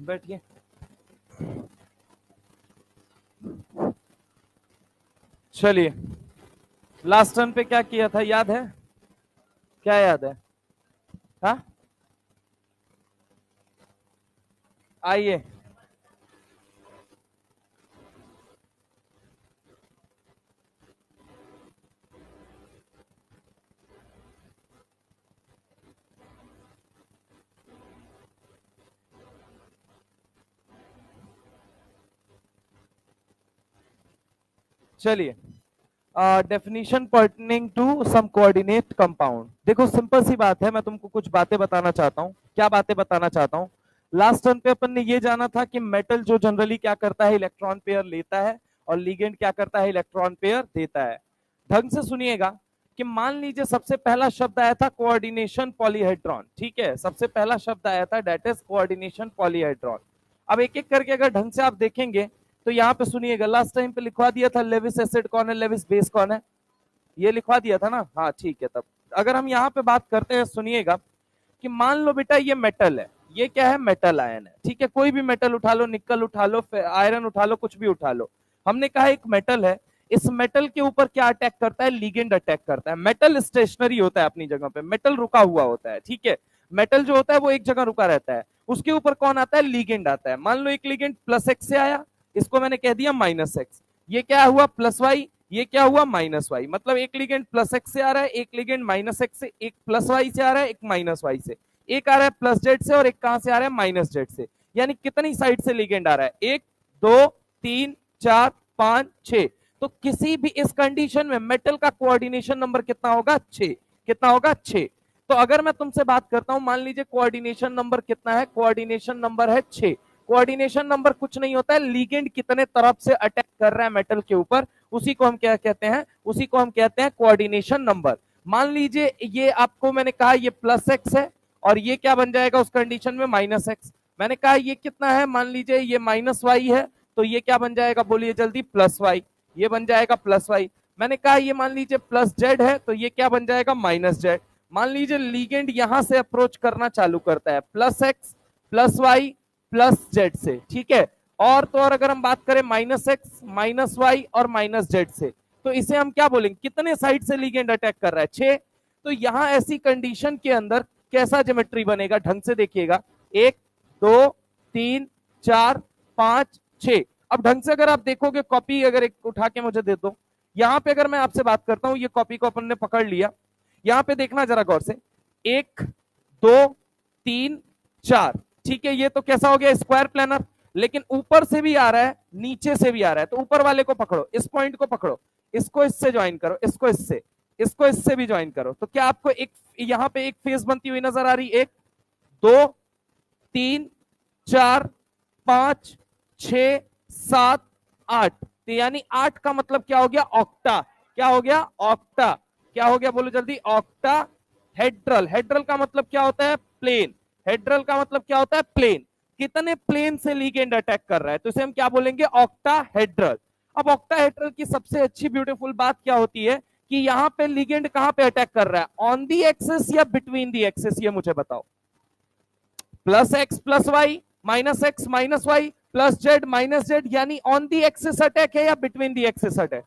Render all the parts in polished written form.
बैठिए। चलिए, last turn पे क्या किया था याद है? क्या याद है? हाँ, आइए। चलिए, definition pertaining to some coordinate compound. देखो, सिंपल सी बात है, मैं तुमको कुछ बातें बताना चाहता हूँ। क्या बातें बताना चाहता हूँ? लास्ट टर्न पे अपन ने ये जाना था कि मेटल जो जनरली क्या करता है, इलेक्ट्रॉन पेयर लेता है, और लिगेंड क्या करता है, इलेक्ट्रॉन पेयर देता है। ढंग से सुनिएगा कि मान लीजिए सबसे पहला शब्द आया था कोऑर्डिनेशन पॉलीहेड्रॉन। ठीक है, सबसे पहला शब्द आया था दैट इज कोऑर्डिनेशन पॉलीहेड्रॉन। अब एक एक करके अगर ढंग से आप देखेंगे तो यहाँ पे सुनिएगा, लास्ट टाइम पे लिखवा दिया था लेविस एसिड कौन है, लेविस बेस कौन है, ये लिखवा दिया था ना। हाँ ठीक है, तब अगर हम यहाँ पे बात करते हैं, सुनिएगा कि मान लो बेटा ये मेटल है, ये क्या है, मेटल आयन है। ठीक है, कोई भी मेटल उठा लो, निकल उठा लो, आयरन उठा लो, कुछ भी उठा लो। हमने कहा एक मेटल है, इस मेटल के ऊपर क्या अटैक करता है, लिगेंड अटैक करता है। मेटल स्टेशनरी होता है अपनी जगह पे, मेटल रुका हुआ होता है। ठीक है, मेटल जो होता है वो एक जगह रुका रहता है, उसके ऊपर कौन आता है, लिगेंड आता है। मान लो एक लिगेंड प्लस एक्स से आया, इसको मैंने कह दिया माइनस एक्स, ये क्या हुआ प्लस वाई, ये क्या हुआ माइनस वाई। मतलब एक लिगेंड प्लस एक्स से आ रहा है, एक लिगेंड माइनस एक्स से, एक प्लस वाई से आ रहा है, एक माइनस वाई से, एक आ रहा है प्लस जेड से और एक कहां से आ रहा है, माइनस जेड से। यानी कितनी साइड से लिगेंड आ रहा है, एक, दो, तीन, चार, पांच, छह। तो किसी भी इस कंडीशन में मेटल का कोऑर्डिनेशन नंबर कितना होगा, 6। कितना होगा, 6। तो अगर मैं तुमसे बात करता हूं, मान लीजिए कोऑर्डिनेशन नंबर कितना है, कोऑर्डिनेशन नंबर है 6। कोऑर्डिनेशन नंबर कुछ नहीं होता है, लिगेंड कितने तरफ से अटैक कर रहा है मेटल के ऊपर, उसी को हम क्या कहते हैं, उसी को हम कहते हैं कोऑर्डिनेशन नंबर। मान लीजिए ये आपको मैंने कहा ये प्लस एक्स है, और ये क्या बन जाएगा उस कंडीशन में, माइनस एक्स। मैंने कहा ये कितना है, मान लीजिए ये माइनस वाई है, तो ये क्या बन जाएगा, बोलिए जल्दी, प्लस वाई। ये बन जाएगा प्लस वाई। मैंने कहा ये मान लीजिए प्लस जेड है, तो ये क्या बन जाएगा, माइनस जेड। मान लीजिए लीगेंड यहां से अप्रोच करना चालू करता है, plus x, plus y, plus z से। ठीक है, और तो और अगर हम बात करें माइनस एक्स, माइनस वाई और माइनस जेड से, तो इसे हम क्या बोलेंगे, कितने साइड से लीगेंड अटैक कर रहा है, 6। तो यहां ऐसी कंडीशन के अंदर कैसा ज्योमेट्री बनेगा, ढंग से देखिएगा, 1, 2, 3, 4, 5, 6। अब ढंग से अगर आप देखोगे, कॉपी अगर एक उठा के मुझे दे दो, यहां पे अगर मैं आपसे बात करता हूं, ये कॉपी को अपन ने पकड़ लिया, यहां पे देखना जरा गौर से, 1, 2, 3, 4। ठीक है, ये तो कैसा हो गया, स्क्वायर प्लानर। लेकिन ऊपर से भी आ रहा है, नीचे से भी आ रहा है, तो ऊपर वाले को पकड़ो, इस पॉइंट को पकड़ो, इसको इससे ज्वाइन करो, इसको इससे, इसको इससे भी ज्वाइन करो, तो क्या आपको एक यहां पे एक फेस बनती हुई नजर आ रही, 1, 2, 3, 4, 5, 6, 7, 8। तो यानी 8 का मतलब क्या हो गया, ऑक्टा। क्या हो गया, ऑक्टा। क्या हो गया, बोलो जल्दी, ऑक्टा हेड्रल। हेड्रल का मतलब क्या होता है, प्लेन। हेड्रल का मतलब क्या होता है, प्लेन। कितने प्लेन से लिगेंड अटैक कर रहा है, तो इसे हम क्या बोलेंगे, ऑक्टा हेड्रल। अब ऑक्टा हेड्रल की सबसे अच्छी ब्यूटीफुल बात क्या होती है कि यहां पे लिगेंड कहां पे अटैक कर रहा है, ऑन दी एक्सिस या बिटवीन दी एक्सिस, ये मुझे बताओ। Plus x plus y, minus x minus y, plus z minus z, यानी ऑन दी एक्सिस अटैक है या between the axis attack,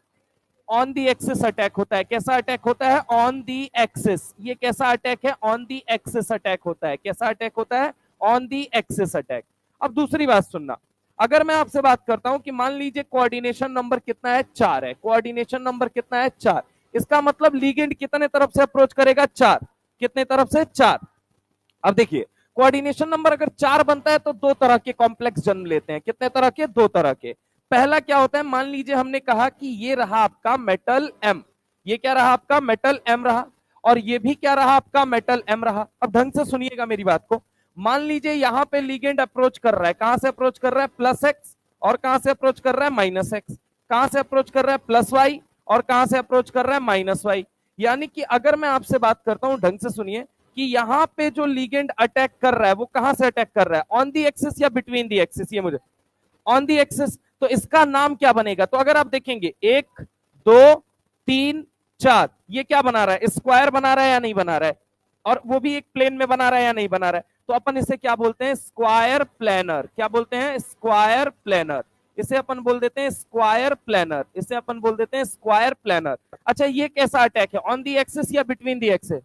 on the axis attack होता है। कैसा अटैक होता है, ऑन दी एक्सिस। ये कैसा अटैक है, ऑन दी एक्सिस अटैक होता है। कैसा अटैक होता है, ऑन दी एक्सिस अटैक। अब दूसरी बात सुनना, अगर मैं आपसे बात करता हूं कि मान लीजिए कोऑर्डिनेशन नंबर कितना है, 4 है, कोऑर्डिनेशन नंबर कितना है, 4। इसका मतलब लीगेंड कितने तरफ से अप्रोच करेगा, 4। कितने तरफ से, 4। अब देखिए, कोऑर्डिनेशन नंबर अगर 4 बनता है तो दो तरह के कॉम्प्लेक्स जन्म लेते हैं। कितने तरह के, दो तरह के। पहला क्या होता है, मान लीजिए हमने कहा कि ये रहा आपका मेटल एम, ये क्या रहा आपका, मेटल एम रहा, और ये भी क्या रहा आपका, मेटल एम रहा। अब ढंग से सुनिएगा मेरी बात को, मान लीजिए यहां पे लिगेंड अप्रोच कर रहा है, कहां से अप्रोच कर रहा है, प्लस एक्स, और कहां से अप्रोच कर रहा है, माइनस एक्स। कहां से अप्रोच कर रहा है, प्लस वाई, और कहां से अप्रोच कर रहा है, माइनस वाई। यानी कि अगर मैं आपसे बात करता हूं, ढंग से सुनिए, कि यहां पे जो लिगेंड अटैक कर रहा है वो कहां से अटैक कर रहा है, ऑन दी एक्सिस या बिटवीन दी एक्सिस, ये मुझे, ऑन दी एक्सिस। तो इसका नाम क्या बनेगा, तो अगर आप देखेंगे 1, 2, 3, 4, ये क्या बना रहा है, स्क्वायर बना रहा है या नहीं बना रहा है, और वो भी एक प्लेन में बना रहा है या नहीं बना रहा है। तो अपन इसे क्या बोलते हैं, स्क्वायर प्लेनर। क्या बोलते हैं, स्क्वायर प्लेनर। इसे अपन बोल देते हैं स्क्वायर प्लेनर, इसे अपन बोल देते हैं स्क्वायर प्लेनर। अच्छा ये कैसा अटैक है, ऑन दी एक्सिस या between the axis?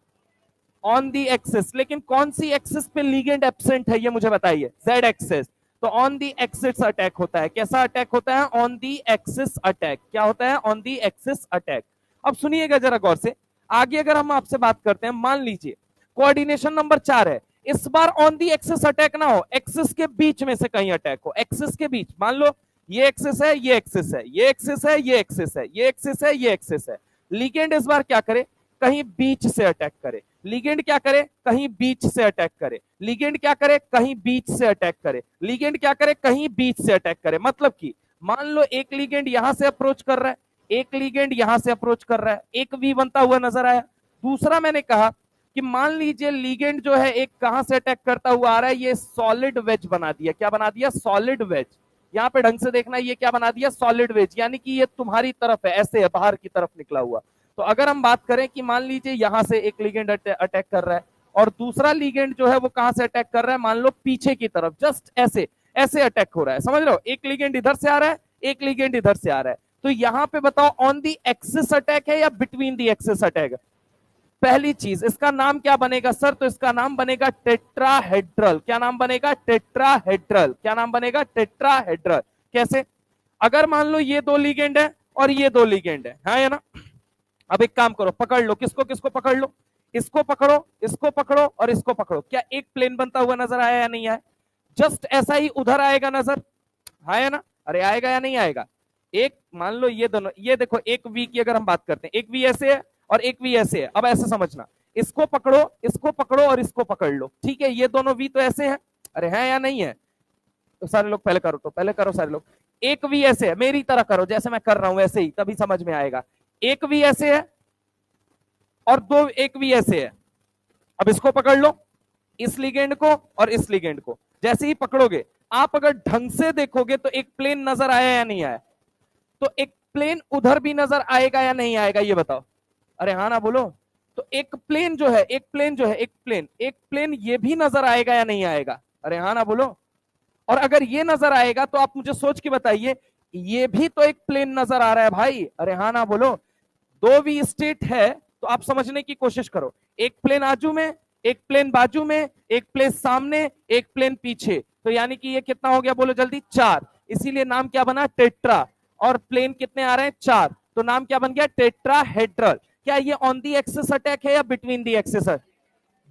On the axis. लेकिन कौन सी एक्सिस पे लिगेंड एब्सेंट है ये मुझे बताइए, जेड एक्सिस। तो ऑन दी एक्सिस अटैक होता है। कैसा अटैक होता है, ऑन दी एक्सिस अटैक। क्या होता है, ऑन दी एक्सिस अटैक। अब सुनिएगा जरा गौर से, आगे अगर हम आपसे बात करते हैं, मान लीजिए कोऑर्डिनेशन नंबर 4 है, इस बार ऑन दी एक्सिस अटैक ना हो, एक्सिस के बीच में से कहीं अटैक हो, एक्सिस के बीच। मान लो ये एक्सिस है, ये एक्सिस है, ये एक्सिस है, ये एक्सिस है, ये एक्सिस है, ये एक्सिस है। लिगेंड इस बार क्या करे, कहीं बीच से अटैक करे। लिगेंड क्या करे, कहीं बीच से अटैक करे। लिगेंड क्या करे, कहीं बीच से अटैक करे। लिगेंड क्या करे, कहीं बीच से अटैक करे। मतलब कि मान लो एक लिगेंड यहां से अप्रोच कर रहा है, एक लिगेंड यहां से अप्रोच कर रहा है, एक वी बनता हुआ नजर आया। दूसरा मैंने कहा कि मान लीजिए लिगेंड जो है एक कहां से अटैक करता हुआ आ रहा है, ये सॉलिड वेज बना दिया। क्या बना दिया, सॉलिड वेज। यहां पे ढंग से देखना, ये क्या बना दिया, सॉलिड वेज, यानी कि ये तुम्हारी तरफ है, ऐसे है, बाहर की तरफ निकला हुआ। तो अगर हम बात करें कि मान लीजिए यहां से एक लिगेंड अटैक कर रहा है और दूसरा लिगेंड जो है वो कहां से अटैक कर रहा है, मान लो पीछे की तरफ, जस्ट ऐसे ऐसे अटैक हो रहा है, समझ रहे हो। एक लिगेंड इधर से आ रहा है, एक लिगेंड इधर से आ रहा है। तो यहां पे बताओ ऑन दी एक्सिस अटैक है या बिटवीन दी एक्सिस अटैक है? पहली चीज, इसका नाम क्या बनेगा सर, तो इसका नाम बनेगा टेट्राहेड्रल। क्या नाम बनेगा, टेट्राहेड्रल। क्या नाम बनेगा, टेट्राहेड्रल। कैसे, अगर मान लो ये दो लिगेंड है और ये दो लिगेंड है, हाँ या ना। अब एक काम करो, पकड़ लो, किसको किसको पकड़ लो, इसको पकड़ो, इसको पकड़ो और इसको पकड़ो। क्या एक प्लेन बनता हुआ नजर आया या नहीं आया? जस्ट ऐसा ही उधर आएगा नजर, हाँ या ना, अरे आएगा या नहीं आएगा। एक मान लो ये दोनों, ये देखो एक वी की अगर हम बात करते हैं, एक वी ऐसे है और एक वी ऐसे है। अब ऐसे समझना, इसको पकड़ो, इसको पकड़ो और इसको पकड़ लो, ठीक है। ये दोनों वी तो ऐसे हैं, अरे है या नहीं है? तो सारे लोग पहले करो, तो पहले करो सारे लोग। एक वी ऐसे है, मेरी तरह करो, जैसे मैं कर रहा हूं वैसे ही, तभी समझ में आएगा। एक वी ऐसे है और दो एक वी ऐसे है। अब इसको पकड़ लो, इस लिगेंड को और इस लिगेंड को। जैसे ही पकड़ोगे, आप अगर ढंग से देखोगे तो एक प्लेन नजर आया या नहीं आया? तो एक प्लेन उधर भी नजर आएगा या नहीं आएगा, ये बताओ। अरे हाँ ना बोलो। तो एक प्लेन जो है, एक प्लेन जो है, एक प्लेन ये भी नजर आएगा या नहीं आएगा? अरे हाँ ना बोलो। और अगर ये नजर आएगा तो आप मुझे सोच के बताइए, ये भी तो एक प्लेन नजर आ रहा है भाई। अरे हाँ ना बोलो। दो वी स्टेट है तो आप समझने की कोशिश करो, एक प्लेन आजू में, एक प्लेन बाजू में, एक प्लेन सामने, एक प्लेन पीछे। तो यानी कि ये कितना हो गया, बोलो जल्दी, 4। इसीलिए नाम क्या बना, टेट्रा। और प्लेन कितने आ रहे हैं, 4, तो नाम क्या बन गया, टेट्राहेड्रल। क्या ये ऑन दी एक्सिस अटैक है या between the axis?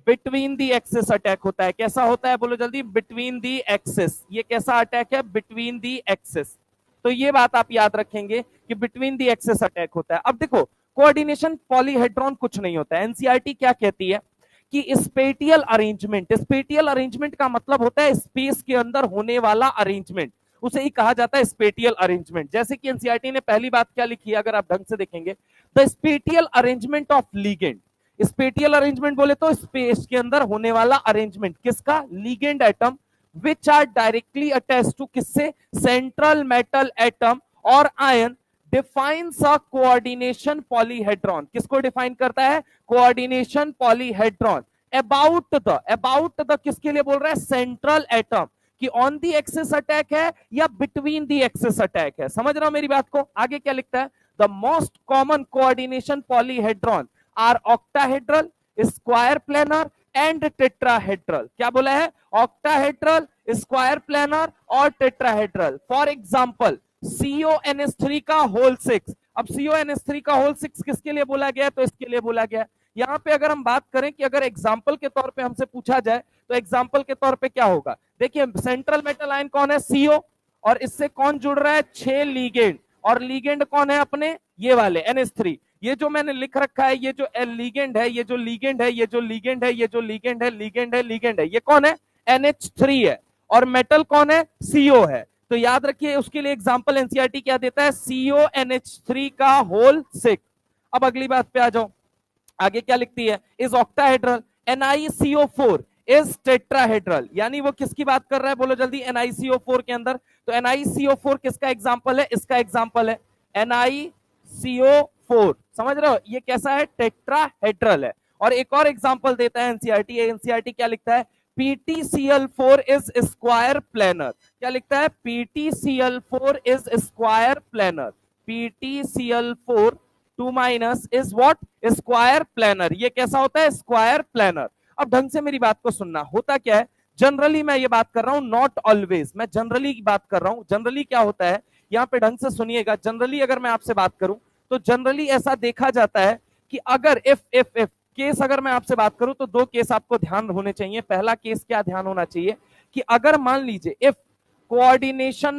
Between the axis attack होता है। कैसा होता है, बोलो जल्दी, बिटवीन दी एक्सिस। ये कैसा अटैक है, बिटवीन दी एक्सिस। तो ये बात आप याद रखेंगे कि बिटवीन दी एक्सिस अटैक होता है। अब देखो, कोऑर्डिनेशन पॉलीहेड्रॉन कुछ नहीं होता है। एनसीईआरटी क्या कहती है कि स्पेटियल अरेंजमेंट, स्पेटियल अरेंजमेंट का मतलब होता है स्पेस के अंदर होने वाला अरेंजमेंट, उसे ही कहा जाता है स्पेटियल अरेंजमेंट। जैसे कि एनसीईआरटी ने पहली बात क्या लिखी है, अगर आप ढंग से देखेंगे, the spatial arrangement of ligand. Spatial arrangement बोले तो स्पेस के अंदर होने वाला अरेंजमेंट, किसका, ligand atom which are directly attached to, किससे, सेंट्रल मेटल एटम और ion, defines a coordination polyhedron. किसको डिफाइन करता है, कोऑर्डिनेशन पॉलीहेड्रॉन। अबाउट द किसके लिए बोल रहा है, सेंट्रल एटम, कि ऑन दी एक्सिस अटैक है या बिटवीन दी एक्सिस अटैक है। समझ रहा हो मेरी बात को। आगे क्या लिखता है, the most common coordination polyhedron are octahedral, square planar and tetrahedral. क्या बोला है, ऑक्टाहेड्रल, स्क्वायर प्लेनर और टेट्राहेड्रल। फॉर एग्जांपल CONH3 का होल 6। अब CONH3 का होल 6 किसके लिए बोला गया, तो इसके लिए बोला गया। यहां पे अगर हम बात करें कि अगर एग्जांपल के तौर पे हमसे पूछा जाए तो एग्जांपल के तौर पे क्या होगा, देखिए सेंट्रल मेटल आयन कौन है, CO, और इससे कौन जुड़ रहा है, 6 लीगेंड, और लीगेंड कौन है अपने, ये वाले NH3। ये जो मैंने लिख रखा है, ये जो लीगेंड है, ये जो लीगेंड है, ये जो लीगेंड है, ये जो लीगेंड है, लीगेंड है, लीगेंड है, ये कौन है, NH3 है, और मेटल कौन है, CO है। तो याद रखिए, उसके लिए एग्जांपल एनसीईआरटी क्या देता है, CONH3 का होल 6। अब अगली बात पे आ जाओ, आगे क्या लिखती है, is octahedral, NiCO4 is tetrahedral. यानी वो किसकी बात कर रहा है, बोलो जल्दी, NiCO4 के अंदर। तो NiCO4 किसका एग्जांपल है, इसका एग्जांपल है NiCO4। समझ रहे हो, ये कैसा है, टेट्राहेड्रल है। और एक और एग्जांपल देता है एनसीईआरटी। एनसीईआरटी क्या लिखता है, PtCl4 इज स्क्वायर प्लेनर। क्या लिखता है? PtCl4 is square planar. PtCl4 2 minus is what? Square planar. ये कैसा होता है? Square planar. अब ढंग से मेरी बात को सुनना। होता क्या है, जनरली मैं ये बात कर रहा हूं, नॉट ऑलवेज, मैं जनरली की बात कर रहा हूं। जनरली क्या होता है, यहां पे ढंग से सुनिएगा। जनरली अगर मैं आपसे बात करूं तो जनरली ऐसा देखा जाता है कि अगर इफ केस अगर मैं आपसे बात करूं तो दो केस आपको ध्यान होने चाहिए। पहला केस क्या ध्यान होना चाहिए कि अगर मान लीजिए इफ कोऑर्डिनेशन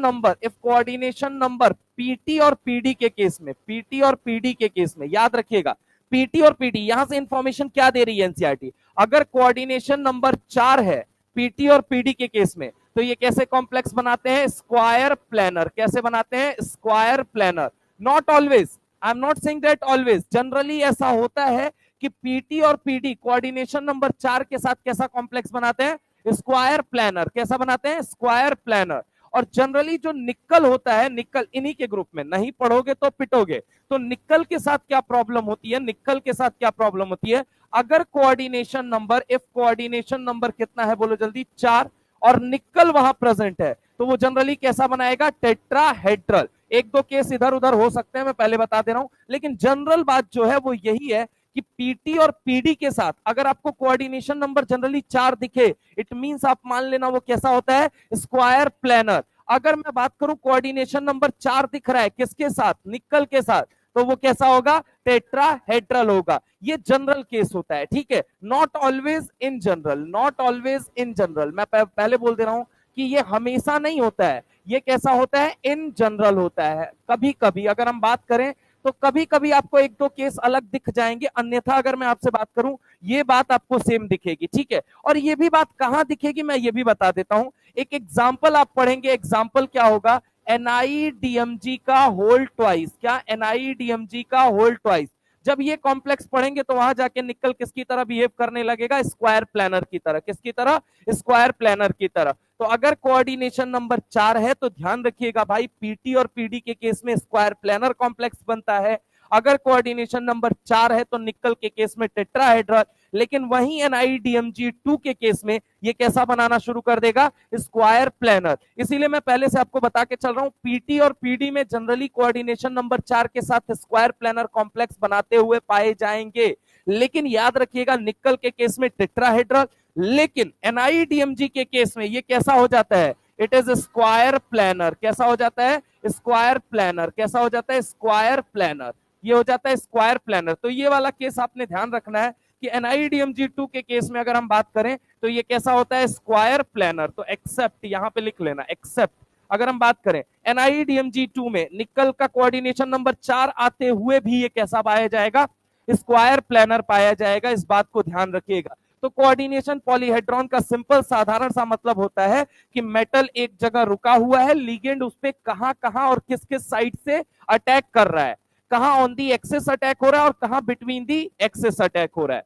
नंबर पीटी और पीडी के केस में, पीटी और पीडी के केस में याद रखिएगा, पीटी और पीडी, यहां से इंफॉर्मेशन क्या दे रही है एनसीईआरटी, अगर कोऑर्डिनेशन नंबर 4 है पीटी और पीडी के केस में, तो ये कैसे कॉम्प्लेक्स बनाते हैं? Square planar. कैसे बनाते हैं? Square planar. Not always, I am not saying that always, generally ऐसा होता है कि पीटी और पीडी कोऑर्डिनेशन नंबर 4 के साथ कैसा कॉम्प्लेक्स बनाते हैं? Square planar. कैसा बनाते हैं? Square planar. और जनरली जो निकल होता है, निकल इन्हीं के ग्रुप में, नहीं पढ़ोगे तो पिटोगे। तो निकल के साथ क्या प्रॉब्लम होती है? निकल के साथ क्या प्रॉब्लम होती है? अगर coordination number, if coordination number कितना है बोलो जल्दी? 4, और निकल वहां प्रेजेंट है, तो वो जनरली कैसा बनाएगा? टेट्राहेड्रल। एक दो केस इधर उधर हो सकते हैं, मैं पहले बता दे रहा हूं, लेकिन जनरल बात जो है वो यही है कि पीटी और पीडी के साथ अगर आपको कोऑर्डिनेशन नंबर जनरली 4 दिखे, इट मींस आप मान लेना वो कैसा होता है? Square planar. अगर मैं बात करूं कोऑर्डिनेशन नंबर 4 दिख रहा है किसके साथ? निकल के साथ, तो वो कैसा होगा? टेट्राहेड्रल होगा। ये जनरल केस होता है, ठीक है? Not always in general, not always in general, मैं पहले बोल दे रहा हूं कि ये हमेशा नहीं होता है। ये कैसा होता है? इन जनरल होता है। कभी कभी अगर हम बात करें तो कभी कभी आपको एक दो केस अलग दिख जाएंगे, अन्यथा अगर मैं आपसे बात करूं ये बात आपको सेम दिखेगी, ठीक है? और ये भी बात कहां दिखेगी मैं ये भी बता देता हूं। एक एग्जाम्पल आप पढ़ेंगे, एग्जाम्पल क्या होगा? NiDMg का होल ट्वाइस। क्या? NiDMg का होल ट्वाइस। जब ये कॉम्प्लेक्स पढ़ेंगे तो वहां जाके निकल किसकी तरह बिहेव करने लगेगा? स्क्वायर प्लानर की तरह। किसकी तरह? स्क्वायर प्लानर की तरह। तो अगर कोऑर्डिनेशन नंबर 4 है तो ध्यान रखिएगा भाई, पीटी और पीडी के केस में स्क्वायर प्लानर कॉम्प्लेक्स बनता है। अगर कोऑर्डिनेशन नंबर 4 है तो निकल के केस में टेट्राहेड्रल। लेकिन वहीं NiDMg2 के केस में ये कैसा बनाना शुरू कर देगा? Square planar. इसीलिए मैं पहले से आपको बता के चल रहा हूं, पीटी और पीडी में जनरली कोऑर्डिनेशन नंबर 4 के साथ स्क्वायर प्लेनर कॉम्प्लेक्स बनाते हुए पाए जाएंगे, लेकिन याद रखिएगा निकल के केस में टेट्राहेड्रल। लेकिन NiDMg के केस में ये कैसा हो जाता है? It is square planar. कैसा हो जाता है? Square planar. कैसा हो जाता है? Square planar. ये हो जाता है स्क्वायर प्लेनर। तो ये वाला केस आपने ध्यान रखना है कि NiDMg2 के केस में अगर हम बात करें तो ये कैसा होता है? Square planar. तो एक्सेप्ट यहां पे लिख लेना, एक्सेप्ट अगर हम बात करें NiDMg2 में निकल का कोऑर्डिनेशन नंबर 4 आते हुए भी ये कैसा पाया जाएगा? स्क्वायर प्लेनर पाया जाएगा। इस बात को ध्यान रखिएगा। तो कोऑर्डिनेशन पॉलीहेड्रॉन का सिंपल साधारण सा मतलब होता है कि मेटल एक जगह रुका हुआ है, लिगेंड उस पे कहां कहां और किस किस साइड से अटैक कर रहा है, कहां ऑन दी एक्सिस अटैक हो रहा है और कहां बिटवीन दी एक्सिस अटैक हो रहा है।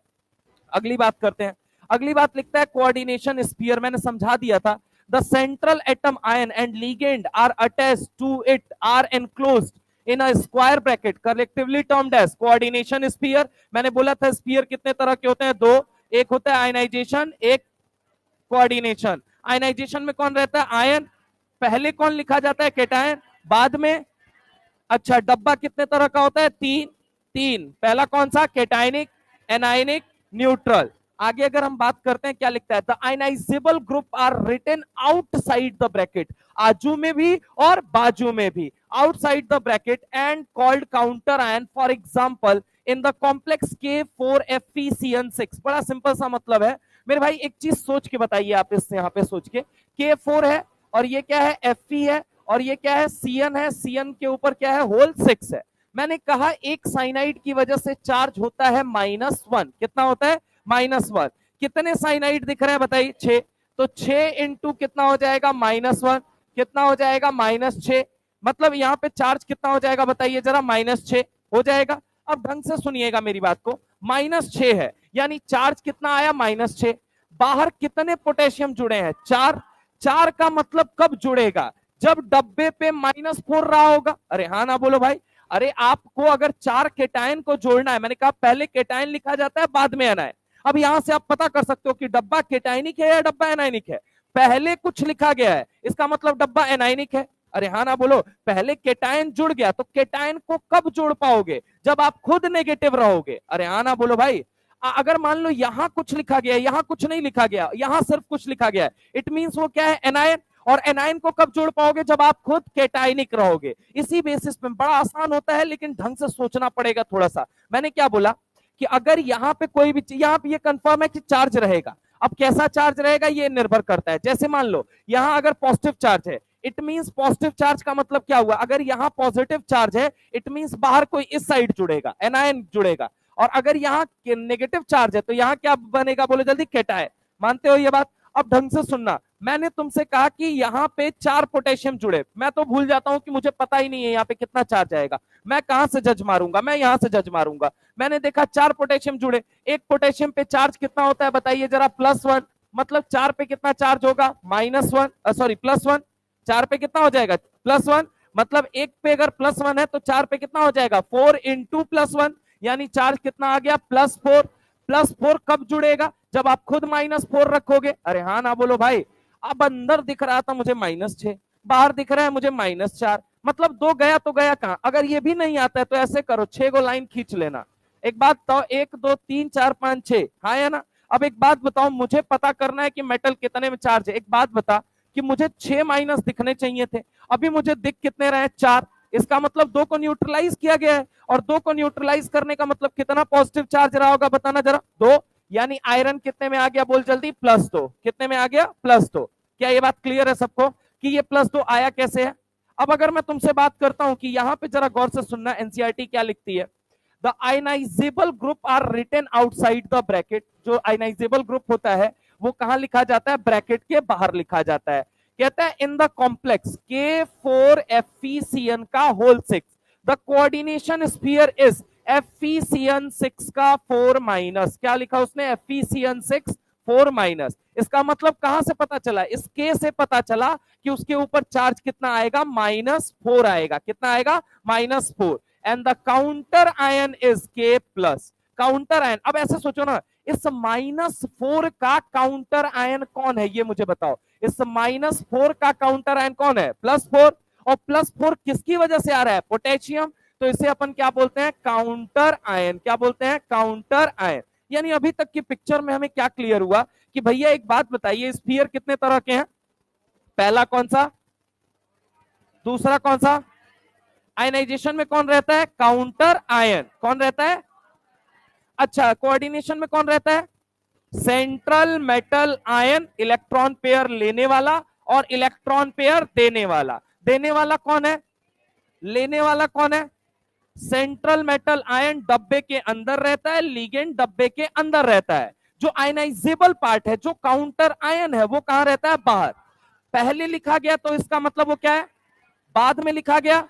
अगली बात करते हैं। अगली बात लिखता है कोऑर्डिनेशन स्फीयर। मैंने समझा दिया था, the central atom ion and ligand are attached to it are enclosed in a square bracket collectively termed as coordination sphere. मैंने बोला था स्फीयर कितने तरह के होते हैं? दो। एक होता है आयनाइजेशन, एक कोऑर्डिनेशन। आयनाइजेशन में कौन रहता है? आयन। पहले कौन लिखा जाता है? कैटायन। बाद में, अच्छा, डब्बा कितने तरह का होता है? तीन। तीन। पहला कौन सा? Cationic, anionic, neutral. आगे अगर हम बात करते हैं क्या लिखता है? The ionisable group are written outside the bracket, आजू में भी और बाजू में भी, outside the bracket and called counter ion. For example in the complex K4FeCN6। बड़ा सिंपल सा मतलब है मेरे भाई, एक चीज सोच के बताइए आप, इससे यहाँ पे सोच के, K4 है और ये क्या है? Fe है और ये क्या है? Cn है। Cn के ऊपर क्या है? होल 6 है। मैंने कहा एक साइनाइड की वजह से चार्ज होता है -1। कितना होता है? -1। कितने साइनाइड दिख रहे हैं बताइए? 6। तो 6 इंटू कितना हो जाएगा? -1। कितना हो जाएगा? -6। मतलब यहाँ पे चार्ज कितना हो जाएगा बताइए जरा? -6 हो जाएगा। अब ढंग से सुनिएगा मेरी बात को, -6 है यानी चार्ज कितना आया? -6। बाहर कितने पोटेशियम जुड़े हैं? 4। 4 का मतलब कब जुड़ेगा? जब डब्बे पे -4 रहा होगा। अरे हाँ ना बोलो भाई। अरे आपको अगर 4 केटायन को जोड़ना है, मैंने कहा पहले केटायन लिखा जाता है बाद में एनायन। अब यहां से आप पता कर सकते हो कि डब्बा केटाइनिक है या डब्बा एनाइनिक है। पहले कुछ लिखा गया है, इसका मतलब डब्बा एनाइनिक है। अरे हाँ ना बोलो, पहले केटायन जुड़ गया तो केटायन को कब जोड़ पाओगे, जब आप खुद नेगेटिव रहोगे। अरे हाँ ना बोलो भाई। अगर मान लो यहां कुछ लिखा गया, यहां कुछ नहीं लिखा गया, यहां सिर्फ कुछ लिखा गया है, इट मींस वो क्या है, एनायन। और एनायन को कब जोड़ पाओगे, जब आप खुद केटाइनिक रहोगे। इसी बेसिस पे बड़ा आसान होता है, लेकिन ढंग से सोचना पड़ेगा थोड़ा सा। मैंने क्या बोला कि अगर यहाँ पे कोई भी, यहाँ पे ये कंफर्म है कि चार्ज रहेगा। अब कैसा चार्ज रहेगा ये निर्भर करता है। जैसे मान लो यहाँ अगर पॉजिटिव चार्ज है, इट मींस पॉजिटिव चार्ज का मतलब क्या हुआ, अगर यहाँ पॉजिटिव चार्ज है इट मींस बाहर कोई इस साइड जुड़ेगा, एनायन जुड़ेगा। और अगर यहाँ नेगेटिव चार्ज है तो यहाँ क्या बनेगा, बोलो जल्दी, केटायन। मानते हो ये बात? अब ढंग से सुनना, मैंने तुमसे कहा कि यहाँ पे 4 पोटेशियम जुड़े, मैं तो भूल जाता हूं कि मुझे पता ही नहीं है यहाँ पे कितना चार्ज आएगा, मैं कहां से जज मारूंगा, मैं यहां से जज मारूंगा। मैंने देखा 4 पोटेशियम जुड़े, एक पोटेशियम पे चार्ज कितना होता है बताइए जरा, +1। मतलब 4 पे कितना चार्ज होगा, -1, सॉरी +1। 4 पे कितना हो जाएगा, +1। मतलब एक पे अगर +1 है तो 4 पे कितना हो जाएगा, 4 × +1, यानी चार्ज कितना आ गया, +4। +4 कब जुड़ेगा, जब आप खुद -4 रखोगे। अरे हाँ ना बोलो भाई। अब अंदर दिख रहा था मुझे -6, बाहर दिख रहा है मुझे -4, मतलब 2 गया तो गया कहां। अगर ये भी नहीं आता है तो ऐसे करो, 6 को लाइन खींच लेना। एक बात बताओ, 1 2 3 4 5 6, हाँ या ना। अब एक बात बताओ, मुझे पता करना है कि मेटल कितने में चार्ज है। एक बात बता कि मुझे 6 माइनस दिखने चाहिए थे, अभी मुझे दिख कितने रहे, 4। इसका मतलब 2 को न्यूट्रलाइज किया गया है, और 2 को न्यूट्रलाइज करने का मतलब कितना पॉजिटिव चार्ज रहा होगा, बताना जरा, 2। यानी आयरन कितने में आ गया, बोल जल्दी, +2। कितने में आ गया, +2। क्या ये बात क्लियर है सबको कि ये +2 आया कैसे है? अब अगर मैं तुमसे बात करता हूं कि यहां पे जरा गौर से सुनना, एनसीईआरटी क्या लिखती है, the ionisable group are written outside the bracket. जो आयनाइजेबल ग्रुप होता है वो कहां लिखा जाता है, ब्रैकेट के बाहर लिखा जाता है। कहता है इन द कॉम्प्लेक्स K4FeCN का whole 6 the coordination sphere is FeCN6 का 4-। क्या लिखा उसने, FeCN6 4-। इसका मतलब कहां से पता चला, इस K से पता चला कि उसके ऊपर चार्ज कितना आएगा, -4 आएगा। कितना आएगा, -4। And the counter ion is K+। Counter ion, अब ऐसे सोचो ना, इस -4 का काउंटर आयन कौन है, ये मुझे बताओ। इस -4 का काउंटर आयन कौन है, +4। और +4 किसकी वजह से आ रहा है, पोटेशियम। तो इसे अपन क्या बोलते हैं, काउंटर आयन। क्या बोलते हैं, काउंटर आयन। यानी अभी तक की पिक्चर में हमें क्या क्लियर हुआ कि भैया एक बात बताइए, स्फीयर कितने तरह के हैं, पहला कौन सा, दूसरा कौन सा, आयनाइजेशन में कौन रहता है, काउंटर आयन। कौन रहता है, अच्छा, कोऑर्डिनेशन में कौन रहता है, central metal ion, electron pair लेने वाला और इलेक्ट्रॉन पेयर देने वाला। देने वाला कौन है, लेने वाला कौन है, सेंट्रल मेटल आयन डब्बे के अंदर रहता है, लिगेंड डब्बे के अंदर रहता है। जो आयनाइजेबल पार्ट है, जो काउंटर आयन है, वो कहां रहता है, बाहर। पहले लिखा गया तो इसका मतलब वो क्या है, बाद में लिखा गया।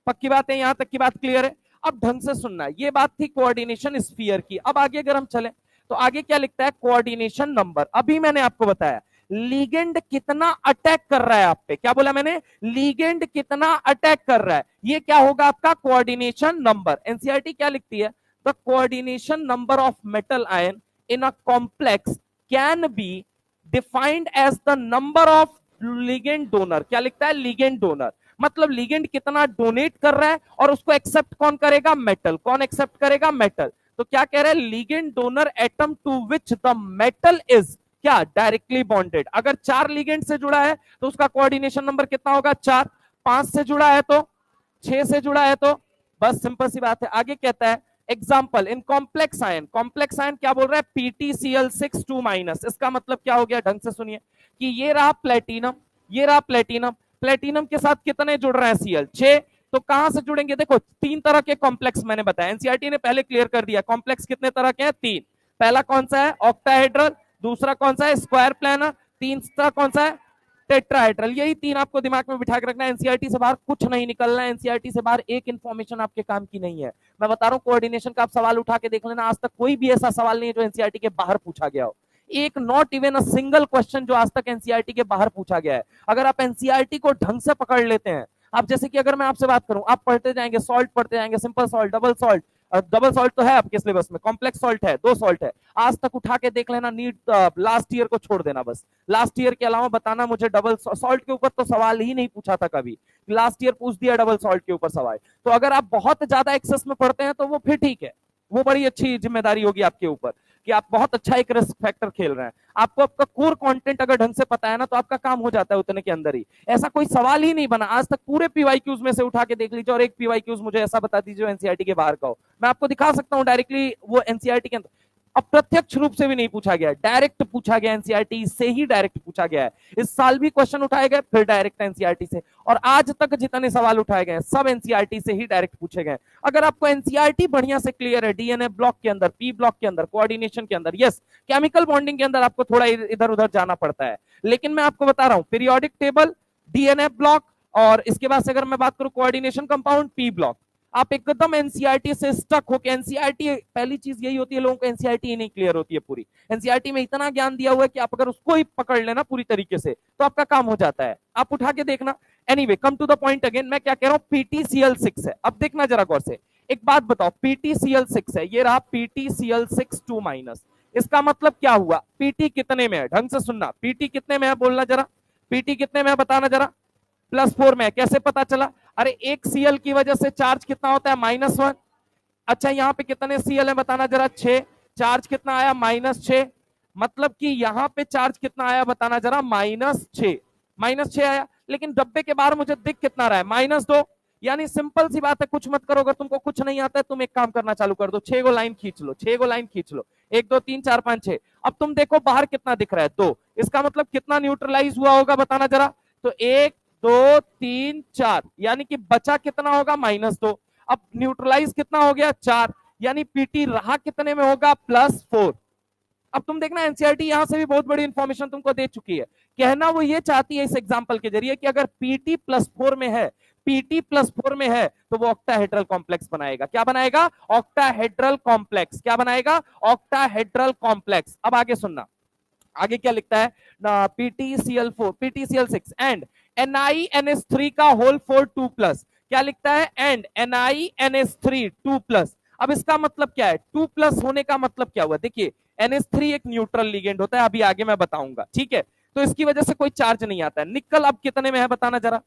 पक्की बात है, यहां तक की बात क्लियर है। अब ढंग से सुनना, ये बात थी कोऑर्डिनेशन स्फीयर की। अब आगे अगर हम चले तो आगे क्या लिखता है, कोऑर्डिनेशन नंबर। अभी मैंने आपको बताया लीगेंड कितना अटैक कर रहा है आप पे, क्या बोला मैंने, लीगेंड कितना अटैक कर रहा है, ये क्या होगा आपका कोऑर्डिनेशन नंबर। एनसीईआरटी क्या लिखती है, the coordination number of metal ion in a complex can be defined as the number of ligand donor. क्या लिखता है, लिगेंड डोनर। मतलब लिगेंड कितना डोनेट कर रहा है और उसको एक्सेप्ट कौन करेगा, मेटल। कौन एक्सेप्ट करेगा, मेटल। तो क्या कह रहा है, ligand donor atom to which the metal is क्या, डायरेक्टली बॉन्डेड। अगर 4 लिगेंड से जुड़ा है तो उसका कोऑर्डिनेशन नंबर कितना होगा, 4। 5 से जुड़ा है तो, 6 से जुड़ा है तो, बस सिंपल सी बात है। आगे कहता है example in complex ion. Complex ion क्या बोल रहा है, PtCl6 2-। इसका मतलब क्या हो गया, ढंग से सुनिए कि ये रहा प्लेटिनम, ये रहा प्लेटिनम। प्लेटिनम के साथ कितने जुड़ रहे हैं, Cl 6। तो कहां से जुड़ेंगे, देखो 3 तरह के कॉम्प्लेक्स मैंने बताया, एनसीईआरटी ने पहले क्लियर कर दिया कॉम्प्लेक्स कितने तरह के हैं, 3। पहला कौन सा है, ऑक्टाहेड्रल। दूसरा कौन सा है, स्क्वायर प्लानर। तीसरा कौन सा है, टेट्राहेड्रल। यही 3 आपको दिमाग में बिठा के रखना है। एनसीईआरटी से बाहर कुछ नहीं निकलना है, एनसीईआरटी से बाहर एक इंफॉर्मेशन आपके काम की नहीं है। मैं बता रहा हूं, कोऑर्डिनेशन का आप सवाल उठा के देख लेना, आज तक कोई भी ऐसा सवाल नहीं है जो एनसीईआरटी के बाहर पूछा गया हो। एक not even a single question जो आज तक एनसीईआरटी के बाहर पूछा गया है। अगर आप एनसीईआरटी को ढंग से पकड़ लेते हैं, आप जैसे कि अगर मैं आपसे बात करूं, आप पढ़ते जाएंगे, सॉल्ट पढ़ते जाएंगे, simple salt, double salt, double salt तो है आपके सिलेबस में, कॉम्प्लेक्स सॉल्ट है, 2 सॉल्ट है, आज तक उठा के देख लेना, नीट लास्ट ईयर को छोड़ देना बस, लास्ट ईयर के अलावा बताना मुझे डबल सॉल्ट के ऊपर तो सवाल ही नहीं पूछा था कभी, लास्ट ईयर पूछ दिया डबल सॉल्ट के ऊपर सवाल। तो अगर आप बहुत ज्यादा एक्सेस में पढ़ते हैं तो वो फिर ठीक है, वो बड़ी अच्छी जिम्मेदारी होगी आपके ऊपर कि आप बहुत अच्छा एक रिस्क फैक्टर खेल रहे हैं। आपको आपका कोर कंटेंट अगर ढंग से पता है ना तो आपका काम हो जाता है उतने के अंदर ही, ऐसा कोई सवाल ही नहीं बना आज तक, पूरे पीवाईक्यूज में से उठा के देख लीजिए और एक पीवाईक्यूज मुझे ऐसा बता दीजिए एनसीईआरटी के बाहर का हो, मैं आपको दिखा सकता हूं डायरेक्टली वो एनसीईआरटी के अंदर अप्रत्यक्ष रूप से भी नहीं पूछा गया, डायरेक्ट पूछा गया, एनसीईआरटी से ही डायरेक्ट पूछा गया है। इस साल भी क्वेश्चन उठाए गए फिर डायरेक्ट एनसीईआरटी से, और आज तक जितने सवाल उठाए गए सब एनसीईआरटी से ही डायरेक्ट पूछे गए। अगर आपको एनसीईआरटी बढ़िया से क्लियर है, डीएनए ब्लॉक के अंदर, पी ब्लॉक के अंदर, कोऑर्डिनेशन के अंदर, यस केमिकल बॉन्डिंग के अंदर आपको थोड़ा इधर उधर जाना पड़ता है, लेकिन मैं आपको बता रहा हूं पीरियोडिक टेबल, डीएनए ब्लॉक, और इसके बाद से अगर मैं बात करूं कोऑर्डिनेशन कंपाउंड, पी ब्लॉक, आप एकदम एनसीईआरटी से स्टक होके, एनसीईआरटी पहली चीज यही होती है लोगों को एनसीईआरटी ही नहीं क्लियर होती है पूरी, एनसीईआरटी में इतना ज्ञान दिया हुआ है कि आप अगर उसको ही पकड़ लेना पूरी तरीके से तो आपका काम हो जाता है, आप उठा के देखना। Anyway come to the point again, मैं क्या कह रहा हूं, पीटीसीएल6 है। अब देखना जरा गौर से, एक बात बताओ, पीटीसीएल6 है, ये रहा पीटीसीएल6 2-, इसका मतलब क्या हुआ, पीटी कितने में है, ढंग से सुनना, पीटी कितने में है बोलना जरा, पीटी कितने में है बताना जरा, +4 में है, कैसे पता चला, अरे एक सीएल की वजह से चार्ज कितना होता है -1, अच्छा यहाँ पे कितने सीएल है बताना जरा, 6, चार्ज कितना आया -6, मतलब कि यहाँ पे चार्ज कितना आया बताना जरा, -6, -6 आया, लेकिन डब्बे के बाहर मुझे दिख कितना रहा है, -2, यानी सिंपल सी बात है, कुछ मत करो, अगर तुमको कुछ नहीं आता है तुम एक काम करना चालू कर दो, 6 गो लाइन खींच लो, 6 गो लाइन खींच लो, 1 2 3 4 5 6, अब तुम देखो बाहर कितना दिख रहा है, 2, इसका मतलब कितना न्यूट्रलाइज हुआ होगा बताना जरा, तो 1 2 3 4, यानी कि बचा कितना होगा -2, अब न्यूट्रलाइज कितना हो गया 4, यानी पीटी रहा कितने में होगा +4। अब तुम देखना एनसीईआरटी यहां से भी बहुत बड़ी इंफॉर्मेशन तुमको दे चुकी है, कहना वो ये चाहती है इस एग्जांपल के जरिए कि अगर पीटी +4 में है, पीटी +4 में है तो वो ऑक्टाहेड्रल कॉम्प्लेक्स बनाएगा, क्या बनाएगा, ऑक्टाहेड्रल कॉम्प्लेक्स, क्या बनाएगा, ऑक्टाहेड्रल कॉम्प्लेक्स। अब आगे सुनना, आगे क्या लिखता है, पीटीसीएल4 पीटीसीएल6 एंड NiNH3 का होल 4 2+, क्या लिखता है, एंड NiNH3 2+। अब इसका मतलब क्या है, 2+ होने का मतलब क्या हुआ, देखिए NH3 एक न्यूट्रल लिगेंड होता है, अभी आगे मैं बताऊंगा, ठीक है, तो इसकी वजह से कोई चार्ज नहीं आता है। निकल अब कितने में है बताना जरा,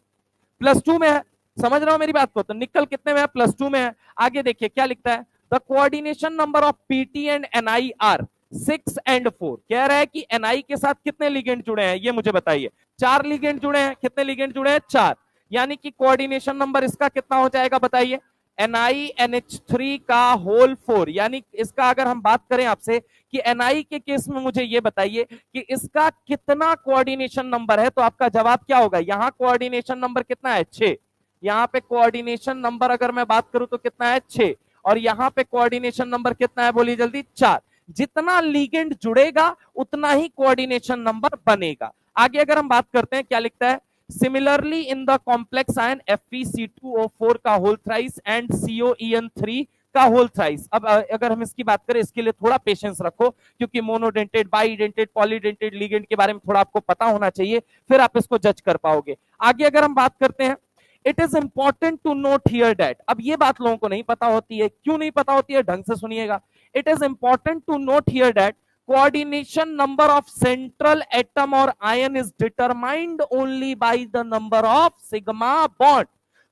+2 में है, समझ रहे हो मेरी बात को, तो निकल कितने में है, +2 में है। आगे देखिए क्या लिखता है, the coordination number of PT and NI आर 6 and 4, कह रहा है कि NI के साथ कितने लिगेंड जुड़े हैं, ये मुझे बताइए, 4 लिगेंड जुड़े हैं, कितने लिगेंड जुड़े हैं, 4, यानी कि कोऑर्डिनेशन नंबर इसका कितना हो जाएगा बताइए, NiNH3 का होल 4, यानी इसका अगर हम बात करें आपसे कि NI के केस में मुझे ये बताइए कि इसका कितना कोऑर्डिनेशन नंबर है, तो आपका जवाब क्या होगा, यहां कोऑर्डिनेशन नंबर कितना है 6, यहां पे कोऑर्डिनेशन नंबर अगर मैं बात करूं तो कितना है 6, और यहां पे कोऑर्डिनेशन नंबर कितना है बोलिए जल्दी, 4, जितना लिगेंड जुड़ेगा उतना ही कोऑर्डिनेशन नंबर बनेगा। आगे अगर हम बात करते हैं क्या लिखता है, similarly in the complex ion FeC2O4 का होल थ्राइस एंड COEN3 का होल थ्राइस। अब अगर हम इसकी बात करें, इसके लिए थोड़ा पेशेंस रखो, क्योंकि मोनोडेंटेड, बाईडेंटेड, पॉलीडेंटेड लिगेंड के बारे में थोड़ा आपको पता होना चाहिए, फिर आप इसको जज कर पाओगे। आगे अगर हम बात करते हैं, it is important to note here that, अब ये बात लोगों को नहीं पता होती है, क्यों नहीं पता होती है, ढंग से सुनिएगा, it is important to note here that coordination number of central atom or ion is determined only by the number of sigma bond।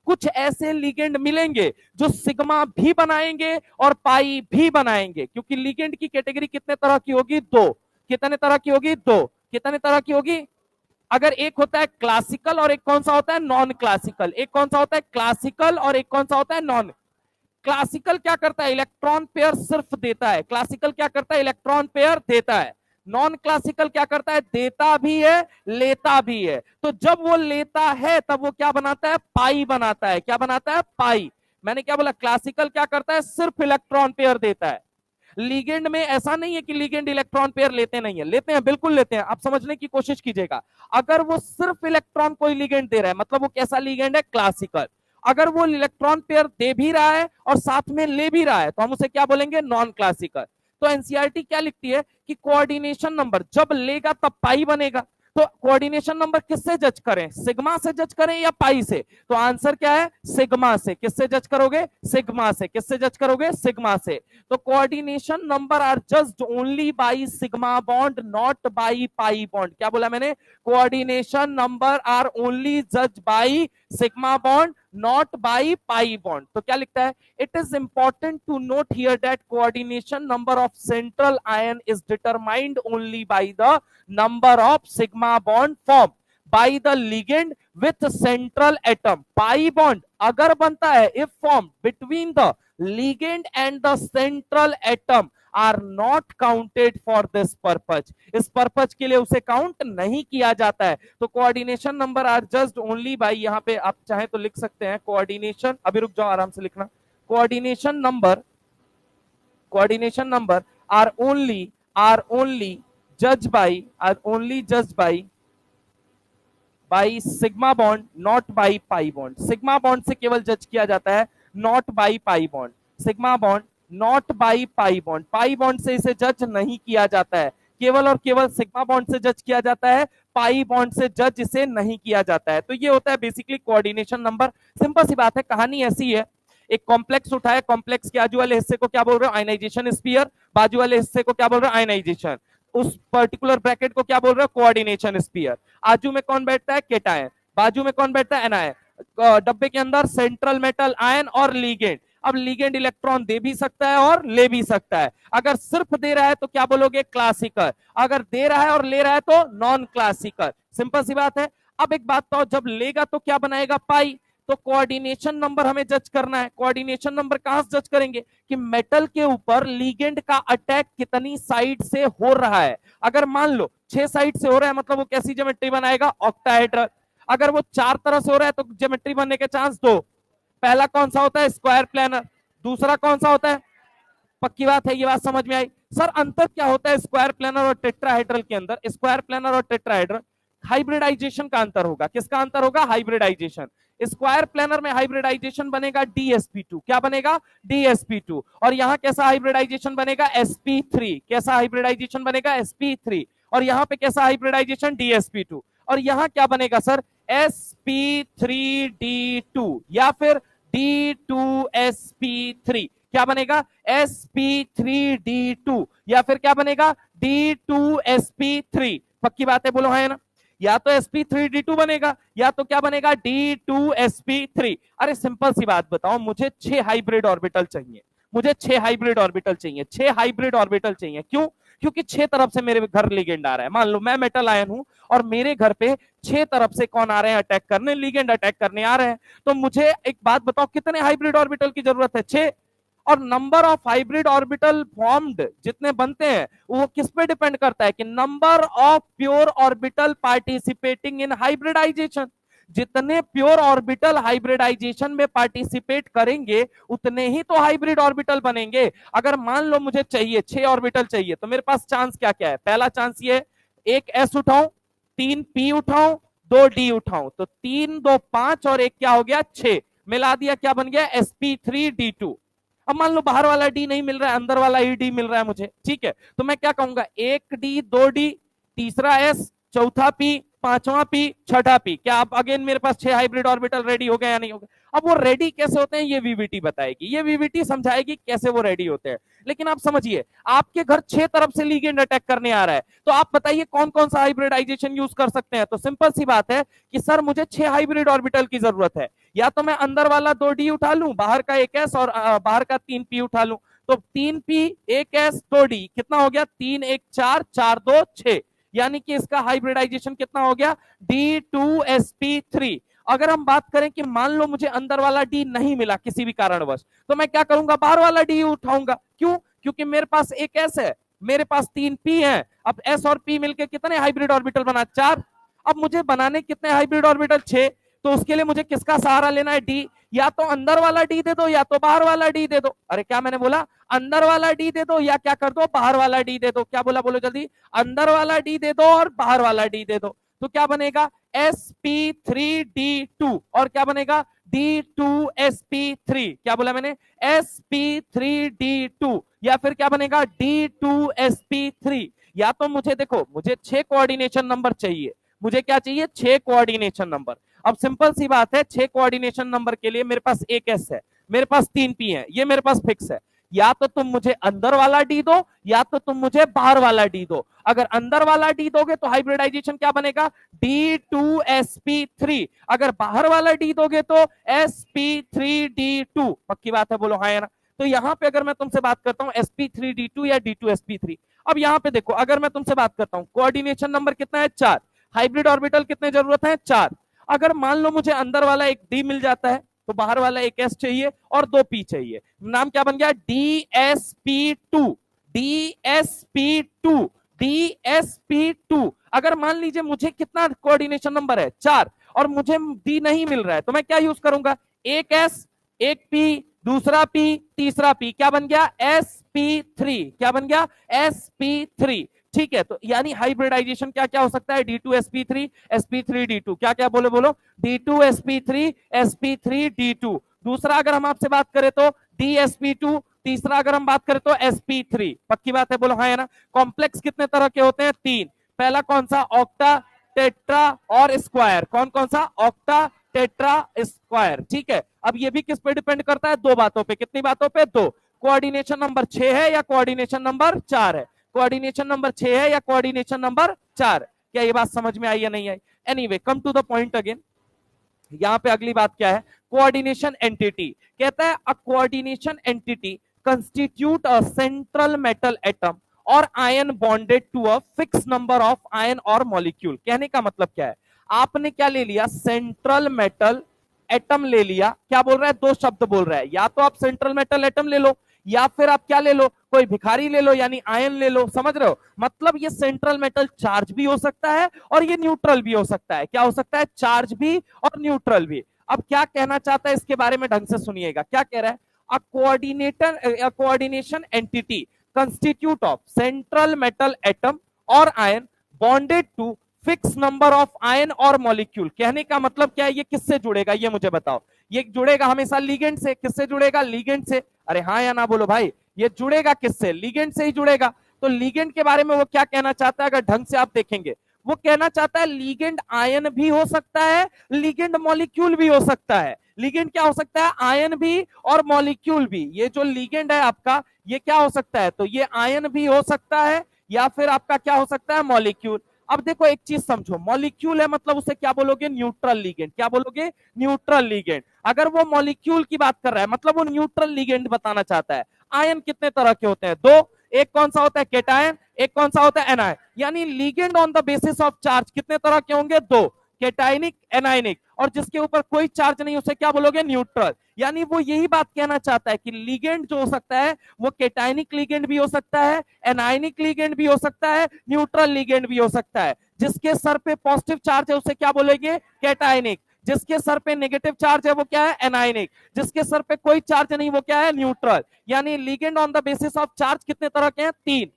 कुछ ऐसे लिगेंड मिलेंगे जो सिग्मा भी बनाएंगे और पाई भी बनाएंगे, क्योंकि लिगेंड की कैटेगरी कितने तरह की होगी, 2, कितने तरह की होगी, 2, कितने तरह की होगी, अगर एक होता है क्लासिकल और एक कौन सा होता है नॉन क्लासिकल, एक कौन सा होता है क्लासिकल और एक कौन सा होता है नॉन क्लासिकल। क्या करता है, इलेक्ट्रॉन पेयर सिर्फ देता है, क्लासिकल क्या करता है, इलेक्ट्रॉन पेयर देता है, नॉन क्लासिकल क्या करता है, देता भी है लेता भी है। तो जब वो लेता है तब वो क्या बनाता है, पाई बनाता है, क्या बनाता है, पाई। मैंने क्या बोला, क्लासिकल क्या करता है, सिर्फ इलेक्ट्रॉन पेयर देता है। लिगेंड में ऐसा नहीं है कि लिगेंड इलेक्ट्रॉन पेयर लेते नहीं है, लेते हैं, बिल्कुल लेते हैं, आप समझने की कोशिश कीजिएगा। अगर वो सिर्फ इलेक्ट्रॉन कोई लिगेंड दे रहा है मतलब वो कैसा लिगेंड है, क्लासिकल। अगर वो इलेक्ट्रॉन पेयर दे भी रहा है और साथ में ले भी रहा है तो हम उसे क्या बोलेंगे, नॉन क्लासिकल। तो एनसीईआरटी क्या लिखती है कि कोऑर्डिनेशन नंबर जब लेगा तब पाई बनेगा, तो कोऑर्डिनेशन नंबर किससे जज करें, सिग्मा से जज करें या पाई से? तो आंसर क्या है, सिग्मा से। किससे जज करोगे, सिग्मा से। किससे जज करोगे, सिग्मा से। तो coordination number are judged only by sigma bond, not by pi bond. क्या बोला मैंने, कोऑर्डिनेशन नंबर आर ओनली जज by sigma bond, not by pi bond. तो क्या लिखता है, it is important to note here that coordination number of central ion is determined only by the number of sigma bond formed by the ligand with central atom. pi bond अगर बनता है if formed between the ligand and the central atom are not counted for this purpose. इस purpose के लिए उसे count नहीं किया जाता है। तो coordination number are just only by, यहां पे आप चाहे तो लिख सकते हैं कोऑर्डिनेशन, अभी रुक जाओ आराम से लिखना, coordination number are only judged by sigma bond, not by pi bond. Sigma bond से केवल जज किया जाता है, not by pi bond. Sigma bond not by pi bond, pi bond से इसे जज नहीं किया जाता है, केवल और केवल सिग्मा बॉन्ड से जज किया जाता है, पाई बॉन्ड से जज इसे नहीं किया जाता है। तो ये होता है बेसिकली कोऑर्डिनेशन नंबर। सिंपल सी बात है, कहानी ऐसी है, एक कॉम्प्लेक्स उठाए, कॉम्प्लेक्स के आजू वाले हिस्से को क्या बोल रहे हो, आयनाइजेशन स्फीयर, बाजू वाले हिस्से को क्या बोल रहे हो, आयनाइजेशन, उस पर्टिकुलर ब्रैकेट को क्या बोल रहे हो, कोऑर्डिनेशन स्फीयर। आजू में कौन बैठता है, केटायन, बाजू में कौन बैठता है, एनायन, डब्बे के अंदर सेंट्रल मेटल आयन और लीगेंड। अब लीगेंड इलेक्ट्रॉन दे भी सकता है और ले भी सकता है। अगर सिर्फ दे रहा है तो क्या बोलोगे, क्लासिकल, अगर दे रहा है और ले रहा है तो नॉन क्लासिकल। सिंपल सी बात है। अब एक बात तो, जब लेगा तो क्या बनाएगा, पाई। तो कोऑर्डिनेशन नंबर हमें जज करना है। कोऑर्डिनेशन नंबर कहां से जज करेंगे, कि मेटल के ऊपर लिगेंड का अटैक कितनी साइड से हो रहा है। अगर मान लो 6 साइड से हो रहा है, मतलब वो कैसी ज्योमेट्री बनाएगा, ऑक्टाहेड्रल। अगर वो 4 तरफ से हो रहा है तो ज्योमेट्री बनने के चांस 2। पहला कौन सा होता है, स्क्वायर प्लानर, दूसरा कौन सा होता है, पक्की बात है, ये बात समझ में आई। सर अंतर क्या होता है स्क्वायर प्लानर और टेट्राहेड्रल के अंदर, स्क्वायर प्लानर और टेट्राहेड्रल, हाइब्रिडाइजेशन का अंतर होगा। किसका अंतर होगा, हाइब्रिडाइजेशन। स्क्वायर प्लानर में हाइब्रिडाइजेशन बनेगा DsP2, क्या बनेगा, DsP2। और यहां कैसा हाइब्रिडाइजेशन बनेगा, sp3। कैसा हाइब्रिडाइजेशन बनेगा, sp3। और यहां पे कैसा हाइब्रिडाइजेशन, DsP2। और यहां क्या बनेगा सर, sp3d2 या फिर D2sp3। क्या बनेगा, sp3d2 या फिर क्या बनेगा, D2sp3। पक्की बात है, बोलो हाँ है ना। या तो sp3d2 बनेगा या तो क्या बनेगा, D2sp3। अरे सिंपल सी बात बताओ, मुझे 6 हाइब्रिड ऑर्बिटल चाहिए, मुझे 6 हाइब्रिड ऑर्बिटल चाहिए, 6 हाइब्रिड ऑर्बिटल चाहिए। क्यों, क्योंकि 6 तरफ से मेरे घर लिगेंड आ रहा है। मान लो मैं मेटल आयन हूं और मेरे घर पे 6 तरफ से कौन आ रहे हैं, अटैक करने, लिगेंड अटैक करने आ रहे हैं। तो मुझे एक बात बताओ, कितने हाइब्रिड ऑर्बिटल की जरूरत है, 6। और number of hybrid orbital formed जितने बनते हैं वो किस पे डिपेंड करता है, कि number of pure orbital participating in hybridisation. जितने प्योर ऑर्बिटल हाइब्रिडाइजेशन में पार्टिसिपेट करेंगे उतने ही तो हाइब्रिड ऑर्बिटल बनेंगे। अगर मान लो मुझे चाहिए 6 ऑर्बिटल चाहिए, तो मेरे पास चांस क्या क्या है, पहला चांस ये, एक s उठाऊं, 3 p उठाऊं, 2 d उठाऊं, तो 3 2 5 और एक क्या हो गया, 6 मिला दिया, क्या बन गया, sp3d2। अब मान लो बाहर वाला डी नहीं मिल रहा है, अंदर वाला ही डी मिल रहा है मुझे, ठीक है, तो मैं क्या कहूंगा, 1 डी, 2 डी, तीसरा एस, चौथा पी, पांचवा पी, छठा पी। क्या आप अगेन मेरे पास 6 हाइब्रिड ऑर्बिटल रेडी हो गए या नहीं हो गए। अब वो रेडी कैसे होते हैं ये वीवीटी बताएगी, ये वीवीटी समझाएगी कैसे वो रेडी होते हैं। लेकिन आप समझिए, आपके घर 6 तरफ से लिगेंड अटैक करने आ रहा है, तो आप बताइए कौन कौन सा हाइब्रिडाइजेशन यूज कर सकते हैं। तो सिंपल सी बात है कि सर मुझे 6 हाइब्रिड ऑर्बिटल की जरूरत है, या तो मैं अंदर वाला 2 डी उठा लूं, बाहर का 1 एस और बाहर का 3 पी उठा लूं। तो 3 पी 1 एस 2 डी कितना हो गया, 3 1 4 4 2 6, यानी कि इसका हाइब्रिडाइजेशन कितना हो गया, D2sp3। अगर हम बात करें कि मान लो मुझे अंदर वाला डी नहीं मिला किसी भी कारणवश, तो मैं क्या करूंगा, बाहर वाला डी उठाऊंगा। क्यों, क्योंकि मेरे पास एक एस है, मेरे पास 3 पी है। अब एस और पी मिलकर कितने हाइब्रिड ऑर्बिटल बना, 4। अब मुझे बनाने कितने हाइब्रिड ऑर्बिटल, 6। तो उसके लिए मुझे किसका सहारा लेना है, डी। या तो अंदर वाला डी दे दो या तो बाहर वाला डी दे दो। अरे क्या मैंने बोला, अंदर वाला डी दे दो या क्या कर दो, बाहर वाला डी दे दो। क्या बोला, बोलो जल्दी, अंदर वाला डी दे दो और बाहर वाला डी दे दो। तो क्या बनेगा, sp3d2 और क्या बनेगा, D2sp3। क्या बोला मैंने, sp3d2 या फिर क्या बनेगा, D2sp3। या तो मुझे देखो, मुझे 6 कोऑर्डिनेशन नंबर चाहिए, मुझे क्या चाहिए, 6 कोऑर्डिनेशन नंबर। अब सिंपल सी बात है, 6 कोऑर्डिनेशन नंबर के लिए मेरे पास एक एस है, मेरे पास 3 पी है, ये मेरे पास फिक्स है। या तो तुम मुझे अंदर वाला डी दो या तो तुम मुझे बाहर वाला डी दो। अगर अंदर वाला डी दोगे तो हाइब्रिडाइजेशन क्या बनेगा, D2sp3। अगर बाहर वाला डी दोगे तो sp3d2। पक्की बात है, बोलो हाँ या ना। तो यहां पे अगर मैं तुमसे बात करता हूं sp3d2 या D2sp3, अब यहां पे देखो, अगर मैं तुमसे बात करता हूं कोऑर्डिनेशन नंबर कितना है, 4, हाइब्रिड ऑर्बिटल कितने जरूरत है, 4। अगर मान लो मुझे अंदर वाला एक डी मिल जाता है तो बाहर वाला एक एस चाहिए और 2 पी चाहिए, नाम क्या बन गया, DsP2। DsP2 DsP2। अगर मान लीजिए मुझे कितना कोऑर्डिनेशन नंबर है, 4, और मुझे डी नहीं मिल रहा है तो मैं क्या यूज करूंगा, एक एस, एक पी, दूसरा पी, तीसरा पी, क्या बन गया, sp3। क्या बन गया, sp3। ठीक है, तो यानी हाइब्रिडाइजेशन क्या क्या हो सकता है, D2sp3 sp3d2, क्या क्या बोलो बोलो, D2sp3 sp3d2। दूसरा अगर हम आपसे बात करें तो DsP2, तीसरा अगर हम बात करें तो sp3। पक्की बात है, बोलो हाँ है ना। कॉम्प्लेक्स कितने तरह के होते हैं, 3। पहला कौन सा, ऑक्टा, टेट्रा और स्क्वायर। कौन कौन सा, ऑक्टा, टेट्रा, स्क्वायर। ठीक है, अब ये भी किस पे डिपेंड करता है, 2 बातों पे। कितनी बातों पे, 2। कोऑर्डिनेशन नंबर 6 है या कोऑर्डिनेशन नंबर 4 है, कोऑर्डिनेशन नंबर 6 है या कोऑर्डिनेशन नंबर 4। क्या ये बात समझ में आई या नहीं आई। Anyway, come to the point again. यहां पे अगली बात क्या है, कोऑर्डिनेशन एंटिटी। कहता है a coordination entity constitute a central metal atom और ion bonded to a fix number of ion और मॉलिक्यूल। कहने का मतलब क्या है, आपने क्या ले लिया, सेंट्रल मेटल एटम ले लिया। क्या बोल रहा है, 2 शब्द बोल रहा है, या तो आप सेंट्रल मेटल एटम ले लो या फिर आप क्या ले लो, कोई भिखारी ले लो, यानी आयन ले लो। समझ रहे हो, मतलब ये सेंट्रल मेटल चार्ज भी हो सकता है और ये न्यूट्रल भी हो सकता है। क्या हो सकता है, चार्ज भी और न्यूट्रल भी। अब क्या कहना चाहता है इसके बारे में ढंग से सुनिएगा, क्या कह रहा है, a coordination entity constitute of central metal atom और ion bonded to fix number of ion और मॉलिक्यूल। कहने का मतलब क्या है, ये किससे जुड़ेगा, ये मुझे बताओ। ये जुड़ेगा हमेशा लिगेंड से। किससे जुड़ेगा, लिगेंड से। अरे हाँ या ना बोलो भाई, ये जुड़ेगा किससे, लिगेंड से ही जुड़ेगा। तो लिगेंड के बारे में वो क्या कहना चाहता है, अगर ढंग से आप देखेंगे, वो कहना चाहता है लिगेंड आयन भी हो सकता है, लिगेंड मॉलिक्यूल भी हो सकता है। लिगेंड क्या हो सकता है, आयन भी और मॉलिक्यूल भी। ये जो लिगेंड है आपका, ये क्या हो सकता है, तो ये आयन भी हो सकता है या फिर आपका क्या हो सकता है, मॉलिक्यूल। अब देखो एक चीज समझो, मॉलिक्यूल है मतलब उसे क्या बोलोगे, न्यूट्रल लिगेंड। क्या बोलोगे, न्यूट्रल लिगेंड। अगर वो मॉलिक्यूल की बात कर रहा है मतलब वो न्यूट्रल लिगेंड बताना चाहता है। आयन कितने तरह के होते हैं, 2। एक कौन सा होता है, केटायन, एक कौन सा होता है, एनायन। यानी ligand on the basis of charge कितने तरह के होंगे, 2, केटाइनिक, एनाइनिक। और जिसके ऊपर कोई चार्ज नहीं उसे क्या बोलोगे, न्यूट्रल। यानी वो यही बात कहना चाहता है कि लिगेंड जो हो सकता है वो केटाइनिक लिगेंड भी हो सकता है, एनाइनिक लिगेंड भी हो सकता है, न्यूट्रल लिगेंड भी हो सकता है। जिसके सर पे पॉजिटिव चार्ज है उसे क्या बोलेंगे, केटाइनिक। जिसके सर पे नेगेटिव चार्ज है वो क्या है, एनाइनिक। जिसके सर पे कोई चार्ज नहीं वो क्या है, न्यूट्रल। यानी ligand on the basis of charge कितने तरह के हैं, 3।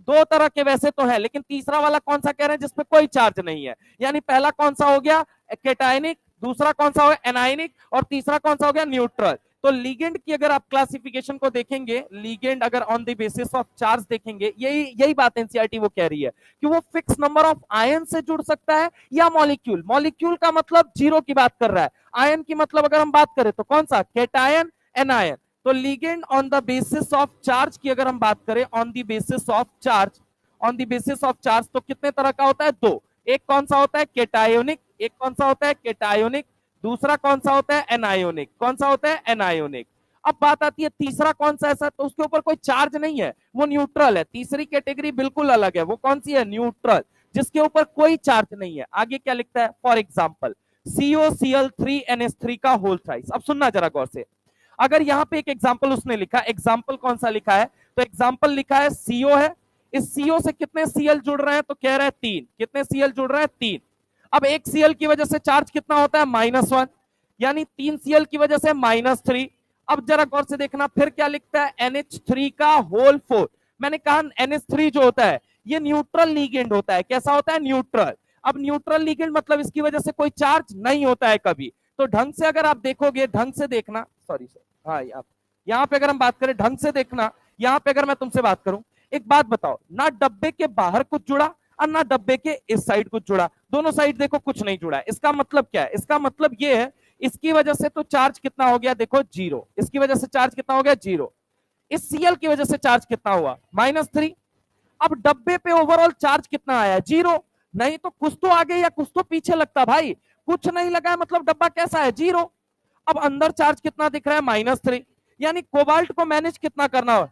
2 तरह के वैसे तो है, लेकिन तीसरा वाला कौन सा कह रहे हैं, जिसपे कोई चार्ज नहीं है। यानी पहला कौन सा हो गया, केटाइनिक, दूसरा कौन सा हो गया, एनाइनिक, और तीसरा कौन सा हो गया, न्यूट्रल। तो लिगेंड की अगर आप क्लासिफिकेशन को देखेंगे, लिगेंड अगर on the basis of charge देखेंगे, यही यही बात एनसीईआरटी वो कह रही है कि वो फिक्स नंबर ऑफ आयन से जुड़ सकता है या मॉलिक्यूल। मॉलिक्यूल का मतलब 0 की बात कर रहा है, आयन की मतलब अगर हम बात करें तो कौन सा, केटायन, एनायन। तो ligand on the basis of charge की अगर हम बात करें, on the basis of charge, on the basis of charge, तो कितने तरह का होता है, 2। एक कौन सा होता है, केटायोनिक, एक कौन सा होता है, केटायोनिक। दूसरा कौन सा होता है, एनायोनिक। कौन सा होता है, एनायोनिक। अब बात आती है तीसरा कौन सा ऐसा, तो उसके ऊपर कोई चार्ज नहीं है, वो न्यूट्रल है। तीसरी कैटेगरी बिल्कुल अलग है, वो कौन सी है, न्यूट्रल, जिसके ऊपर कोई चार्ज नहीं है। आगे क्या लिखता है, फॉर एग्जाम्पल COCl3NH3 का होल थ्राइस। अब सुनना जरा गौर से, अगर यहाँ पे एक एग्जाम्पल उसने लिखा, एग्जाम्पल कौन सा लिखा है, तो एग्जाम्पल लिखा है CO है, इस CO से कितने Cl जुड़ रहे हैं, तो कह रहे हैं 3। कितने Cl जुड़ रहे हैं, 3। अब एक Cl की वजह से चार्ज कितना होता है, -1, यानी 3 Cl की वजह से -3। अब जरा गौर से देखना, फिर क्या लिखता है, NH3 का होल 4। मैंने कहा NH3 जो होता है ये न्यूट्रल लिगेंड होता है। कैसा होता है, न्यूट्रल। अब न्यूट्रल लिगेंड मतलब इसकी वजह से कोई चार्ज नहीं होता है कभी। तो ढंग से अगर आप देखोगे, ढंग से देखना, सॉरी सर, हाँ यहाँ पे अगर हम बात करें, ढंग से देखना, यहाँ पे अगर मैं तुमसे बात करूं, एक बात बताओ ना, डब्बे के बाहर कुछ जुड़ा और ना डब्बे के इस साइड कुछ जुड़ा, दोनों साइड देखो कुछ नहीं जुड़ा है। इसका मतलब क्या है? इसका मतलब ये है इसकी वजह से तो चार्ज कितना हो गया देखो जीरो, इसकी वजह से चार्ज कितना हो गया जीरो, इस सीएल की वजह से चार्ज कितना हुआ -3। अब डब्बे पे ओवरऑल चार्ज कितना आया? जीरो। नहीं तो कुछ तो आगे या कुछ तो पीछे लगता भाई, कुछ नहीं लगा मतलब डब्बा कैसा है? जीरो। अब अंदर चार्ज कितना दिख रहा है? -3। यानी कोबाल्ट को मैनेज कितना करना हो,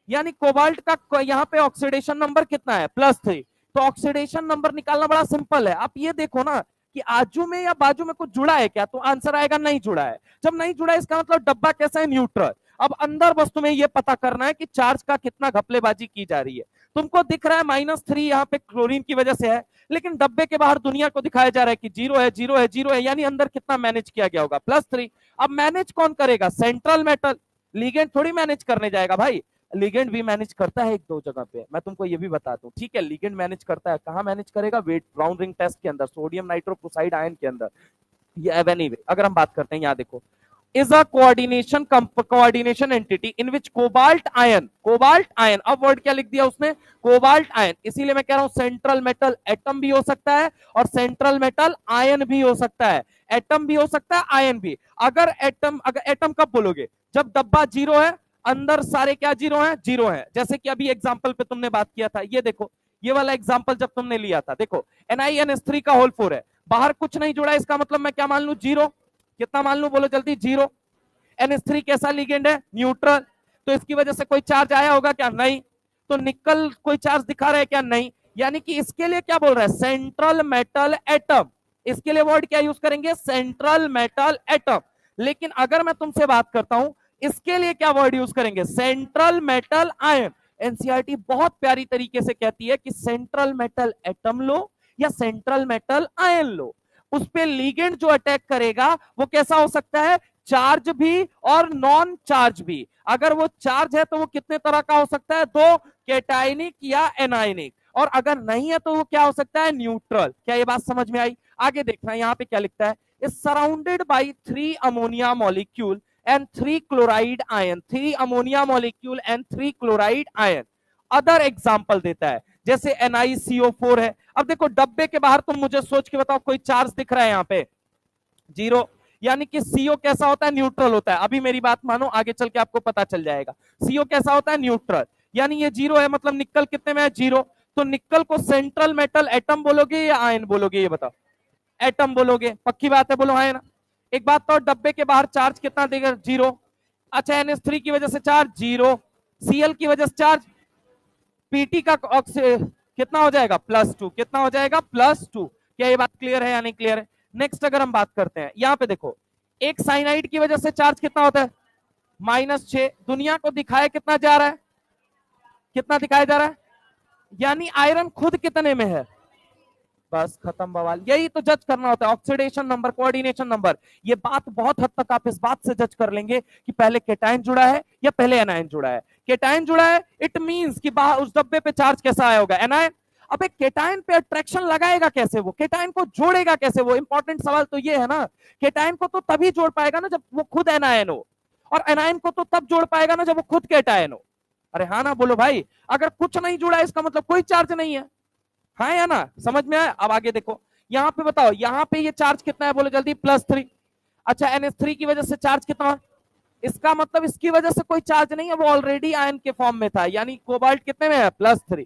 यानी कोबाल्ट का यहाँ पे ऑक्सीडेशन नंबर कितना है? +3। तो ऑक्सीडेशन नंबर निकालना बड़ा सिंपल है। आप ये देखो ना कि आजू में या बाजू में कुछ जुड़ा है क्या, तो आंसर आएगा नहीं जुड़ा है। जब नहीं जुड़ा है इसका मतलब डब्बा कैसा है? न्यूट्रल। अब अंदर बस तुम्हें यह पता करना है कि चार्ज का कितना घपलेबाजी की जा रही है। तुमको दिख रहा है -3 यहाँ पे क्लोरीन की वजह से है, लेकिन डब्बे के बाहर दुनिया को दिखाया जा रहा है कि जीरो है, जीरो है, जीरो है, यानी अंदर कितना मैनेज किया गया होगा? +3। अब मैनेज कौन करेगा? Central metal. लिगेंड थोड़ी मैनेज करने जाएगा भाई, लिगेंड भी मैनेज करता है एक दो जगह पे, मैं तुमको ये भी बता दूं, ठीक है? लिगेंड मैनेज करता है, कहां मैनेज करेगा? वेट ब्राउन रिंग टेस्ट के अंदर, सोडियम नाइट्रोक्लोराइड आयन के अंदर। ये एनीवे अगर हम बात करते हैं, यहां देखो, is a coordination entity in which cobalt ion, अब वर्ड क्या लिख दिया उसने? Cobalt ion. इसीलिए मैं कह रहा हूं सेंट्रल मेटल एटम भी हो सकता है और सेंट्रल मेटल आयन भी हो सकता है। एटम भी हो सकता है, आयन भी। अगर एटम कब बोलोगे? जब डब्बा जीरो है, अंदर सारे क्या जीरो हैं? जीरो हैं। जैसे कि अभी एग्जांपल पे तुमने बात किया था, ये देखो, ये वाला एग्जांपल जब तुमने लिया था, देखो NiNS3 का होल 4 है, बाहर कुछ नहीं जुड़ा है, इसका मतलब मैं क्या मान लू? जीरो। कितना मान लू? बोलो जल्दी। जीरो। NH3 कैसा लिगेंड है? न्यूट्रल। तो इसकी वजह से कोई चार्ज आया होगा क्या? नहीं। तो निकल कोई चार्ज दिखा रहा है क्या? नहीं। यानी कि इसके लिए क्या बोल रहा है? Central metal atom. इसके लिए वर्ड क्या यूज करेंगे? Central metal atom. लेकिन अगर मैं तुमसे बात करता हूं, इसके लिए क्या वर्ड यूज करेंगे? Central metal ion. एनसीईआरटी बहुत प्यारी तरीके से कहती है कि सेंट्रल मेटल एटम लो या सेंट्रल मेटल आयन लो, उस पे लिगेंड जो अटैक करेगा वो कैसा हो सकता है? चार्ज भी और नॉन चार्ज भी। अगर वो चार्ज है तो वो कितने तरह का हो सकता है? दो, कैटायनिक या एनायनिक। और अगर नहीं है तो वो क्या हो सकता है? न्यूट्रल। क्या ये बात समझ में आई? आगे देखना, यहाँ पे क्या लिखता है? Is surrounded by 3 ammonia molecule and 3 chloride ion. 3 ammonia molecule and 3 chloride ion. Other example देता है, जैसे NiCO4 है। अब देखो डब्बे के बाहर तुम मुझे सोच के बताओ, कोई चार्ज दिख रहा है यहाँ पे? जीरो। यानी कि CO कैसा होता है? न्यूट्रल होता है। अभी मेरी बात मानो, आगे चल के आपको पता चल जाएगा। CO कैसा होता है? न्यूट्रल। यानी ये जीरो है, मतलब निकल कितने में है? जीरो। तो निकल को सेंट्रल मेटल एटम बोलोगे या आयन बोलोगे? ये बताओ। एटम बोलोगे, पक्की बात है, बोलो हाँ ना? एक बात तो, डब्बे के बाहर चार्ज कितना देगा? जीरो। अच्छा, NH3 की वजह से चार्ज जीरो, Cl की वजह से चार्ज, पीटी का कितना हो जाएगा? +2। कितना हो जाएगा? +2। क्या ये बात क्लियर है या नहीं क्लियर है? नेक्स्ट अगर हम बात करते हैं, यहां पे देखो, एक साइनाइड की वजह से चार्ज कितना होता है? -6। दुनिया को दिखाया कितना जा रहा है? कितना दिखाया जा रहा है? यानी आयरन खुद कितने में है? बस खत्म बवाल। यही तो जज करना होता है, ऑक्सीडेशन नंबर, कोऑर्डिनेशन नंबर। ये बात बहुत हद तक आप इस बात से जज कर लेंगे कि पहले केटायन जुड़ा है या पहले एनायन जुड़ा है। केटायन जुड़ा है, इट मींस कि बाहर उस डब्बे पे चार्ज कैसा आया होगा? एनायन। अब एक केटायन पे अट्रैक्शन लगाएगा कैसे? वो केटायन को जोड़ेगा कैसे? वो इंपॉर्टेंट सवाल तो ये है ना। केटायन को तो तभी जोड़ पाएगा ना जब वो खुद एनायन हो, और एनायन को तो तब जोड़ पाएगा ना जब वो खुद केटायन हो। अरे हाँ ना, बोलो भाई। अगर कुछ नहीं जुड़ा है इसका मतलब कोई चार्ज नहीं है। हाँ या ना? समझ में आया? अब आगे देखो, यहाँ पे बताओ, यहाँ पे ये चार्ज कितना है? बोलो जल्दी। +3। अच्छा, NH3 की वजह से चार्ज कितना? इसका मतलब इसकी वजह से कोई चार्ज नहीं है, वो ऑलरेडी आयन के फॉर्म में था। यानी कोबाल्ट कितने में है? +3।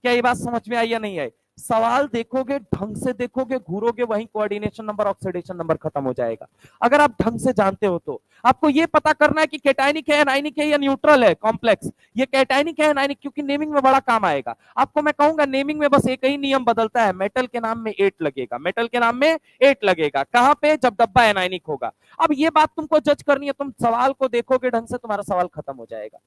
क्या ये बात समझ में आई या नहीं आई? सवाल देखोगे, ढंग से देखोगे, घूरोगे, वहीं कोऑर्डिनेशन नंबर, ऑक्सीडेशन नंबर खत्म हो जाएगा। अगर आप ढंग से जानते हो तो आपको ये पता करना है कि कैटायनिक है, एनायनिक है या न्यूट्रल है, कॉम्प्लेक्स। ये कैटायनिक है, एनायनिक, क्योंकि नेमिंग में बड़ा काम आएगा। आपको मैं कहूंगा नेमिंग में बस एक ही नियम बदलता है, मेटल के नाम में 8 लगेगा। मेटल के नाम में 8 लगेगा। कहां पे? जब डब्बा एनायनिक होगा। अब ये बात तुमको जज करनी है, तुम सवाल को देखोगे ढंग से, तुम्हारा सवाल खत्म हो जाएगा।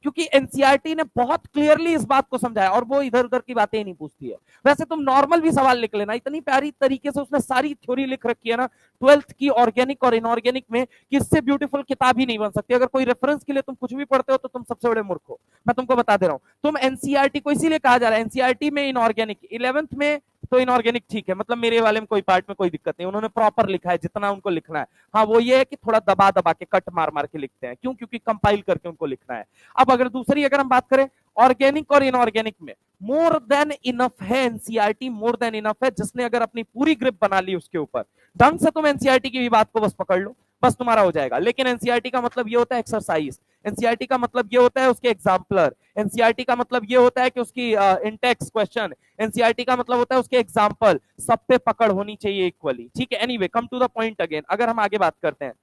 क्योंकि एनसीईआरटी ने बहुत क्लियरली इस बात को समझाया, और वो इधर उधर की बातें ही नहीं पूछती है। वैसे तुम नॉर्मल भी सवाल लिख लेना, इतनी प्यारी तरीके से उसने सारी थ्योरी लिख रखी है ना 12th की ऑर्गेनिक और इनऑर्गेनिक में, कि इससे ब्यूटीफुल किताब ही नहीं बन सकती। अगर कोई रेफरेंस के लिए तुम कुछ भी पढ़ते हो तो तुम सबसे बड़े मूर्ख हो, मैं तुमको बता दे रहा हूं। तुम एनसीईआरटी को इसीलिए कहा जा रहा है, एनसीईआरटी में इनऑर्गेनिक 11th में तो इनऑर्गेनिक ठीक है, मतलब मेरे वाले में कोई पार्ट में कोई दिक्कत नहीं, उन्होंने प्रॉपर लिखा है जितना उनको लिखना है। हाँ वो ये है कि थोड़ा दबा दबा के कट मार मार के लिखते हैं, क्यों? क्योंकि कंपाइल करके उनको लिखना है। अब अगर दूसरी अगर हम बात करें ऑर्गेनिक और इनऑर्गेनिक में, मोर देन इनफ है एनसीईआरटी, मोर देन इनफ है। जिसने अगर अपनी पूरी ग्रिप बना ली उसके ऊपर, ढंग से तुम एनसीईआरटी की भी बात को बस पकड़ लो, बस तुम्हारा हो जाएगा। लेकिन एनसीईआरटी का मतलब ये होता है एक्सरसाइज, एनसीईआरटी का मतलब ये होता है उसके एग्जाम्पलर, एनसीईआरटी का मतलब ये होता है कि उसकी इंटेक्स क्वेश्चन, एनसीईआरटी का मतलब होता है उसके एग्जाम्पल, सब पे पकड़ होनी चाहिए इक्वली, ठीक है। Anyway come to the point again, अगर हम आगे बात करते हैं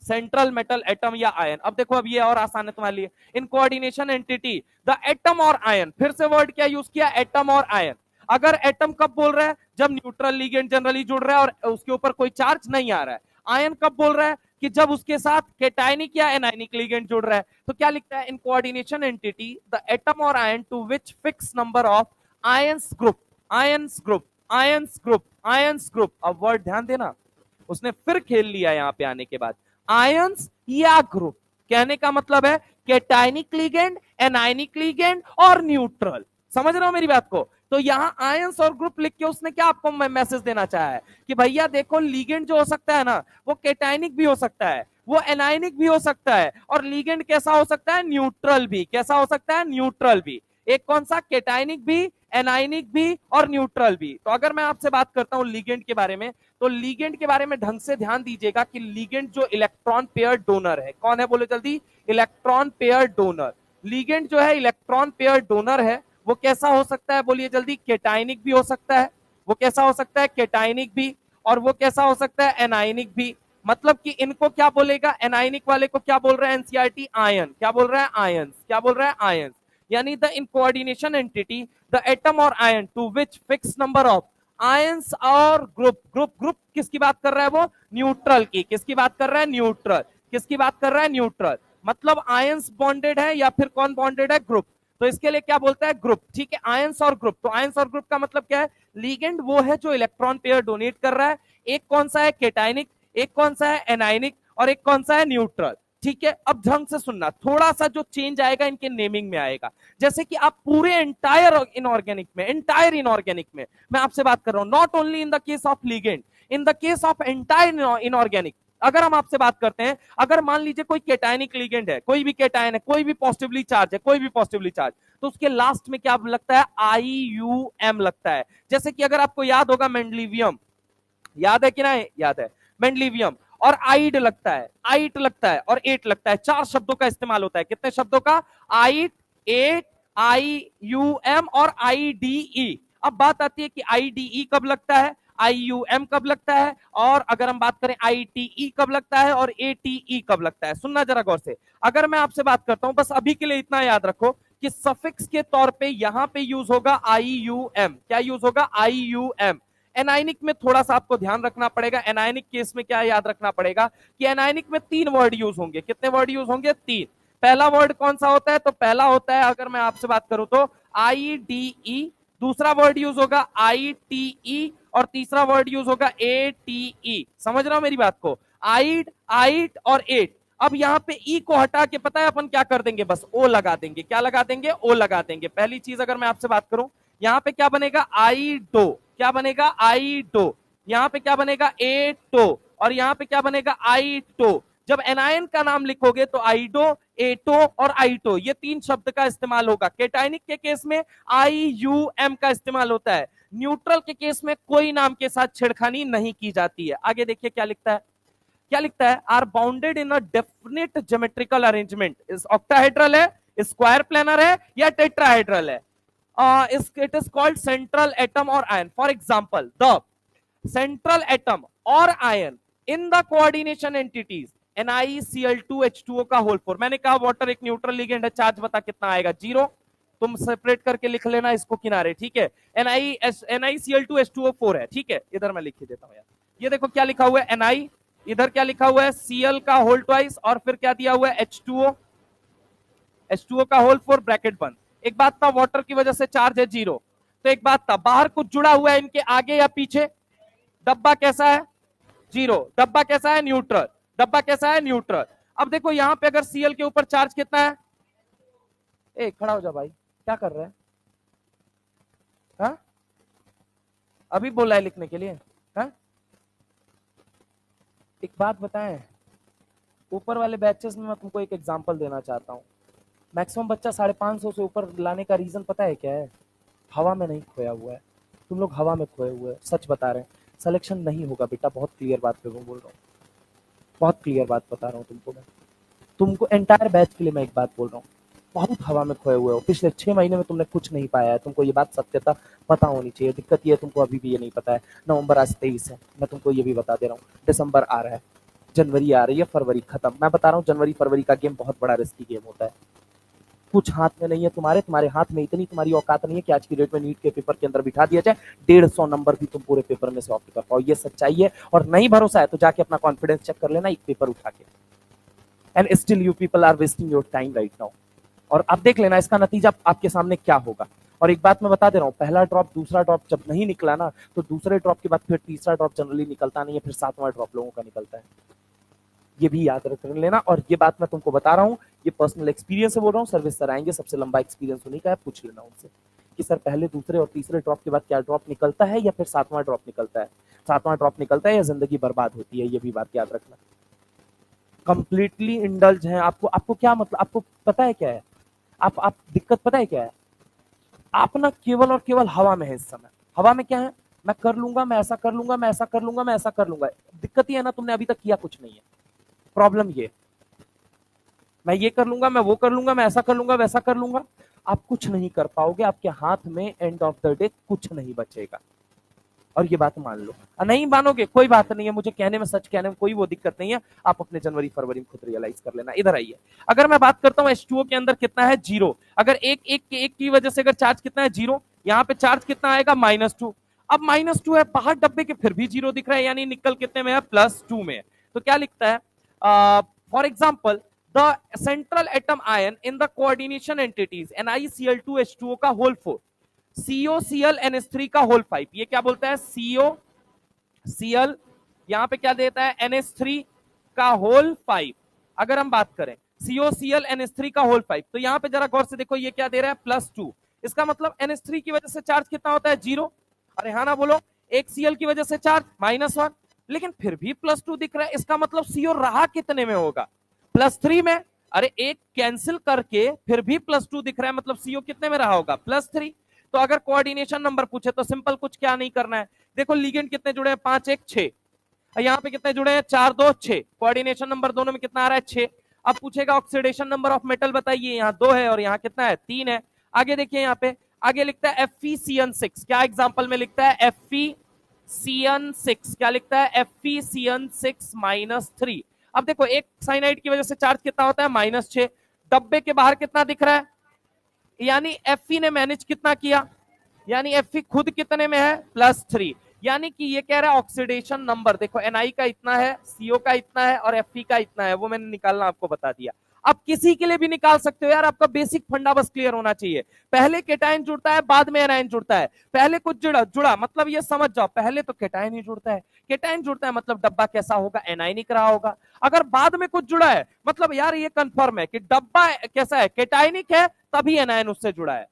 सेंट्रल मेटल एटम या आयन, अब देखो अब ये और आसान है तुम्हारे लिए। In coordination entity the atom और आयन, फिर से वर्ड क्या यूज किया, एटम और आयन। अगर एटम कब बोल रहा है, जब न्यूट्रल लिगेंड जनरली जुड़ रहा है और उसके ऊपर कोई चार्ज नहीं आ रहा है। आयन कब बोल रहा है, कि जब उसके साथ केटायनिक या एनायनिक लिगेंड जुड़ रहा है। तो क्या लिखता है, in coordination entity the atom और ion to which fix number of ions group, ions group, ions group, ions group. अब वर्ड ध्यान देना, उसने फिर खेल लिया यहां पे आने के बाद, आयंस या ग्रुप। कहने का मतलब है केटायनिक लिगेंड, एनायनिक लिगेंड और न्यूट्रल। समझ रहे हो मेरी बात को? तो यहां आयंस और ग्रुप लिख के उसने क्या आपको मैसेज देना चाहा है कि भैया देखो लिगेंड जो हो सकता है ना, वो केटायनिक भी हो सकता है, वो एनायनिक भी हो सकता है, और लिगेंड कैसा हो सकता है, न्यूट्रल भी। कैसा हो सकता है, न्यूट्रल भी। एक कौन सा, केटायनिक भी, एनायनिक भी और न्यूट्रल भी। तो अगर मैं आपसे बात करता हूं लिगेंड के बारे में, तो लिगेंड के बारे में ढंग से ध्यान दीजिएगा कि लिगेंड जो इलेक्ट्रॉन पेयर डोनर है, कौन है बोलो जल्दी, इलेक्ट्रॉन पेयर डोनर। लिगेंड जो है इलेक्ट्रॉन पेयर डोनर है, वो कैसा हो सकता है बोलिए जल्दी, केटायनिक भी हो सकता है, वो कैसा हो सकता है, केटायनिक भी, और वो कैसा हो सकता है, एनायनिक भी। मतलब कि इनको क्या बोलेगा, एनायनिक वाले को क्या बोल रहा है एनसीईआरटी, आयन। क्या बोल रहा है, आयंस। क्या बोल रहा है, आयंस। यानी the in coordination entity the atom और ion to which fix number of ions और ग्रुप, ग्रुप ग्रुप किसकी बात कर रहा है वो, न्यूट्रल की। किसकी बात कर रहा है, न्यूट्रल। किसकी बात कर रहा है, न्यूट्रल। मतलब आयंस बॉन्डेड है या फिर कौन बॉन्डेड है, ग्रुप। तो इसके लिए क्या बोलता है, ग्रुप, ठीक है। आयंस और ग्रुप, तो आयंस और ग्रुप का मतलब क्या है, लिगेंड वो है जो इलेक्ट्रॉन पेयर डोनेट कर रहा है। एक कौन सा है, केटायनिक, एक कौन सा है, एनायनिक, और एक कौन सा है, न्यूट्रल। ठीक है, अब ढंग से सुनना, थोड़ा सा जो चेंज आएगा इनके नेमिंग में आएगा। जैसे कि आप पूरे एंटायर इनऑर्गेनिक में, एंटायर इनऑर्गेनिक में मैं आपसे बात कर रहा हूं, not only in the case of ligand, in the case of entire inorganic. अगर हम आपसे बात करते हैं, अगर मान लीजिए कोई केटायनिक लिगेंड है, कोई भी केटायन है, कोई भी पॉजिटिवली चार्ज है, कोई भी पॉजिटिवली चार्ज, तो उसके लास्ट में क्या लगता है, IUM लगता है। जैसे कि अगर आपको याद होगा मेंडलीवियम, याद है कि नहीं, याद है, मेंडलीवियम, और आइड लगता है, आइट लगता है, और एट लगता है। चार शब्दों का इस्तेमाल होता है, कितने शब्दों का, आइट, एट, IUM और IDE। अब बात आती है कि IDE कब लगता है, IUM कब लगता है, और अगर हम बात करें ITE कब लगता है, और ATE कब लगता है। सुनना जरा गौर से, अगर मैं आपसे बात करता हूं, बस अभी के लिए इतना याद रखो कि सफिक्स के तौर पे यहां पे यूज होगा IUM। क्या यूज होगा, IUM। एनायनिक में थोड़ा सा आपको ध्यान रखना पड़ेगा, एनायनिक केस में क्या याद रखना पड़ेगा कि एनायनिक में 3 वर्ड यूज होंगे। कितने वर्ड यूज होंगे, 3। पहला वर्ड कौन सा होता है, तो पहला होता है, अगर मैं आपसे बात करूं तो IDE, दूसरा वर्ड यूज होगा ITE, और तीसरा वर्ड यूज होगा ATE। समझ रहा हूं मेरी बात को, आइड, आइट और एट। अब यहाँ पे ई को हटा के पता है अपन क्या कर देंगे, बस ओ लगा देंगे। क्या लगा देंगे, ओ लगा देंगे। पहली चीज अगर मैं आपसे बात करूं, यहाँ पे क्या बनेगा, आइडो। क्या बनेगा, आइडो। यहाँ पे क्या बनेगा, एटो, और यहाँ पे क्या बनेगा, आइटो। जब एनायन का नाम लिखोगे तो आइडो, एटो और आइटो, ये 3 शब्द का इस्तेमाल होगा। केटायनिक के केस में IUM का इस्तेमाल होता है। न्यूट्रल के केस में कोई नाम के साथ छेड़खानी नहीं की जाती है। आगे देखिए क्या लिखता है, क्या लिखता है, are bounded in a definite geometrical arrangement. इस ऑक्टाहेड्रल है, स्क्वायर प्लेनर है, या टेट्राहेड्रल है। It is called central atom और ion. For example, the central atom और ion in the coordination entities NiCl2H2O का होल 4। मैंने कहा वाटर एक न्यूट्रल लिगेंड है, चार्ज बता कितना आएगा, 0। तुम सेपरेट करके लिख लेना इसको किनारे, ठीक है। NiCl2H2O 4 है, ठीक है। इधर मैं लिख ही देता हूं यार, ये देखो क्या लिखा हुआ है, Ni, इधर क्या लिखा हुआ है, Cl का होल ट्वाइस, और फिर क्या दिया हुआ है, H2O, H2O का होल 4 ब्रैकेट बंद। एक बात था, वाटर की वजह से चार्ज है 0। तो एक बात था, बाहर कुछ जुड़ा हुआ है इनके आगे या पीछे, डब्बा कैसा है, 0। डब्बा कैसा है, न्यूट्रल। डब्बा कैसा है, न्यूट्रल। अब देखो यहां पे अगर Cl के ऊपर चार्ज कितना है, ए खड़ा हो जा भाई, क्या कर रहा है, हाँ? अभी बोला है लिखने के लिए। हाँ, एक बात बताएं, ऊपर वाले बैचेस में मैं तुमको एक एग्जांपल देना चाहता हूँ। मैक्सिमम बच्चा 550 से ऊपर लाने का रीजन पता है क्या है? हवा में नहीं खोया हुआ है। तुम लोग हवा में खोए हुए हैं, सच बता रहे हैं। सिलेक्शन नहीं होगा बेटा, बहुत क्लियर बात पे मैं बोल रहा हूँ, बहुत क्लियर बात बता रहा हूँ तुमको मैं। तुमको एंटायर बैच के लिए मैं एक बात बोल रहा हूँ, बहुत हवा में खोए हुए हो। पिछले 6 महीने में तुमने कुछ नहीं पाया है, तुमको ये बात सत्यता पता होनी चाहिए। दिक्कत ये है तुमको अभी भी ये नहीं पता है। नवंबर आज 23 है, मैं तुमको ये भी बता दे रहा हूँ। दिसंबर आ रहा है, जनवरी आ रही है, फरवरी खत्म। मैं बता रहा हूँ जनवरी फरवरी का गेम बहुत बड़ा रिस्की गेम होता है। कुछ हाथ में नहीं है तुम्हारे, तुम्हारे हाथ में इतनी तुम्हारी औकात नहीं है कि आज की डेट में नीट के पेपर के अंदर बिठा दिया जाए, 150 नंबर भी तुम पूरे पेपर में से ऑप्ट कर पाओ। ये सच्चाई है। और नहीं भरोसा है तो जाके अपना कॉन्फिडेंस चेक कर लेना एक पेपर उठा के। And still you people are wasting your time right now. और अब देख लेना इसका नतीजा आपके सामने क्या होगा। और एक बात मैं बता दे रहा हूँ, पहला ड्रॉप दूसरा ड्रॉप जब नहीं निकला ना, तो दूसरे ड्रॉप के बाद फिर तीसरा ड्रॉप जनरली निकलता नहीं है, फिर सातवां ड्रॉप लोगों का निकलता है। ये भी याद रख लेना। और ये बात मैं तुमको बता रहा हूँ, ये पर्सनल एक्सपीरियंस से बोल रहा हूँ। सर्विस सर आएंगे, सबसे लंबा एक्सपीरियंस उन्हीं का है, पूछ लेना उनसे कि सर पहले दूसरे और तीसरे ड्रॉप के बाद क्या ड्रॉप निकलता है या फिर सातवां ड्रॉप निकलता है। सातवां ड्रॉप निकलता है या जिंदगी बर्बाद होती है, ये भी बात याद रखना। कंप्लीटली इंडल्ज है। आपको आपको क्या मतलब, आपको पता है क्या है? आप दिक्कत पता है क्या है? आप ना केवल और केवल हवा में है इस समय। हवा में क्या है? मैं कर लूंगा, मैं ऐसा कर लूंगा, मैं ऐसा कर लूंगा, मैं ऐसा कर लूंगा। दिक्कत ये है ना, तुमने अभी तक किया कुछ नहीं है। प्रॉब्लम ये, मैं ये कर लूंगा, मैं वो कर लूंगा, मैं ऐसा कर लूंगा, वैसा कर लूंगा। आप कुछ नहीं कर पाओगे। आपके हाथ में एंड ऑफ द डे कुछ नहीं बचेगा। और ये बात मान लो। नहीं मानोगे कोई बात नहीं है, मुझे कहने में, सच कहने में कोई वो दिक्कत नहीं है। आप अपने जनवरी फरवरी में खुद रियलाइज कर लेना। इधर आइए, अगर मैं बात करता हूँ H2O के अंदर कितना है, 0। अगर एक की वजह से अगर चार्ज कितना है, 0। यहाँ पे चार्ज कितना आएगा, -2। अब -2 है, बाहर डब्बे के फिर भी 0 दिख रहा है, यानी निकल कितने में है, +2 में। तो क्या लिखता है, for example the central atom ion in the coordination entities NiCl2H2O का होल 4, COClNH3 का होल 5। ये क्या बोलता है, COCl, यहां पे क्या देता है, NH3 का होल 5। अगर हम बात करें COClNH3 का होल 5, तो यहां पे जरा गौर से देखो, ये क्या दे रहा है, +2। इसका मतलब NH3 की वजह से चार्ज कितना होता है, 0। अरे हाँ ना बोलो, एक Cl की वजह से चार्ज -1, लेकिन फिर भी +2 दिख रहा है। इसका मतलब CO रहा कितने में होगा, +3 में। अरे एक कैंसिल करके फिर भी +2 दिख रहा है, मतलब CO कितने में रहा होगा, +3। तो अगर कोऑर्डिनेशन नंबर पूछे तो सिंपल कुछ क्या नहीं करना है, देखो लिगेंड कितने जुड़े हैं, 5 1 6, यहाँ पे कितने जुड़े हैं, 4 2 6। कोऑर्डिनेशन नंबर दोनों में कितना आ रहा है, 6। अब पूछेगा ऑक्सीडेशन नंबर ऑफ मेटल बताइए, यहाँ 2 है और यहाँ कितना है, 3 है। आगे देखिए, यहाँ पे आगे लिखता है FeCN6। क्या एग्जाम्पल में लिखता है, FeCN6 क्या लिखता है, FeCN6-3। अब देखो एक साइनाइड की वजह से चार्ज कितना होता है, -6। डब्बे के बाहर कितना दिख रहा है, यानी Fe ने मैनेज कितना किया, यानी Fe खुद कितने में है, +3। यानी कि ये कह रहा है ऑक्सीडेशन नंबर देखो, Ni का इतना है, CO का इतना है और Fe का इतना है, वो मैंने निकालना आपको बता दिया। अब किसी के लिए भी निकाल सकते हो यार, आपका बेसिक फंडा बस क्लियर होना चाहिए। पहले केटाइन जुड़ता है, बाद में एनाइन जुड़ता है। पहले कुछ जुड़ा मतलब ये समझ जाओ, पहले तो केटाइन ही जुड़ता है। केटाइन जुड़ता है मतलब डब्बा कैसा होगा, एनाइनिक रहा होगा। अगर बाद में कुछ जुड़ा है मतलब यार ये कंफर्म है कि डब्बा कैसा है, केटाइनिक है, तभी एनाइन उससे जुड़ा है।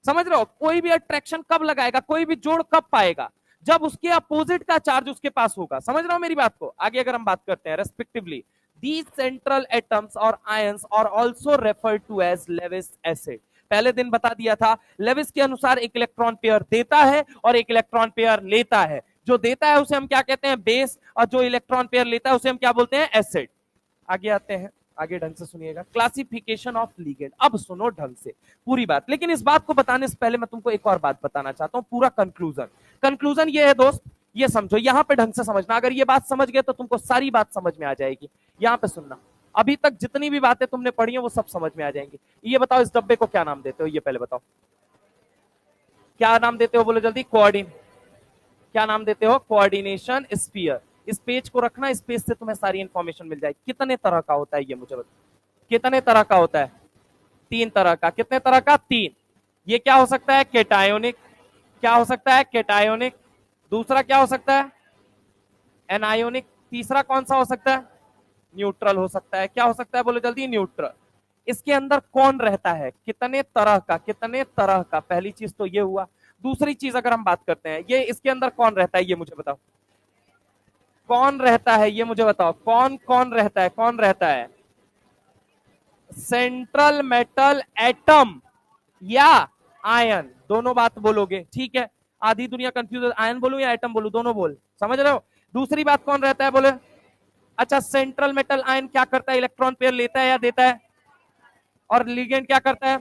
समझ रहे हो, कोई भी अट्रैक्शन कब लगाएगा, कोई भी जोड़ कब पाएगा, जब उसके अपोजिट का चार्ज उसके पास होगा। समझ रहे हो मेरी बात को। आगे अगर हम बात करते हैं, respectively these central atoms or ions are also referred to as Lewis acid। पहले दिन बता दिया था, लेविस के अनुसार एक इलेक्ट्रॉन पेयर देता है और एक इलेक्ट्रॉन पेयर लेता है। जो देता है उसे हम क्या कहते हैं, बेस, और जो इलेक्ट्रॉन पेयर लेता है उसे हम क्या बोलते हैं, एसिड। आगे आते हैं, आगे ढंग से सुनिएगा, क्लासिफिकेशन ऑफ लिगेंड। अब सुनो ढंग से पूरी बात, लेकिन इस बात को बताने से पहले मैं तुमको एक और बात बताना चाहता हूं, पूरा कंक्लूजन। कंक्लूजन ये है दोस्त, ये समझो, यहां पे ढंग से समझना। अगर ये बात समझ गए तो तुमको सारी बात समझ में आ जाएगी। यहां पे सुनना, अभी तक जितनी भी बातें तुमने पढ़ी है वो सब समझ में आ जाएंगी। ये बताओ, इस डब्बे को क्या नाम देते हो, ये पहले बताओ, क्या नाम देते हो, बोलो जल्दी। क्या नाम देते हो, कोऑर्डिनेशन स्फीयर। इस पेज को रखना, इस पेज से तुम्हें सारी इंफॉर्मेशन मिल जाएगी। कितने तरह का होता है ये मुझे बताओ, कितने तरह का होता है, 3 तरह का। कितने तरह का, 3। ये क्या हो सकता है, केटायोनिक। क्या हो सकता है, केटायोनिक। दूसरा क्या हो सकता है, एनायोनिक। तीसरा कौन सा हो सकता है, न्यूट्रल हो सकता है। क्या हो सकता है, बोलो जल्दी, न्यूट्रल। इसके अंदर कौन रहता है, कितने तरह का, कितने तरह का, पहली चीज तो ये हुआ। दूसरी चीज अगर हम बात करते हैं, ये इसके अंदर कौन रहता है, ये मुझे बताओ, कौन रहता है, ये मुझे बताओ, कौन कौन रहता है, कौन रहता है? सेंट्रल मेटल एटम या आयन, दोनों बात बोलोगे, ठीक है। आधी दुनिया कंफ्यूज, आयन बोलूं या एटम बोलूं, दोनों बोल, समझ रहे हो। दूसरी बात कौन रहता है बोले, अच्छा सेंट्रल मेटल आयन क्या करता है, इलेक्ट्रॉन पेयर लेता है या देता है, और लिगेंड क्या करता है,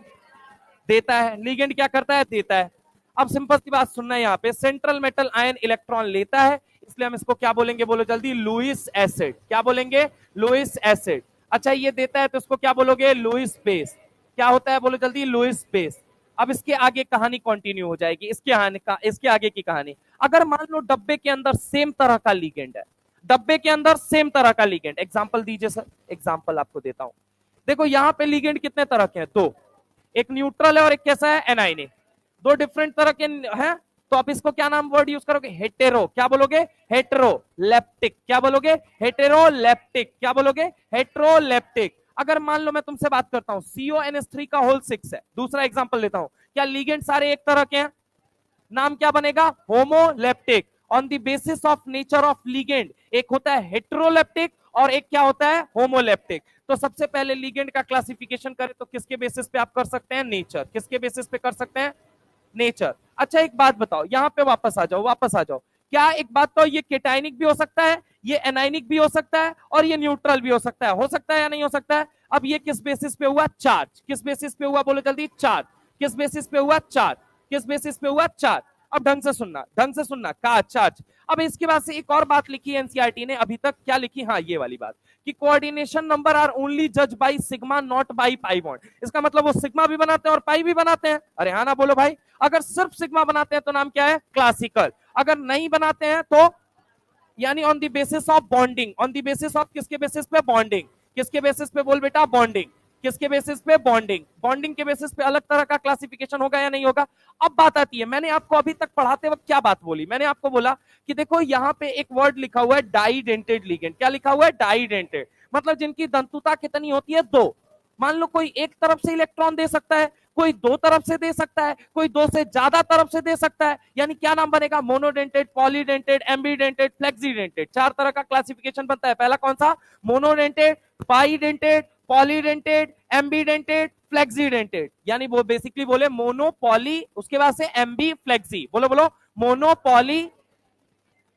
देता है। लिगेंड क्या करता है, देता है। अब सिंपल सी बात सुनना है, यहाँ पे सेंट्रल मेटल आयन इलेक्ट्रॉन लेता है, इसलिए हम इसको क्या बोलेंगे, बोलो जल्दी, लुईस एसिड। क्या बोलेंगे, लुईस एसिड। अच्छा ये देता है तो इसको क्या बोलोगे, लुईस बेस। क्या होता है, बोलो जल्दी, लुईस बेस। अब इसके आगे कहानी कंटिन्यू हो जाएगी, इसके आगे की कहानी। अगर मान लो डब्बे के अंदर सेम तरह का लिगेंड है, डब्बे के अंदर सेम तरह का लिगेंड, एग्जांपल दीजिए सर, एग्जांपल आपको देता हूं। देखो यहाँ पे लिगेंड कितने तरह के हैं, दो, एक न्यूट्रल है और एक कैसा है, एनाइनिक, दो डिफरेंट तरह के हैं। तो आप इसको क्या नाम वर्ड यूज करोगे, हेटेरो, क्या बोलोगे, हेटेरोलेप्टिक। क्या बोलोगे, हेटेरोलेप्टिक। क्या बोलोगे, हेटेरोलेप्टिक। अगर मान लो मैं तुमसे बात करता हूं CONH3 का होल 6 है, दूसरा एग्जांपल लेता हूं, क्या लिगेंड सारे एक तरह के हैं, नाम क्या बनेगा, homoleptic. On the basis of nature of ligand, एक होता है हेटेरोलेप्टिक और एक क्या होता है, होमोलेप्टिक। तो सबसे पहले लिगेंड का क्लासिफिकेशन करें तो किसके बेसिस पे आप कर सकते हैं, नेचर। किसके बेसिस पे कर सकते हैं, नेचर। अच्छा एक बात बताओ, यहां पे वापस आ जाओ, वापस आ जाओ। क्या एक बात तो, ये केटाइनिक भी हो सकता है, ये एनाइनिक भी हो सकता है, और ये न्यूट्रल भी हो सकता है या नहीं हो सकता है। अब ये किस बेसिस पे हुआ, चार्ज। किस बेसिस पे हुआ, बोलो जल्दी, चार्ज। किस बेसिस पे हुआ, चार्ज। किस बेसिस पे हुआ, चार्ज। अब ढंग से सुनना, ढंग से सुनना, का चार्ज। अब इसके बाद से एक और बात लिखी है एनसीईआरटी ने अभी तक, क्या लिखी, हाँ ये वाली बात, कि कोऑर्डिनेशन नंबर आर ओनली जज by sigma not by pi bond. इसका मतलब वो सिग्मा भी बनाते हैं और पाई भी बनाते हैं, अरे हाँ ना बोलो भाई। अगर सिर्फ सिग्मा बनाते हैं तो नाम क्या है, क्लासिकल। अगर नहीं बनाते हैं तो यानी on the basis of bonding, on the basis of किसके बेसिस पे, बॉन्डिंग। किसके बेसिस पे, बोल बेटा, बॉन्डिंग। किसके बेसिस पे, बॉन्डिंग। बॉन्डिंग के बेसिस पे अलग तरह का क्लासिफिकेशन होगा या नहीं होगा। अब बात आती है, मैंने आपको अभी तक पढ़ाते वक्त क्या बात बोली, मैंने आपको बोला कि देखो यहाँ पे एक वर्ड लिखा हुआ है डाइडेंटेड लिगेंड। क्या लिखा हुआ है, डाइडेंटेड, मतलब जिनकी दंतुता कितनी होती है, दो। मान लो कोई एक तरफ से इलेक्ट्रॉन दे सकता है, कोई दो तरफ से दे सकता है, कोई दो से ज्यादा तरफ से दे सकता है, यानी क्या नाम बनेगा, मोनोडेंटेड, पॉलीडेंटेड, एम्बीडेंटेड, फ्लेक्सीडेंटेड। चार तरह का क्लासिफिकेशन बनता है। पहला कौन सा, मोनोडेंटेड, पाईडेंटेड, पॉलीडेंटेड, एम्बीडेंटेड, फ्लेक्सीडेंटेड। यानी वो बेसिकली बोले मोनो पॉली, उसके बाद से एम्बी फ्लेक्सी। बोलो बोलो, monopoly,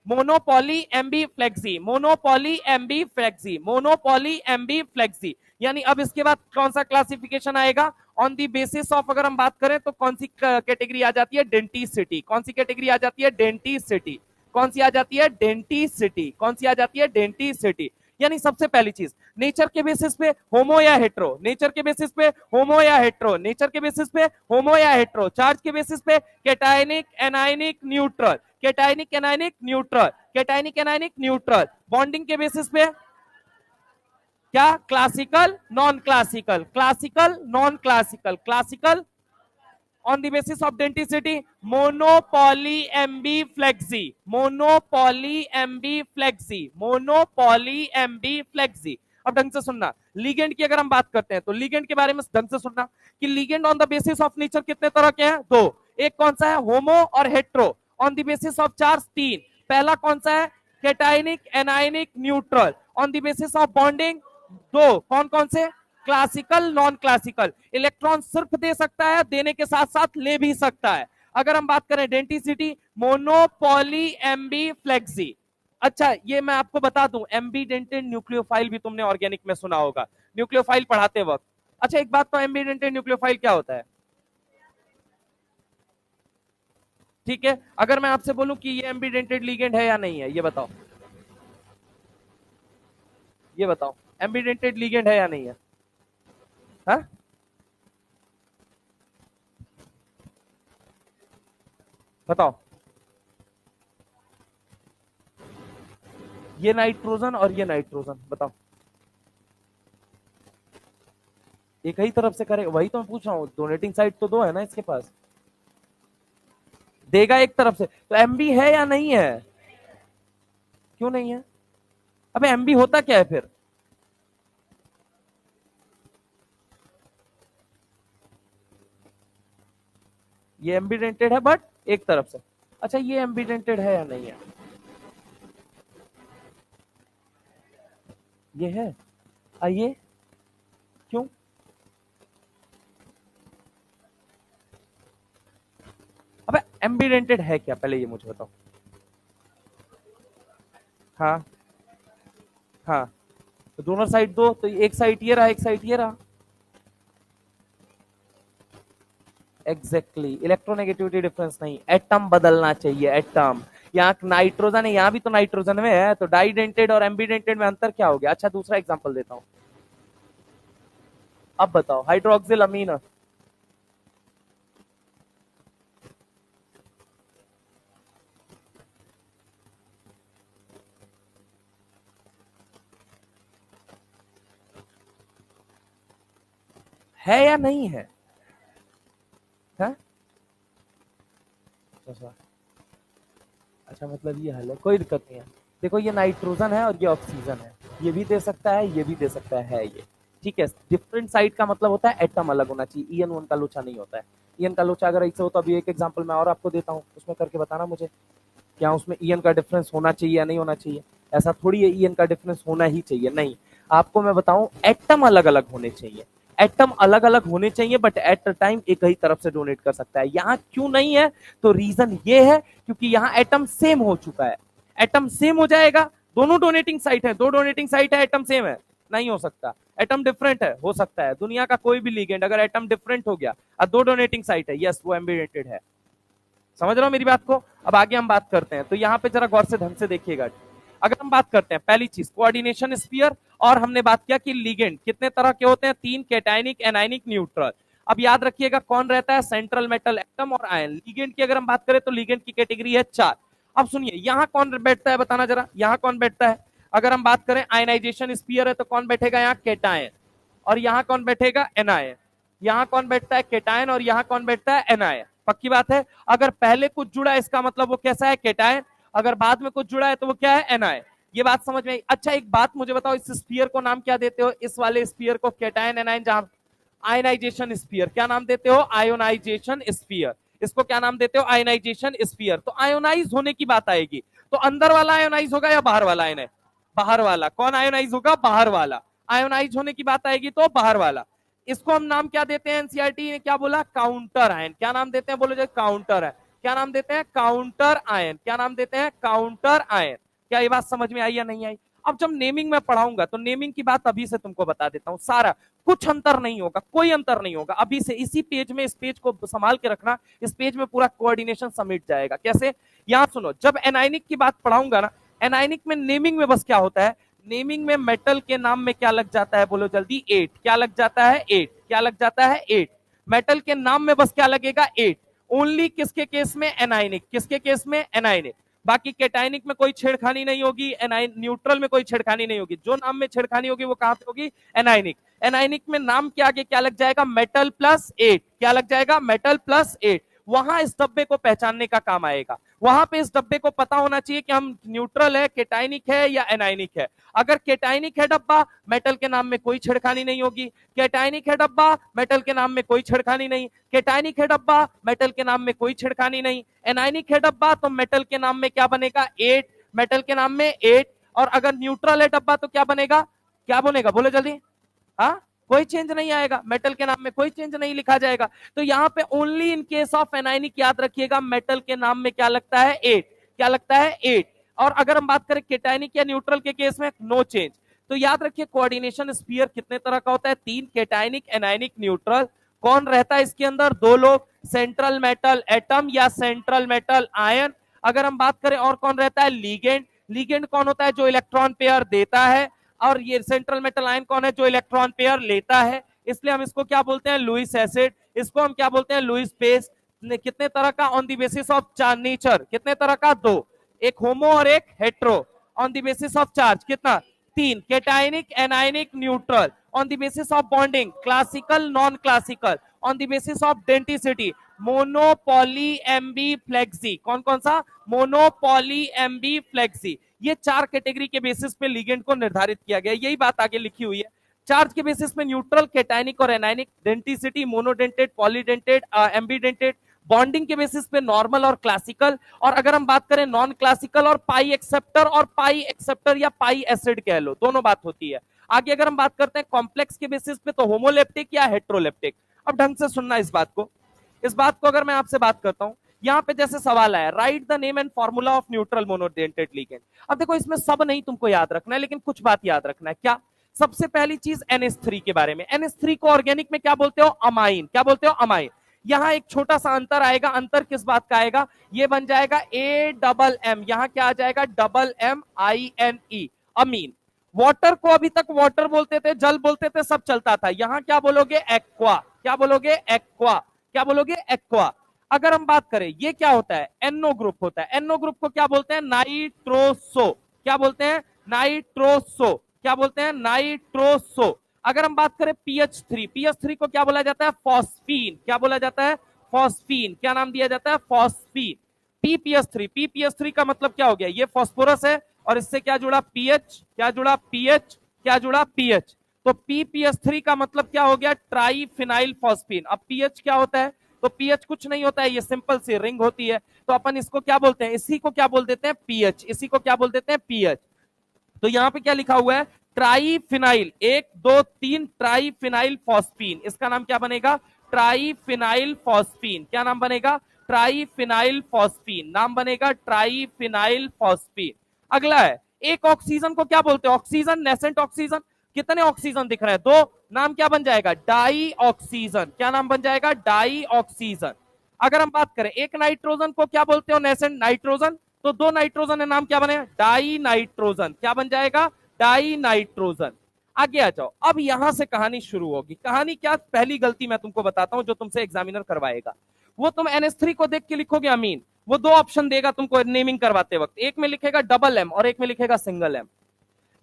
monopoly MB flexi, monopoly MB flexi, monopoly MB flexi. यानी अब इसके बाद कौन सा क्लासिफिकेशन आएगा, ऑन दी बेसिस ऑफ, अगर हम बात करें तो कौन सी कैटेगरी आ जाती है, डेंटिसिटी। कौन सी कैटेगरी आ जाती है, डेंटिसिटी। कौन सी आ जाती है, डेंटिसिटी। कौन सी आ जाती है, डेंटिसिटी। यानी सबसे पहली चीज, नेचर के बेसिस पे होमो या हेट्रो, नेचर के बेसिस पे होमो या हेट्रो, नेचर के बेसिस पे होमो या हेट्रो, चार्ज के बेसिस पे cationic, anionic, neutral, cationic, anionic, neutral, cationic, anionic, neutral. Bonding के बेसिस पे क्या, classical, non classical, classical, non classical, classical. On the basis of denticity, monopoly MB flexi, monopoly MB flexi, monopoly MB flexi. अब ढंग से सुनना, ligand की अगर हम बात करते हैं तो लिगेंड के बारे में ढंग से सुनना कि ligand on the basis of nature कितने तरह के हैं, दो। एक कौन सा है, होमो और hetero. On the basis of charge, तीन। पहला कौन सा है, cationic, anionic, neutral. On the basis of bonding, दो। कौन कौन से, क्लासिकल, नॉन क्लासिकल। इलेक्ट्रॉन सिर्फ दे सकता है, देने के साथ साथ ले भी सकता है। अगर हम बात करें डेंटिसिटी, मोनोपॉली एमबी फ्लेक्सी। अच्छा ये मैं आपको बता दूं, एम्बीडेंटेड न्यूक्लियोफाइल भी तुमने ऑर्गेनिक में सुना होगा, न्यूक्लियोफाइल पढ़ाते वक्त। अच्छा एक बात तो, एम्बीडेंटेड न्यूक्लियोफाइल क्या होता है, ठीक है। अगर मैं आपसे बोलूं कि ये एम्बीडेंटेड लिगेंड है या नहीं है, ये बताओ, ये बताओ, एम्बीडेंटेड लिगेंड है या नहीं है, हा? बताओ। ये नाइट्रोजन और ये नाइट्रोजन, बताओ, एक ही तरफ से करे, वही तो मैं पूछ रहा हूँ, डोनेटिंग साइड तो दो है ना इसके पास, देगा एक तरफ से, तो एमबी है या नहीं है, क्यों नहीं है, अबे एमबी होता क्या है फिर, ये एम्बिडेंटेड है बट एक तरफ से। अच्छा ये एम्बिडेंटेड है या नहीं है? ये है। आइए, क्यों? अबे एम्बिडेंटेड है क्या, पहले ये मुझे बताओ। हाँ हाँ, तो दोनों साइड दो, तो एक साइड ये रहा, एक साइड ये रहा। एग्जैक्टली, इलेक्ट्रोनेगेटिविटी डिफरेंस नहीं, एटम बदलना चाहिए, एटम। यहाँ नाइट्रोजन है, यहाँ भी तो नाइट्रोजन में है, तो डाइडेंटेड और एम्बिडेंटेड में अंतर क्या हो गया? अच्छा दूसरा एग्जांपल देता हूँ, अब बताओ, हाइड्रोक्सिल अमीन है या नहीं है? है? अच्छा अच्छा, मतलब ये हल है, कोई दिक्कत नहीं है। देखो ये नाइट्रोजन है और ये ऑक्सीजन है, ये भी दे सकता है, ये भी दे सकता है ये। ठीक है, डिफरेंट साइड का मतलब होता है एटम अलग होना चाहिए, ईएन वन का लोचा नहीं होता है। ईएन का लोचा अगर ऐसे हो तो अभी एक एग्जांपल मैं और आपको देता हूँ, उसमें करके बताना मुझे, क्या उसमें ईएन का डिफरेंस होना चाहिए या नहीं होना चाहिए? ऐसा थोड़ी है ईएन का डिफरेंस होना ही चाहिए, नहीं। आपको मैं बताऊं, एटम अलग अलग होने चाहिए, एटम अलग अलग होने चाहिए, बट एट अ टाइम एक ही तरफ से डोनेट कर सकता है। यहाँ क्यों नहीं है? तो रीजन ये है क्योंकि यहाँ एटम सेम हो चुका है। एटम सेम हो जाएगा, दोनों डोनेटिंग साइट है, दो डोनेटिंग साइट है, एटम सेम है, नहीं हो सकता। एटम डिफरेंट है, हो सकता है, दुनिया का कोई भी लिगेंड अगर एटम डिफरेंट हो गया और दो डोनेटिंग साइट है, यस वो एम्बिडेंटेड है। समझ रहे हो मेरी बात को? अब आगे हम बात करते हैं, तो यहाँ पे जरा गौर से ढंग से देखिएगा। अगर हम बात करते हैं, पहली चीज कोऑर्डिनेशन स्फीयर, और हमने बात किया कि लिगेंड कितने तरह के होते हैं, तीन, कैटायनिक, एनायनिक, न्यूट्रल। अब याद रखिएगा कौन रहता है, सेंट्रल मेटल, एटम और आयन। लिगेंड की अगर हम बात करें तो लिगेंड की कैटेगरी है चार। अब सुनिए, यहाँ कौन बैठता है बताना जरा, यहाँ कौन बैठता है? अगर हम बात करें आयनाइजेशन स्फीयर है तो कौन बैठेगा यहाँ? कैटायन। और यहाँ कौन बैठेगा? एनायन। यहाँ कौन बैठता है? कैटायन। और यहाँ कौन बैठता है? एनायन। पक्की बात है, अगर पहले कुछ जुड़ा है इसका मतलब वो कैसा है? कैटायन। अगर बाद में कुछ जुड़ा है तो वो क्या है? एनायन। ये बात समझ में आई? अच्छा एक बात मुझे बताओ, इस स्फीयर को नाम क्या देते हो? इस वाले स्फीयर को, कैटायन एनायन, जहां आयनाइजेशन स्फीयर, क्या नाम देते हो? Ionisation sphere. इसको क्या नाम देते हो? Ionisation sphere. तो आयोनाइज होने की बात आएगी तो अंदर वाला आयोनाइज होगा या बाहर वाला आयन? बाहर वाला। कौन आयोनाइज होगा? बाहर वाला। आयोनाइज होने की बात आएगी तो बाहर वाला। इसको हम नाम क्या देते हैं? एनसीईआरटी ने क्या बोला? Counter ion. क्या नाम देते हैं? बोलो जो काउंटर है। क्या नाम देते हैं? Counter ion. क्या नाम देते हैं? Counter ion. क्या ये बात समझ में आई या नहीं आई? अब जब नेमिंग में पढ़ाऊंगा तो नेमिंग की बात अभी से तुमको बता देता हूं, सारा कुछ अंतर नहीं होगा, कोई अंतर नहीं होगा अभी से। इसी पेज में, इस पेज को संभाल के रखना, इस पेज में पूरा कोऑर्डिनेशन समेट जाएगा। कैसे? यहां सुनो, जब एनायनिक की बात पढ़ाऊंगा ना, एनायनिक में नेमिंग में बस क्या होता है, नेमिंग में मेटल के नाम में क्या लग जाता है? बोलो जल्दी। 8। क्या लग जाता है? 8। क्या लग जाता है? 8। मेटल के नाम में बस क्या लगेगा? 8। ओनली किसके केस में? एनायनिक। किसके केस में? एनायनिक। बाकी कैटायनिक में कोई छेड़खानी नहीं होगी, एनाइन न्यूट्रल में कोई छेड़खानी नहीं होगी। जो नाम में छेड़खानी होगी वो कहां पे होगी? एनायनिक। एनायनिक में नाम के आगे क्या लग जाएगा? Metal plus 8। क्या लग जाएगा? Metal plus 8। वहां इस डब्बे को पहचानने का काम आएगा। वहां पे इस डब्बे को पता होना चाहिए कि हम न्यूट्रल है, कैटायनिक है या एनायनिक है। अगर कैटायनिक है डब्बा, मेटल के नाम में कोई छेड़खानी नहीं होगी। कैटायनिक है डब्बा, मेटल के नाम में कोई छेड़खानी नहीं। कैटायनिक है डब्बा, मेटल के नाम में कोई छेड़खानी नहीं। एनायनिक है डब्बा तो मेटल के नाम में क्या बनेगा? 8। मेटल के नाम में 8। और अगर न्यूट्रल है डब्बा तो क्या बनेगा? क्या बनेगा? बोलो जल्दी। हाँ, कोई चेंज नहीं आएगा, मेटल के नाम में कोई चेंज नहीं लिखा जाएगा। तो यहाँ पे only in case of anionic याद रखिएगा, मेटल के नाम में क्या लगता है? 8। क्या लगता है? 8। और अगर हम बात करें कैटायनिक या न्यूट्रल के केस में, नो चेंज। तो याद रखिए कोऑर्डिनेशन स्फीयर कितने तरह का होता है? 3, कैटायनिक, एनायनिक, न्यूट्रल। कौन रहता है इसके अंदर? 2 लोग, सेंट्रल मेटल एटम या सेंट्रल मेटल आयन। अगर हम बात करें और कौन रहता है? लीगेंड। लीगेंड कौन होता है? जो इलेक्ट्रॉन पेयर देता है। और ये सेंट्रल मेटल आयन कौन है? जो इलेक्ट्रॉन पेयर लेता है। इसलिए हम इसको क्या बोलते हैं? Lewis acid. इसको हम क्या बोलते हैं? Lewis base. कितने तरह का? On the basis of charge nature. कितने तरह का? 2, एक होमो और एक hetero. On the basis of charge कितना? 3, cationic, anionic, neutral. On the basis of bonding, classical, non classical. On the basis of density, mono, poly, ambi, flexi. कौन कौन सा? Mono, poly, ambi, flexi. ये 4 category के basis पे ligand को निर्धारित किया गया, यही बात आगे लिखी हुई है। चार्ज के बेसिस पे न्यूट्रल, कैटायनिक और anionic, denticity, monodentate, polydentate, एम्बीडेंटेड, bonding के बेसिस पे नॉर्मल और क्लासिकल, और अगर हम बात करें नॉन क्लासिकल और पाई एक्सेप्टर, और पाई एक्सेप्टर या पाई एसिड कह लो, दोनों बात होती है। आगे अगर हम बात करते हैं कॉम्प्लेक्स के बेसिस पे तो होमोलेप्टिक या हेट्रोलेप्टिक। अब ढंग से सुनना इस बात को, इस बात को अगर मैं आपसे बात करता हूं, यहां पे जैसे सवाल आया, right the name and formula of neutral monodentate ligand. अब देखो इसमें सब नहीं तुमको याद रखना है, लेकिन कुछ बात याद रखना है। क्या? सबसे पहली चीज NH3 के बारे में। NH3 को ऑर्गेनिक में क्या बोलते हो? अमाइन। क्या बोलते हो? अमाइन। यहां एक छोटा सा अंतर आएगा। अंतर किस बात का आएगा? ये बन जाएगा AMM, यहां क्या आ जाएगा? MMINE, अमीन। वाटर को अभी तक वाटर बोलते थे, जल बोलते थे, सब चलता था। यहां क्या बोलोगे? एक्वा। क्या बोलोगे? एक्वा। क्या बोलोगे? एक्वा। अगर हम बात करें ये क्या होता है? NO ग्रुप होता है। NO ग्रुप को क्या बोलते हैं? नाइट्रोसो। क्या बोलते हैं? नाइट्रोसो। क्या बोलते हैं? नाइट्रोसो। अगर हम बात करें PH3, PH3 को क्या बोला जाता है? फॉस्फीन। क्या बोला जाता है? फॉस्फीन। क्या नाम दिया जाता है? फॉस्फीन। PPH3, PPH3 का मतलब क्या हो गया? ये फॉस्फोरस है और इससे क्या जुड़ा? पीएच। क्या जुड़ा? पीएच। क्या जुड़ा? पीएच। तो PPH3 का मतलब क्या हो गया? Triphenyl phosphine. अब पीएच क्या होता है? तो पीएच कुछ नहीं होता है, ये सिंपल सी रिंग होती है, तो अपन इसको क्या बोलते हैं? इसी को क्या बोल देते हैं? पीएच। इसी को क्या बोल देते हैं? पीएच। तो यहां पे क्या लिखा हुआ है? Triphenyl, 1 2 3 triphenyl phosphine. इसका नाम क्या बनेगा? Triphenyl phosphine. क्या नाम बनेगा? Triphenyl phosphine. नाम बनेगा ट्राइफिनाइल फॉस्फीन। अगला है, एक ऑक्सीजन को क्या बोलते हैं? Oxygen, nascent oxygen. कितने ऑक्सीजन दिख रहे हैं? 2। नाम क्या बन जाएगा? Di oxygen. क्या नाम बन जाएगा? Di oxygen. अगर हम बात करें एक नाइट्रोजन को क्या बोलते हो? Nascent nitrogen. तो 2 नाइट्रोजन है, नाम क्या बने? Die nitrogen. क्या बन जाएगा? Die nitrogen. आगे आ जाओ। अब यहां से कहानी शुरू होगी। कहानी क्या? पहली गलती मैं तुमको बताता हूं जो तुमसे एग्जामिनर करवाएगा। वो तुम NH3 को देख के लिखोगे अमीन, वो 2 ऑप्शन देगा तुमको नेमिंग करवाते वक्त, एक में लिखेगा डबल एम और एक में लिखेगा सिंगल एम।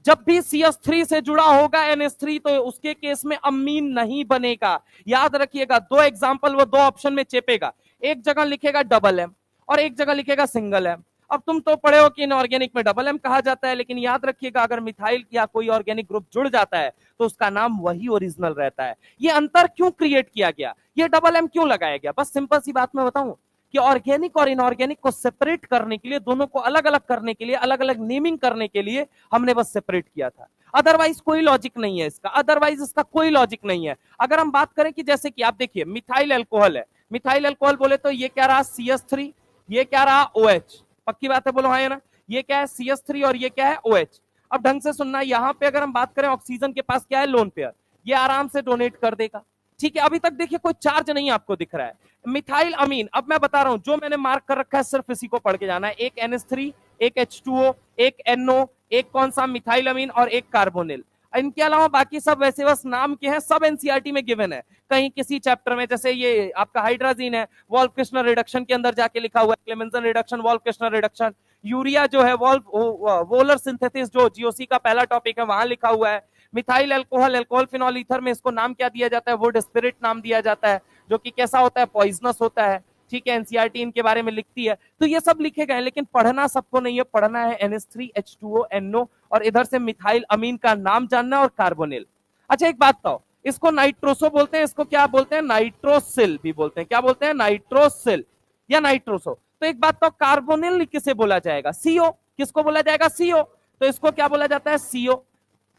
जब भी CH3 से जुड़ा होगा NH3 तो उसके केस में अमीन नहीं बनेगा। याद रखिएगा, 2 एग्जांपल वो 2 ऑप्शन में चेपेगा। एक जगह लिखेगा डबल एम और एक जगह लिखेगा सिंगल एम। अब तुम तो पढ़े हो कि इनऑर्गेनिक में डबल एम कहा जाता है, लेकिन याद रखिएगा अगर मिथाइल या कोई ऑर्गेनिक ग्रुप जुड़ जाता है तो उसका नाम वही ओरिजिनल रहता है। ये अंतर क्यों क्रिएट किया गया? ये डबल एम क्यों लगाया गया? बस सिंपल सी बात मैं बताऊं कि ऑर्गेनिक और इनऑर्गेनिक को सेपरेट करने के लिए, दोनों को अलग अलग करने के लिए, अलग अलग नेमिंग करने के लिए हमने बस सेपरेट किया था। अदरवाइज कोई लॉजिक नहीं है इसका, अदरवाइज इसका कोई लॉजिक नहीं है। अगर हम बात करें कि जैसे कि आप देखिए मिथाइल अल्कोहल है, मिथाइल अल्कोहल बोले तो ये क्या रहा? CH3, ये क्या रहा? OH। पक्की बात है, बोलो हाँ या ना? ये क्या है? CH3 और ये क्या है? OH। अब ढंग से सुनना, यहां पे अगर हम बात करें ऑक्सीजन के पास क्या है? Lone pair. ये आराम से डोनेट कर देगा। ठीक है, अभी तक देखिए कोई चार्ज नहीं आपको दिख रहा है। मिथाइल अमीन, अब मैं बता रहा हूं, जो मैंने मार्क कर रखा है सिर्फ इसी को पढ़ के जाना है। एक NH3, एक H2O, एक NO, एक कौन सा? मिथाइल अमीन और एक कार्बोनिल। इनके अलावा बाकी सब वैसे बस नाम के हैं, सब एनसीईआरटी में गिवन है कहीं किसी चैप्टर में। जैसे ये आपका हाइड्राजीन है, वॉल्फ क्रिस्टनर रिडक्शन के अंदर जाके लिखा हुआ है, Clemmensen reduction, Wolff Kishner reduction. Urea जो है वोलर सिंथेसिस, जो जीओसी का पहला टॉपिक है, वहां लिखा हुआ है। Methyl alcohol, alcohol phenol ether में इसको नाम क्या दिया जाता है? वुड स्पिरिट नाम दिया जाता है, जो कि कैसा होता है? पॉइजनस होता है। ठीक है, एनसीईआरटी इनके बारे में लिखती है। तो ये सब लिखे गए, लेकिन पढ़ना सबको नहीं है, पढ़ना है NH3, H2O, NO और इधर से मिथाइल अमीन का नाम जानना और कार्बोनिल। अच्छा एक बात बताओ, इसको नाइट्रोसो बोलते हैं, इसको क्या बोलते हैं? नाइट्रोसिल भी बोलते हैं। क्या बोलते हैं? नाइट्रोसिल या नाइट्रोसो। तो एक बात तो, कार्बोनिल किसे बोला जाएगा? CO। किसको बोला जाएगा? CO। तो इसको क्या बोला जाता है? CO।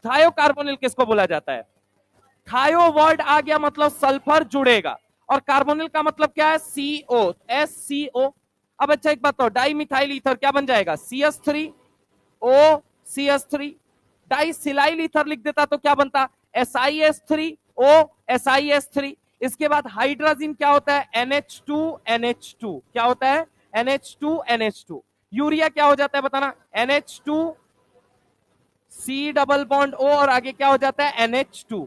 थायो कार्बोनिल किसको बोला जाता है? थायो वर्ड आ गया मतलब सल्फर जुड़ेगा, और कार्बोनिल का मतलब क्या है? CO, SCO। अब अच्छा एक बात तो, डाई मिथाइल ईथर क्या बन जाएगा? CH3O CH3। Die silyl ether लिख देता तो क्या बनता? SiS3O SiS3। इसके बाद हाइड्रोजन क्या होता है? NH2NH2। क्या होता है? NH2NH2। यूरिया क्या हो जाता है बताना? NH2 C double bond O और आगे क्या हो जाता है? NH2।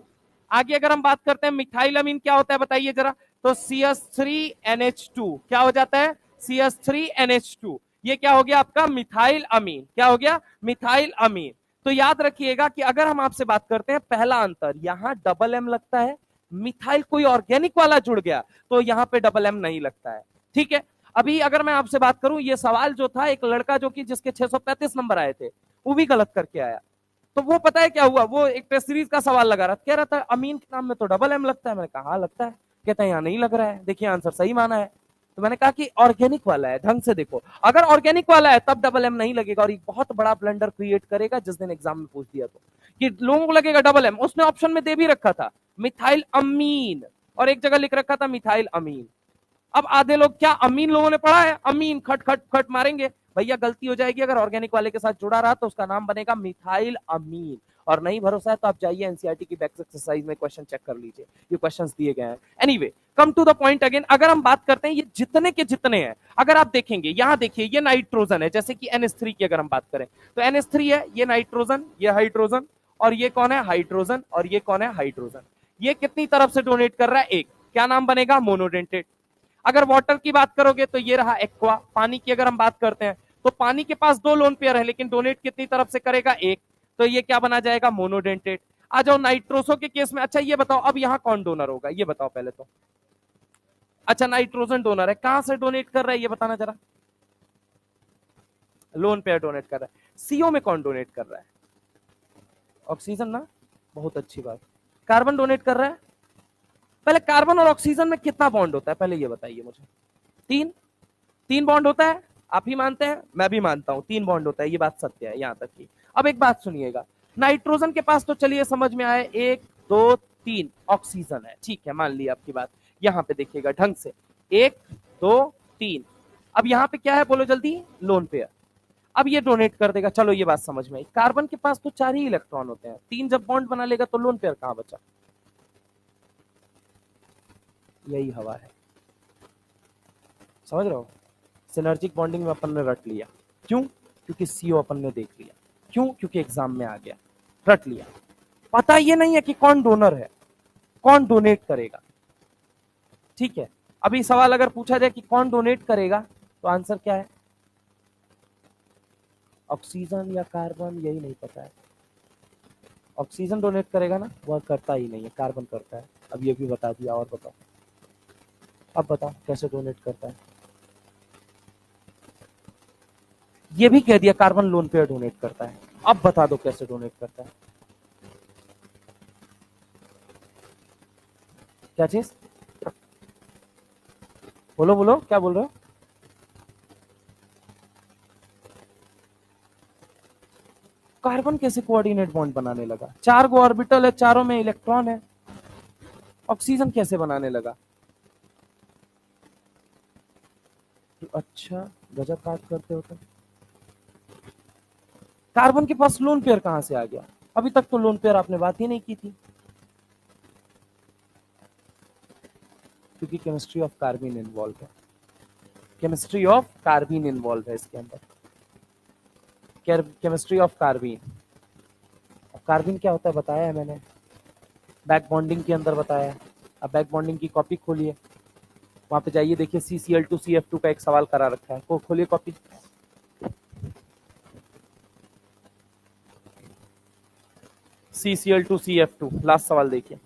आगे अगर हम बात करते हैं मिथाइल अमीन क्या होता है बताइए जरा? तो CH3NH2। क्या हो जाता है? CH3NH2। ये क्या हो गया आपका? मिथाइल अमीन। क्या हो गया? मिथाइल अमीन। तो याद रखिएगा कि अगर हम आपसे बात करते हैं पहला अंतर, यहां डबल एम लगता है, मिथाइल कोई ऑर्गेनिक वाला जुड़ गया तो यहां पे डबल एम नहीं लगता है। ठीक है, अभी अगर मैं आपसे बात करूं, ये सवाल जो था, एक लड़का जो कि जिसके 635 नंबर आए थे वो भी गलत करके आया। तो वो पता है क्या हुआ? वो एक टेस्ट सीरीज का सवाल लगा रहा, कह रहा था अमीन के नाम में तो डबल एम लगता है। मैंने कहा हाँ लगता है। कहता है यहाँ नहीं लग रहा है, देखिए आंसर सही माना है। तो मैंने कहा कि ऑर्गेनिक वाला है, ढंग से देखो, अगर ऑर्गेनिक वाला है तब डबल एम नहीं लगेगा, और एक बहुत बड़ा ब्लंडर क्रिएट करेगा जिस दिन एग्जाम में पूछ दिया तो, कि लोगों को लगेगा डबल एम, उसने ऑप्शन में दे भी रखा था मिथाइल अमीन, और एक जगह लिख रखा था मिथाइल अमीन। अब आधे लोग क्या अमीन लोगों ने पढ़ा है, अमीन खट खट खट मारेंगे, भैया गलती हो जाएगी, अगर ऑर्गेनिक वाले के साथ जुड़ा रहा तो उसका नाम बनेगा मिथाइल अमीन। और नहीं भरोसा है तो आप जाइए एनसीईआरटी की बैक एक्सरसाइज में क्वेश्चन चेक कर लीजिए, ये क्वेश्चंस दिए गए हैं। Anyway, come to the point again, अगर हम बात करते हैं ये जितने के जितने हैं, अगर आप देखेंगे यहां देखिए ये नाइट्रोजन है, जैसे कि NH3 की अगर हम बात करें तो NH3 है, ये नाइट्रोजन, ये हाइड्रोजन, और ये कौन है हाइड्रोजन, और ये कौन है हाइड्रोजन। ये कितनी तरफ से डोनेट कर रहा है, एक, क्या नाम बनेगा मोनोडेंटेट। अगर वाटर की बात करोगे तो ये रहा एक्वा, पानी की अगर हम बात करते हैं तो पानी के पास 2 लोन पेयर है, लेकिन डोनेट कितनी तरफ से करेगा, एक, तो ये क्या बना जाएगा मोनोडेंटेट। आ जाओ नाइट्रोसो के केस में, अच्छा ये बताओ अब यहां कौन डोनर होगा, ये बताओ पहले तो। अच्छा नाइट्रोजन डोनर है, कहां से डोनेट कर रहा है ये बताना जरा, लोन पेयर डोनेट कर रहा है। सीओ में कौन डोनेट कर रहा है, ऑक्सीजन ना, बहुत अच्छी बात। कार्बन डोनेट कर रहा है, पहले कार्बन और ऑक्सीजन में कितना बॉन्ड होता है पहले ये बताइए मुझे, 3 बॉन्ड होता है, आप ही मानते हैं मैं भी मानता हूं 3 बॉन्ड होता है, ये बात सत्य है यहां तक की। अब एक बात सुनिएगा, नाइट्रोजन के पास तो चलिए समझ में आए 1 2 3 ऑक्सीजन है, ठीक है मान लिया आपकी बात। यहां पे देखिएगा ढंग से 1 2 3, अब यहां पे क्या है बोलो जल्दी, लोन पेयर। अब ये डोनेट कर देगा, चलो ये बात समझ में आई। कार्बन के पास तो 4 ही इलेक्ट्रॉन होते हैं, 3 जब बॉन्ड बना लेगा तो लोन पेयर कहां बचा, यही हवा है, समझ रहे हो। सिनर्जिक बॉन्डिंग में अपन ने रट लिया, क्यों, क्योंकि सीओ अपन ने देख लिया, क्यों, क्योंकि एग्जाम में आ गया, रट लिया। पता ये नहीं है कि कौन डोनर है, कौन डोनेट करेगा, ठीक है। अभी सवाल अगर पूछा जाए कि कौन डोनेट करेगा तो आंसर क्या है, ऑक्सीजन या कार्बन, यही नहीं पता है। ऑक्सीजन डोनेट करेगा ना, वह करता ही नहीं है, कार्बन करता है। अब ये भी बता दिया, और बताओ, अब बताओ कैसे डोनेट करता है, ये भी कह दिया कार्बन लोन पेयर डोनेट करता है, अब बता दो कैसे डोनेट करता है, क्या चीज, बोलो बोलो क्या बोल रहे हो। कार्बन कैसे कोऑर्डिनेट बॉन्ड बनाने लगा, 4 गो ऑर्बिटल है, चारों में इलेक्ट्रॉन है, ऑक्सीजन कैसे बनाने लगा। अच्छा गजब बात करते हो तुम, कार्बन के पास लोन पेयर कहां से आ गया, अभी तक तो लोन पेयर आपने बात ही नहीं की थी, क्योंकि केमिस्ट्री ऑफ कार्बिन इन्वॉल्व है, केमिस्ट्री ऑफ कार्बिन इन्वॉल्व है इसके अंदर, केमिस्ट्री ऑफ कार्बिन। कार्बिन क्या होता है बताया है मैंने, बैक बॉन्डिंग के अंदर बताया है। अब बैक बॉन्डिंग की कॉपी खोलिए, वहां पे जाइए, देखिए CCl2CF2 का एक सवाल करा रखा है, खोलिए कॉपी, CCl2CF2 लास्ट सवाल देखिए।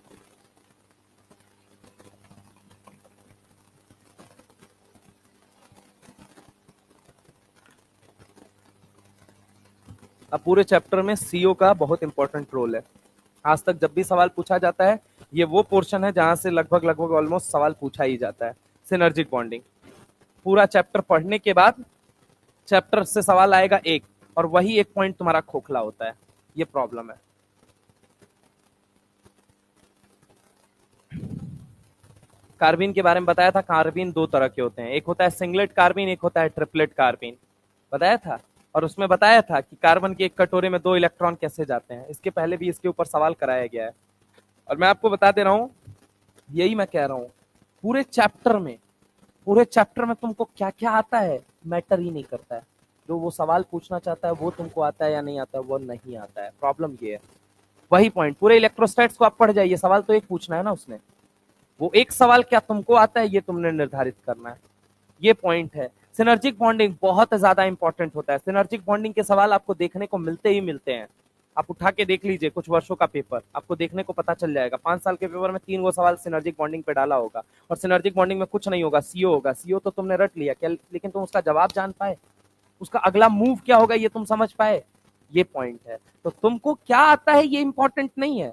अब पूरे चैप्टर में सीओ का बहुत इंपॉर्टेंट रोल है, आज तक जब भी सवाल पूछा जाता है ये वो पोर्शन है जहां से लगभग लगभग ऑलमोस्ट सवाल पूछा ही जाता है। सिनर्जिक बॉन्डिंग पूरा चैप्टर पढ़ने के बाद चैप्टर से सवाल आएगा एक, और वही एक पॉइंट तुम्हारा खोखला होता है, ये प्रॉब्लम है। कार्बिन के बारे में बताया था, कार्बिन 2 तरह के होते हैं, एक होता है सिंगलेट कार्बिन, एक होता है ट्रिपलेट कार्बिन, बताया था। और उसमें बताया था कि कार्बन के एक कटोरे में 2 इलेक्ट्रॉन कैसे जाते हैं, इसके पहले भी इसके ऊपर सवाल कराया गया है। और मैं आपको बता दे रहा हूं, यही मैं कह रहा हूं, पूरे चैप्टर में तुमको क्या क्या आता है मैटर ही नहीं करता है, जो वो सवाल पूछना चाहता है वो तुमको आता है या नहीं आता है, वो नहीं आता है, प्रॉब्लम ये है। वही पॉइंट, पूरे इलेक्ट्रोस्टैट्स को आप पढ़ जाइए, सवाल तो एक पूछना है ना उसने, वो एक सवाल क्या तुमको आता है ये तुमने निर्धारित करना है, ये पॉइंट है। सिनर्जिक बॉन्डिंग बहुत ज्यादा इंपॉर्टेंट होता है, सिनर्जिक बॉन्डिंग के सवाल आपको देखने को मिलते ही मिलते हैं, आप उठा के देख लीजिए कुछ वर्षों का पेपर, आपको देखने को पता चल जाएगा। 5 साल के पेपर में 3 गो सवाल सिनर्जिक बॉन्डिंग पे डाला होगा, और सिनर्जिक बॉन्डिंग में कुछ नहीं होगा, सीओ होगा, सीओ तो तुमने रट लिया क्या, लेकिन तुम उसका जवाब जान पाए, उसका अगला मूव क्या होगा ये तुम समझ पाए, ये पॉइंट है। तो तुमको क्या आता है ये इंपॉर्टेंट नहीं है,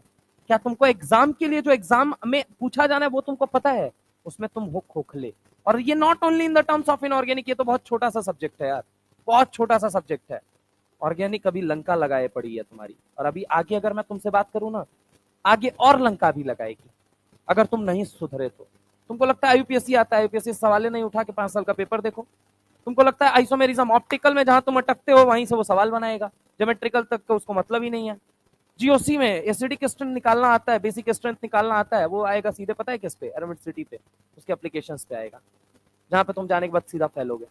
क्या तुमको एग्जाम के लिए जो एग्जाम में पूछा जाना है वो तुमको पता है, उसमें तुम हो खोखले। और ये not only in the terms of inorganic, ये तो बहुत छोटा सा सब्जेक्ट है यार, बहुत छोटा सा सब्जेक्ट है। ऑर्गेनिक अभी लंका लगाए पड़ी है तुम्हारी, और अभी आगे अगर मैं तुमसे बात करूं ना, आगे और लंका भी लगाएगी अगर तुम नहीं सुधरे तो। तुमको लगता है यूपीएससी आता है, यूपीएससी सवाल नहीं उठा के 5 साल का पेपर देखो। तुमको लगता है आइसोमेरिज्म ऑप्टिकल में जहां तुम अटकते हो वहीं से वो सवाल बनाएगा, ज्योमेट्रिकल तक का उसको मतलब ही नहीं है। जीओसी में एसिडिक स्ट्रेंथ निकालना आता है, बेसिक स्ट्रेंथ निकालना आता है, वो आएगा सीधे पता है किस पे, एरोमेटिसिटी पे, उसके एप्लीकेशंस पे आएगा, जहां पे तुम जाने के बाद सीधा फैलोगे।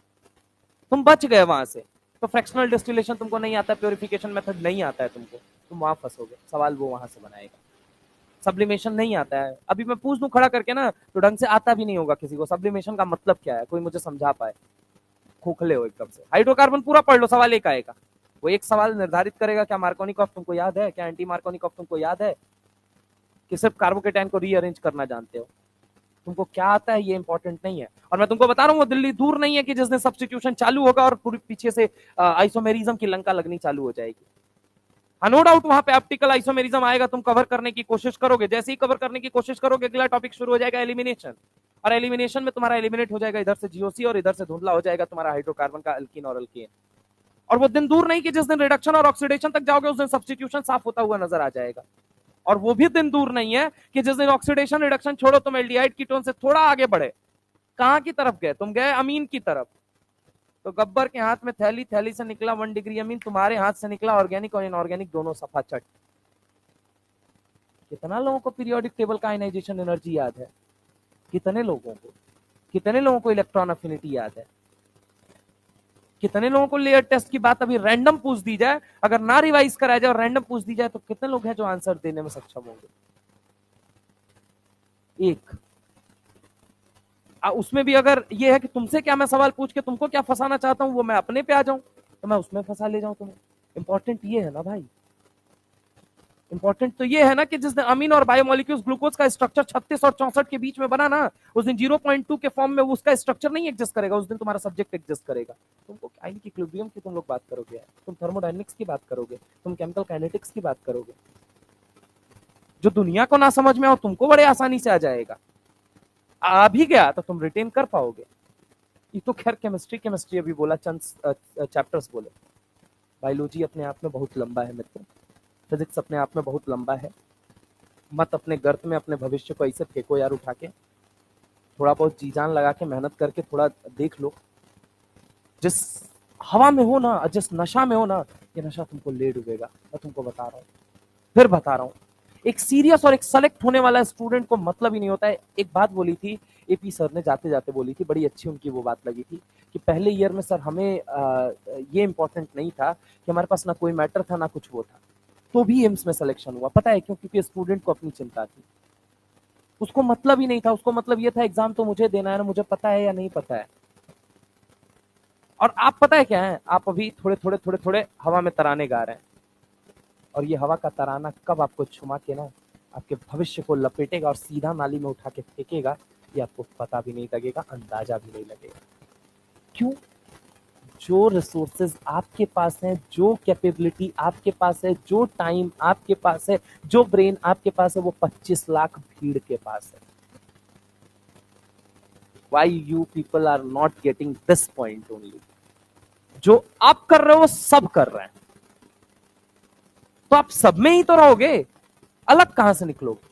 तुम बच गए वहां से। तो फ्रैक्शनल डिस्टिलेशन तुमको नहीं आता, प्योरिफिकेशन मेथड नहीं आता है तुमको, तुम वहां फंसोगे, सवाल वो वहां से बनाएगा। सब्लिमेशन नहीं आता है, अभी मैं पूछ दूं खड़ा करके ना तो ढंग से आता भी नहीं होगा किसी को, सब्लिमेशन का मतलब क्या है, कोई मुझे समझा पाए। खोखले हो एकदम से। हाइड्रोकार्बन पूरा पढ़ लो, सवाल एक आएगा, वो एक सवाल निर्धारित करेगा क्या मार्कोनिकॉफ तुमको याद है, क्या एंटी मार्कोनिकॉफ तुमको याद है, कि सिर्फ कार्बोकेटाइन को रीअरेंज करना जानते हो, तुमको क्या आता है ये इंपॉर्टेंट नहीं है। और मैं तुमको बता रहा हूँ वो दिल्ली दूर नहीं है कि जिस दिन सब्स्टिट्यूशन चालू होगा और पूरी पीछे से आइसोमेरिज्म की लंका लगनी चालू हो जाएगी। हाँ नो डाउट वहां पे ऑप्टिकल आइसोमेरिज्म आएगा, तुम कवर करने की कोशिश करोगे, जैसे ही कवर करने की कोशिश करोगे अगला टॉपिक शुरू हो जाएगा एलिमिनेशन, और एलिमिनेशन में तुम्हारा एलिमिनेट हो जाएगा इधर से जीओसी और इधर से धुंधला हो जाएगा तुम्हारा हाइड्रोकार्बन का अल्कीन और अल्केन। और वो दिन दूर नहीं कि जिस दिन रिडक्शन और ऑक्सीडेशन तक जाओगे उस दिन सब्स्टिट्यूशन साफ होता हुआ नजर आ जाएगा। और वो भी दिन दूर नहीं है कि जिस दिन ऑक्सीडेशन रिडक्शन छोड़ो तुम एल्डिहाइड कीटोन से थोड़ा आगे बढ़े, कहां की तरफ गए तुम, गए अमीन की तरफ। तो गब्बर के हाथ में थैली, थैली से निकला 1 डिग्री अमीन, तुम्हारे हाथ से निकला ऑर्गेनिक और इनऑर्गेनिक दोनों सफा चट। कितना लोगों को पीरियोडिक टेबल का आयनाइजेशन एनर्जी याद है, कितने लोगों को, कितने लोगों को इलेक्ट्रॉन अफिनिटी याद है, कितने लोगों को लेयर टेस्ट की बात अभी रैंडम पूछ दी जाए, अगर ना रिवाइज कराया जाए और रैंडम पूछ दी जाए तो कितने लोग हैं जो आंसर देने में सक्षम होंगे। एक उसमें भी अगर ये है कि तुमसे क्या मैं सवाल पूछ के तुमको क्या फंसाना चाहता हूं, वो मैं अपने पे आ जाऊं तो मैं उसमें फंसा ले जाऊं तुम्हें। इंपॉर्टेंट ये है ना भाई, इंपॉर्टेंट तो ये है ना कि जिस दिन अमीन और बायोमोलिक्यूल्स ग्लूकोज का स्ट्रक्चर 36 और 64 के बीच में बना ना, उस दिन 0.2 के फॉर्म में उसका स्ट्रक्चर नहीं एग्जिस्ट करेगा, उस दिन तुम्हारा सब्जेक्ट एग्जिस्ट करेगा। तुमको आयन की इक्विलिब्रियम की तुम लोग बात करोगे, तुम थर्मोडायनेमिक्स की बात करोगे, तुम केमिकल काइनेटिक्स की बात करोगे, जो दुनिया को ना समझ में आओ तुमको बड़े आसानी से आ जाएगा, आ भी गया तो तुम रिटेन कर पाओगे। ये तो खैर केमिस्ट्री केमिस्ट्री अभी बोला, चंद चैप्टर्स बोले। बायोलॉजी अपने आप में बहुत लंबा है मित्र, फिजिक्स अपने आप में बहुत लंबा है। मत अपने गर्त में अपने भविष्य को ऐसे फेंको यार उठा के, थोड़ा बहुत जी जान लगा के मेहनत करके थोड़ा देख लो। जिस हवा में हो ना, जिस नशा में हो ना, ये नशा तुमको ले डूबेगा, मैं तुमको बता रहा हूँ, फिर बता रहा हूँ। एक सीरियस और एक सेलेक्ट होने वाला स्टूडेंट को मतलब ही नहीं होता है। एक बात बोली थी एपी सर ने, जाते जाते बोली थी, बड़ी अच्छी उनकी वो बात लगी थी कि पहले ईयर में सर हमें ये इंपॉर्टेंट नहीं था कि हमारे पास ना कोई मैटर था ना कुछ वो था, तो भी एम्स में सिलेक्शन हुआ। पता है क्यों? क्योंकि स्टूडेंट को अपनी चिंता थी, उसको मतलब ही नहीं था, उसको मतलब ये था एग्जाम तो मुझे देना है ना, मुझे पता है या नहीं पता है। और आप पता है क्या है, आप अभी थोड़े थोड़े थोड़े थोड़े हवा में तराने गा रहे हैं, और ये हवा का तराना कब आपको छुमा के ना आपके भविष्य को लपेटेगा और सीधा नाली में उठा के फेंकेगा, ये आपको पता भी नहीं लगेगा, अंदाजा भी नहीं लगेगा। क्यों? जो रिसोर्सेज आपके पास हैं, जो कैपेबिलिटी आपके पास है, जो टाइम आपके पास है, जो ब्रेन आपके पास है, वो 25 लाख भीड़ के पास है। Why you people are not getting this point only? जो आप कर रहे हो वो सब कर रहे हैं, तो आप सब में ही तो रहोगे, अलग कहां से निकलोगे?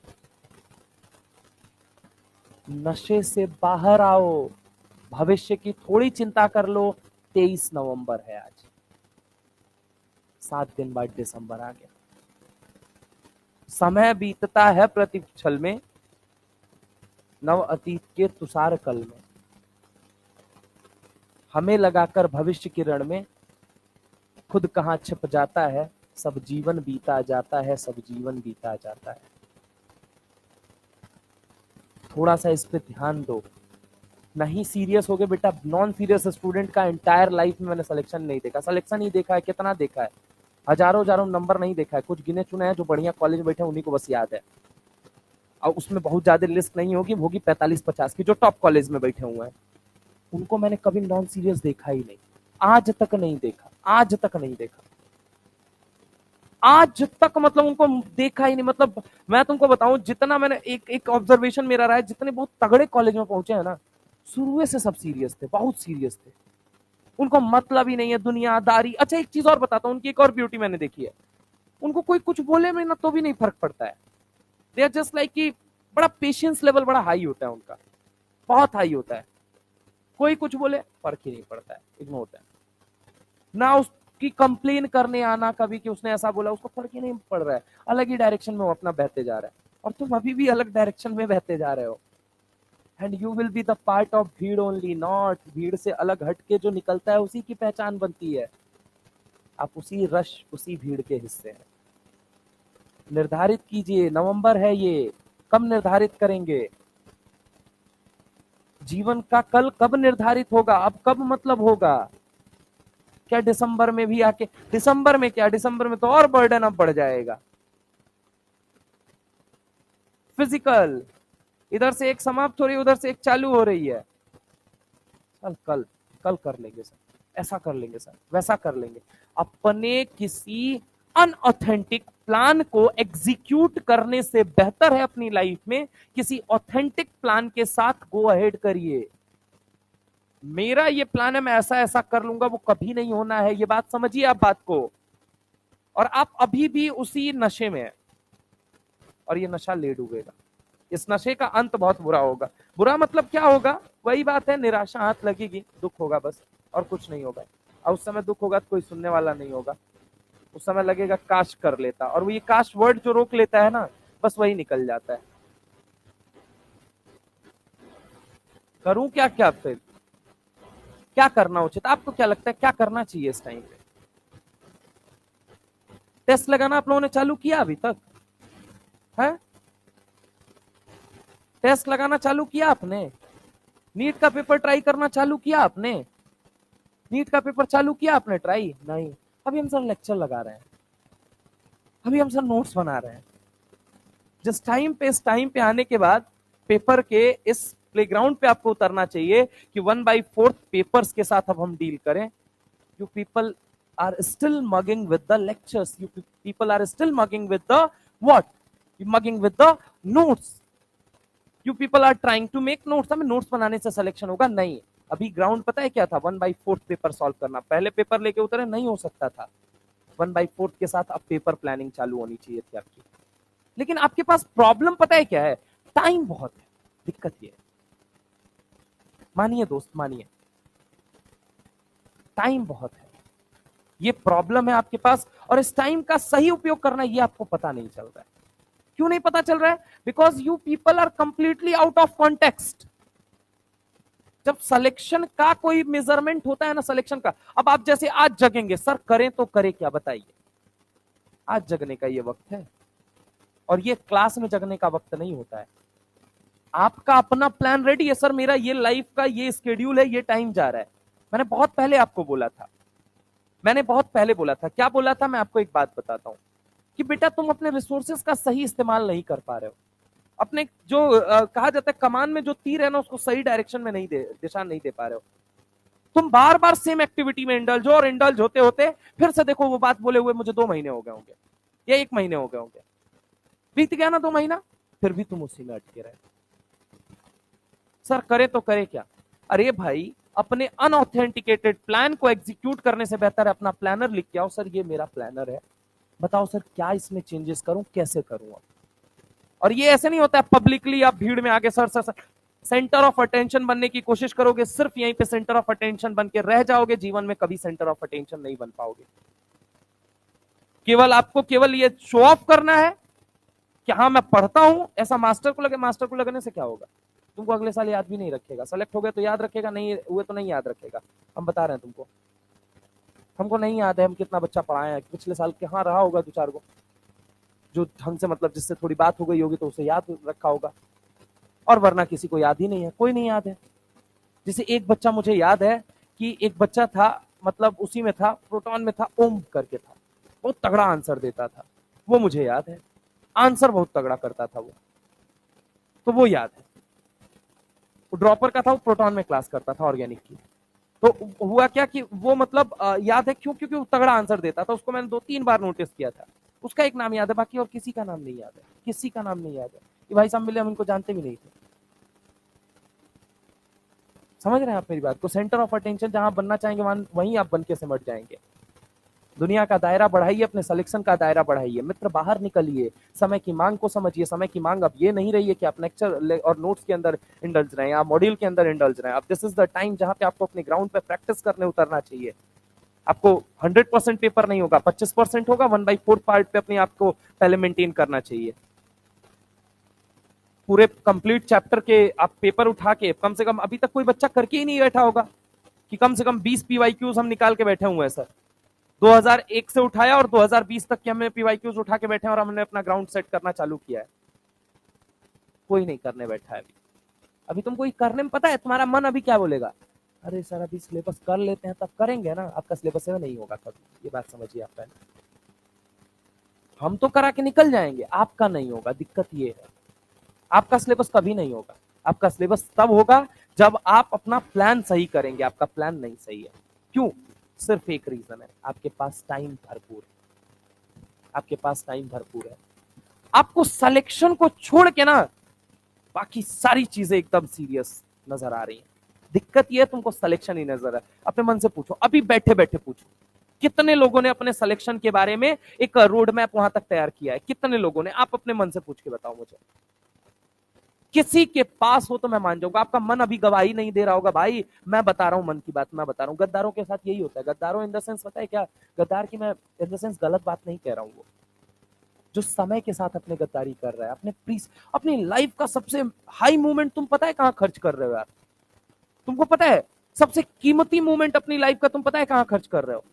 नशे से बाहर आओ, भविष्य की थोड़ी चिंता कर लो। 23 नवंबर है आज, 7 दिन बाद दिसंबर आ गया, समय बीतता है प्रतिक्षण में, नव अतीत के तुषार कल में, हमें लगाकर भविष्य की रण में खुद कहां छिप जाता है, सब जीवन बीता जाता है, सब जीवन बीता जाता है। थोड़ा सा इस पे ध्यान दो। नहीं सीरियस हो गए बेटा, नॉन सीरियस स्टूडेंट का एंटायर लाइफ में मैंने सिलेक्शन नहीं देखा, सिलेक्शन ही देखा है, कितना देखा है, हजारों हजारों नंबर नहीं देखा है, कुछ गिने चुने हैं जो बढ़िया कॉलेज में बैठे उन्हीं को बस याद है, और उसमें बहुत ज्यादा लिस्ट नहीं होगी, होगी 45-50 की जो टॉप कॉलेज में बैठे हुए हैं, उनको मैंने कभी नॉन सीरियस देखा ही नहीं, आज तक नहीं देखा, आज तक नहीं देखा। आज तक मतलब उनको देखा ही नहीं। मतलब मैं तुमको बताऊं, जितना मैंने एक एक ऑब्जर्वेशन मेरा रहा है, जितने बहुत तगड़े कॉलेज में पहुंचे हैं ना, शुरू से सब सीरियस थे, बहुत सीरियस थे। उनको मतलब ही नहीं है दुनियादारी। अच्छा एक चीज और बताता हूँ, उनकी एक और ब्यूटी मैंने देखी है, उनको कोई कुछ बोले में ना तो भी नहीं फर्क पड़ता है। दे आर जस्ट लाइक कि बड़ा पेशेंस लेवल बड़ा हाई होता है उनका, बहुत हाई होता है। कोई कुछ बोले फर्क ही नहीं पड़ता है, इग्नोर होता है ना। उसकी कंप्लेन करने आना कभी कि उसने ऐसा बोला, उसको फर्क ही नहीं पड़ रहा है, अलग ही डायरेक्शन में वो अपना बहते जा रहा है, और तुम अभी भी अलग डायरेक्शन में बहते जा रहे हो। And you will be the part of भीड़ ओनली, नॉट भीड़ से अलग हट के जो निकलता है उसी की पहचान बनती है। आप उसी रश उसी भीड़ के हिस्से हैं। निर्धारित कीजिए, नवंबर है ये, कब निर्धारित करेंगे? जीवन का कल कब निर्धारित होगा? अब कब मतलब होगा? क्या दिसंबर में भी आके? दिसंबर में क्या, दिसंबर में तो और बर्डन अब बढ़ जाएगा। फिजिकल इधर से एक समाप्त हो रही है, उधर से एक चालू हो रही है। कल कल कल कर लेंगे सर, ऐसा कर लेंगे सर, वैसा कर लेंगे। अपने किसी अनऑथेंटिक प्लान को एग्जीक्यूट करने से बेहतर है अपनी लाइफ में किसी ऑथेंटिक प्लान के साथ गो अहेड करिए। मेरा ये प्लान है, मैं ऐसा ऐसा कर लूंगा, वो कभी नहीं होना है। ये बात समझिए आप बात को। और आप अभी भी उसी नशे में है, और ये नशा ले डूबेगा। इस नशे का अंत बहुत बुरा होगा। बुरा मतलब क्या होगा? वही बात है, निराशा हाथ लगेगी, दुख होगा बस, और कुछ नहीं होगा। और उस समय दुख होगा तो कोई सुनने वाला नहीं होगा। उस समय लगेगा काश कर लेता, और वो ये काश वर्ड जो रोक लेता है ना, बस वही निकल जाता है। करूं क्या क्या फिर? क्या करना उचित? आपको क्या लगता है क्या करना चाहिए इस टाइम पे? टेस्ट लगाना आप लोगों ने चालू किया अभी तक है? टेस्ट लगाना चालू किया आपने? नीट का पेपर ट्राई करना चालू किया आपने? नीट का पेपर चालू किया आपने ट्राई? नहीं। अभी हम सर लेक्चर लगा रहे हैं, अभी हम सर नोट्स बना रहे हैं। जिस टाइम पे इस टाइम पे आने के बाद पेपर के इस प्लेग्राउंड पे आपको उतरना चाहिए कि 1/4 पेपर्स के साथ अब हम डील करें। You people are still mugging with the lectures, you people are still mugging with the what, mugging with the notes. You people are trying to make notes. हमें नोट्स बनाने से सिलेक्शन होगा? नहीं। अभी ग्राउंड पता है क्या था? 1/4 पेपर सॉल्व करना। पहले पेपर लेके उतरे, नहीं हो सकता था। 1/4 के साथ अब पेपर प्लानिंग चालू होनी चाहिए थी आपकी। लेकिन आपके पास प्रॉब्लम पता है क्या है? टाइम बहुत है। दिक्कत ये है, मानिए दोस्त मानिए, टाइम बहुत है, ये प्रॉब्लम है आपके पास। और इस टाइम का सही उपयोग करना ये आपको पता नहीं चल रहा है। क्यों नहीं पता चल रहा है? Because you people are completely out of context. जब सिलेक्शन का कोई मेजरमेंट होता है ना, सिलेक्शन का, अब आप जैसे आज जगेंगे, सर करें तो करें क्या बताइए? आज जगने का ये वक्त है, और ये क्लास में जगने का वक्त नहीं होता है। आपका अपना प्लान रेडी है? सर मेरा ये लाइफ का ये स्केड्यूल है, ये टाइम जा रहा है। मैंने बहुत पहले आपको बोला था, मैंने बहुत पहले बोला था। क्या बोला था? मैं आपको एक बात बताता हूं कि बेटा तुम अपने रिसोर्सेस का सही इस्तेमाल नहीं कर पा रहे हो। अपने जो कहा जाता है कमान में जो तीर है ना, उसको सही डायरेक्शन में नहीं दिशा नहीं दे पा रहे हो। तुम बार बार सेम एक्टिविटी में इंडल्ज हो, और इंडल्ज होते होते फिर से देखो वो बात बोले हुए मुझे 2 महीने हो गए होंगे या 1 महीने हो गए होंगे, बीत गया ना 2 महीना, फिर भी तुम उसी में अटके रहे। सर करे तो करे क्या? अरे भाई, अपने अनऑथेंटिकेटेड प्लान को एग्जीक्यूट करने से बेहतर है अपना प्लानर लिख के आओ। सर ये मेरा प्लानर है, बताओ सर क्या इसमें चेंजेस करूं, कैसे करूं? और ये ऐसे नहीं होता है पब्लिकली आप भीड़ में आगे सर सेंटर ऑफ अटेंशन बनने की कोशिश करोगे, सिर्फ यहीं पे सेंटर ऑफ अटेंशन बन के रह जाओगे, जीवन में कभी सेंटर ऑफ अटेंशन नहीं बन पाओगे। केवल आपको केवल ये शो ऑफ करना है कि हाँ मैं पढ़ता हूं, ऐसा मास्टर को लगे। मास्टर को लगने से क्या होगा? तुमको अगले साल याद भी नहीं रखेगा। सेलेक्ट हो गए तो याद रखेगा, नहीं हुए तो नहीं याद रखेगा। हम बता रहे हैं तुमको, हमको नहीं याद है हम कितना बच्चा पढ़ाए हैं पिछले साल, कहाँ रहा होगा 2-4 को जो ढंग से, मतलब जिससे थोड़ी बात हो गई होगी तो उसे याद रखा होगा, और वरना किसी को याद ही नहीं है, कोई नहीं याद है। जैसे एक बच्चा मुझे याद है कि एक बच्चा था, मतलब उसी में था, प्रोटॉन में था, ओम करके था, बहुत तगड़ा आंसर देता था, वो मुझे याद है। आंसर बहुत तगड़ा करता था वो, तो वो याद है। वो ड्रॉपर का था, वो प्रोटॉन में क्लास करता था ऑर्गेनिक की। तो हुआ क्या कि वो मतलब याद है क्यों? क्योंकि वो तगड़ा आंसर देता था, उसको मैंने 2-3 बार नोटिस किया था। उसका एक नाम याद है, बाकी और किसी का नाम नहीं याद है, किसी का नाम नहीं याद है। ये भाई साहब मिले, हम इनको जानते भी नहीं थे। समझ रहे हैं आप मेरी बात को? सेंटर ऑफ अटेंशन जहां बनना चाहेंगे वहीं आप बन के सिमट जाएंगे। दुनिया का दायरा बढ़ाइए, अपने सिलेक्शन का दायरा बढ़ाइए, मित्र बाहर निकलिए, समय की मांग को समझिए। समय की मांग अब ये नहीं रही है कि आप लेक्चर और नोट्स के अंदर इंडल्ज रहे हैं, आप मॉड्यूल के अंदर इंडल्ज रहे हैं। अब दिस इज द टाइम जहां पे आपको अपने ग्राउंड पे प्रैक्टिस करने उतरना चाहिए। आपको 100% पेपर नहीं होगा, 25% होगा, 1/4 पार्ट पे अपने आप को पहले मेंटेन करना चाहिए। पूरे कंप्लीट चैप्टर के आप पेपर उठा के कम से कम, अभी तक कोई बच्चा करके ही नहीं बैठा होगा कि कम से कम 20 पीवाईक्यूज हम निकाल के बैठे हुए हैं सर। 2001 से उठाया और 2020 तक के हमने पीवाईक्यूज उठा के बैठे हैं और हमने अपना ग्राउंड सेट करना चालू किया है। कोई नहीं करने बैठा है अभी। अभी तुम कोई करने में, पता है तुम्हारा मन अभी क्या बोलेगा? अरे सर अभी सिलेबस कर लेते हैं तब करेंगे ना। आपका सिलेबस नहीं होगा कभी, ये बात समझिए आप पहले। हम तो करा के निकल जाएंगे, आपका नहीं होगा। दिक्कत ये है, आपका सिलेबस कभी नहीं होगा। आपका सिलेबस तब होगा जब आप अपना प्लान सही करेंगे। आपका प्लान नहीं सही है। क्यों? सिर्फ एक रीजन है, आपके पास टाइम भरपूर है। आपके पास टाइम भरपूर है। आपको सिलेक्शन को छोड़ के ना बाकी सारी चीजें एकदम सीरियस नजर आ रही हैं। दिक्कत यह है तुमको सिलेक्शन ही नजर है। अपने मन से पूछो, अभी बैठे बैठे पूछो, कितने लोगों ने अपने सिलेक्शन के बारे में एक रोड मैप वहां तक तैयार किया है? कितने लोगों ने? आप अपने मन से पूछ के बताओ मुझे। किसी के पास हो तो मैं मान जाऊंगा। आपका मन अभी गवाही नहीं दे रहा होगा भाई, मैं बता रहा हूं मन की बात, मैं बता रहा हूं। गद्दारों के साथ यही होता है। गद्दारों इन द सेंस, पता है क्या गद्दार की, मैं इन द सेंस गलत बात नहीं कह रहा हूं। वो जो समय के साथ अपने गद्दारी कर रहा है, अपनी लाइफ का सबसे हाई मोमेंट तुम पता है कहां खर्च कर रहे हो यार? तुमको पता है सबसे कीमती मोमेंट अपनी लाइफ का तुम पता है कहां खर्च कर रहे हो?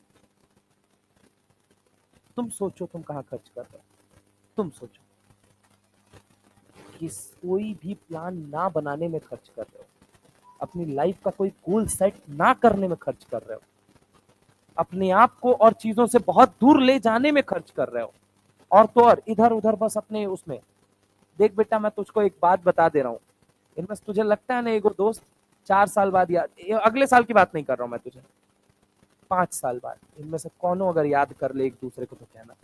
तुम सोचो तुम कहां खर्च कर रहे हो। तुम सोचो कि कोई भी प्लान ना बनाने में खर्च कर रहे हो, अपनी लाइफ का कोई गोल सेट ना करने में खर्च कर रहे हो, अपने आप को और चीजों से बहुत दूर ले जाने में खर्च कर रहे हो। और तो और इधर उधर बस अपने उसमें। देख बेटा, मैं तुझको एक बात बता दे रहा हूं, इनमें से तुझे लगता है ना एगो दोस्त 4 साल बाद याद, अगले साल की बात नहीं कर रहा हूं मैं तुझे, 5 साल बाद इनमें से कौनों अगर याद कर ले एक दूसरे को तो कहना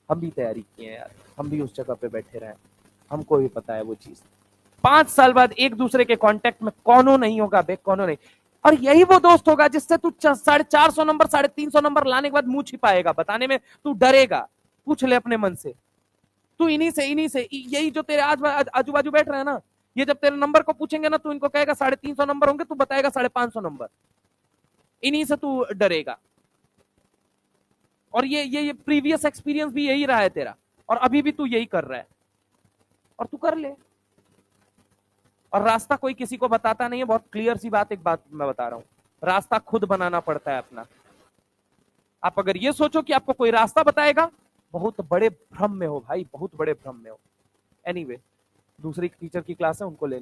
हम भी तैयारी किए हैं यार, हम भी उस जगह पे बैठे रहे, हमको भी पता है वो चीज। 5 साल बाद एक दूसरे के कांटेक्ट में कौनों नहीं होगा बे, कौनों नहीं। और यही वो दोस्त होगा जिससे तू 450 नंबर 350 नंबर लाने के बाद मुंह छिपाएगा, बताने में तू डरेगा। पूछ ले अपने मन से, तू इन्हीं से यही जो तेरे आजू बाजू बैठ रहे हैं ना, ये जब तेरे नंबर को पूछेंगे ना, तू इनको कहेगा 350 नंबर होंगे, तू बताएगा 550 नंबर। इन्हीं से तू डरेगा। और ये प्रीवियस एक्सपीरियंस भी यही रहा है तेरा, और अभी भी तू यही कर रहा है, और तू कर ले। और रास्ता कोई किसी को बताता नहीं है, बहुत क्लियर सी बात, एक बात मैं बता रहा हूं, रास्ता खुद बनाना पड़ता है अपना। आप अगर ये सोचो कि आपको कोई रास्ता बताएगा, बहुत बड़े भ्रम में हो भाई, बहुत बड़े भ्रम में हो। एनीवे, दूसरी टीचर की क्लास है, उनको ले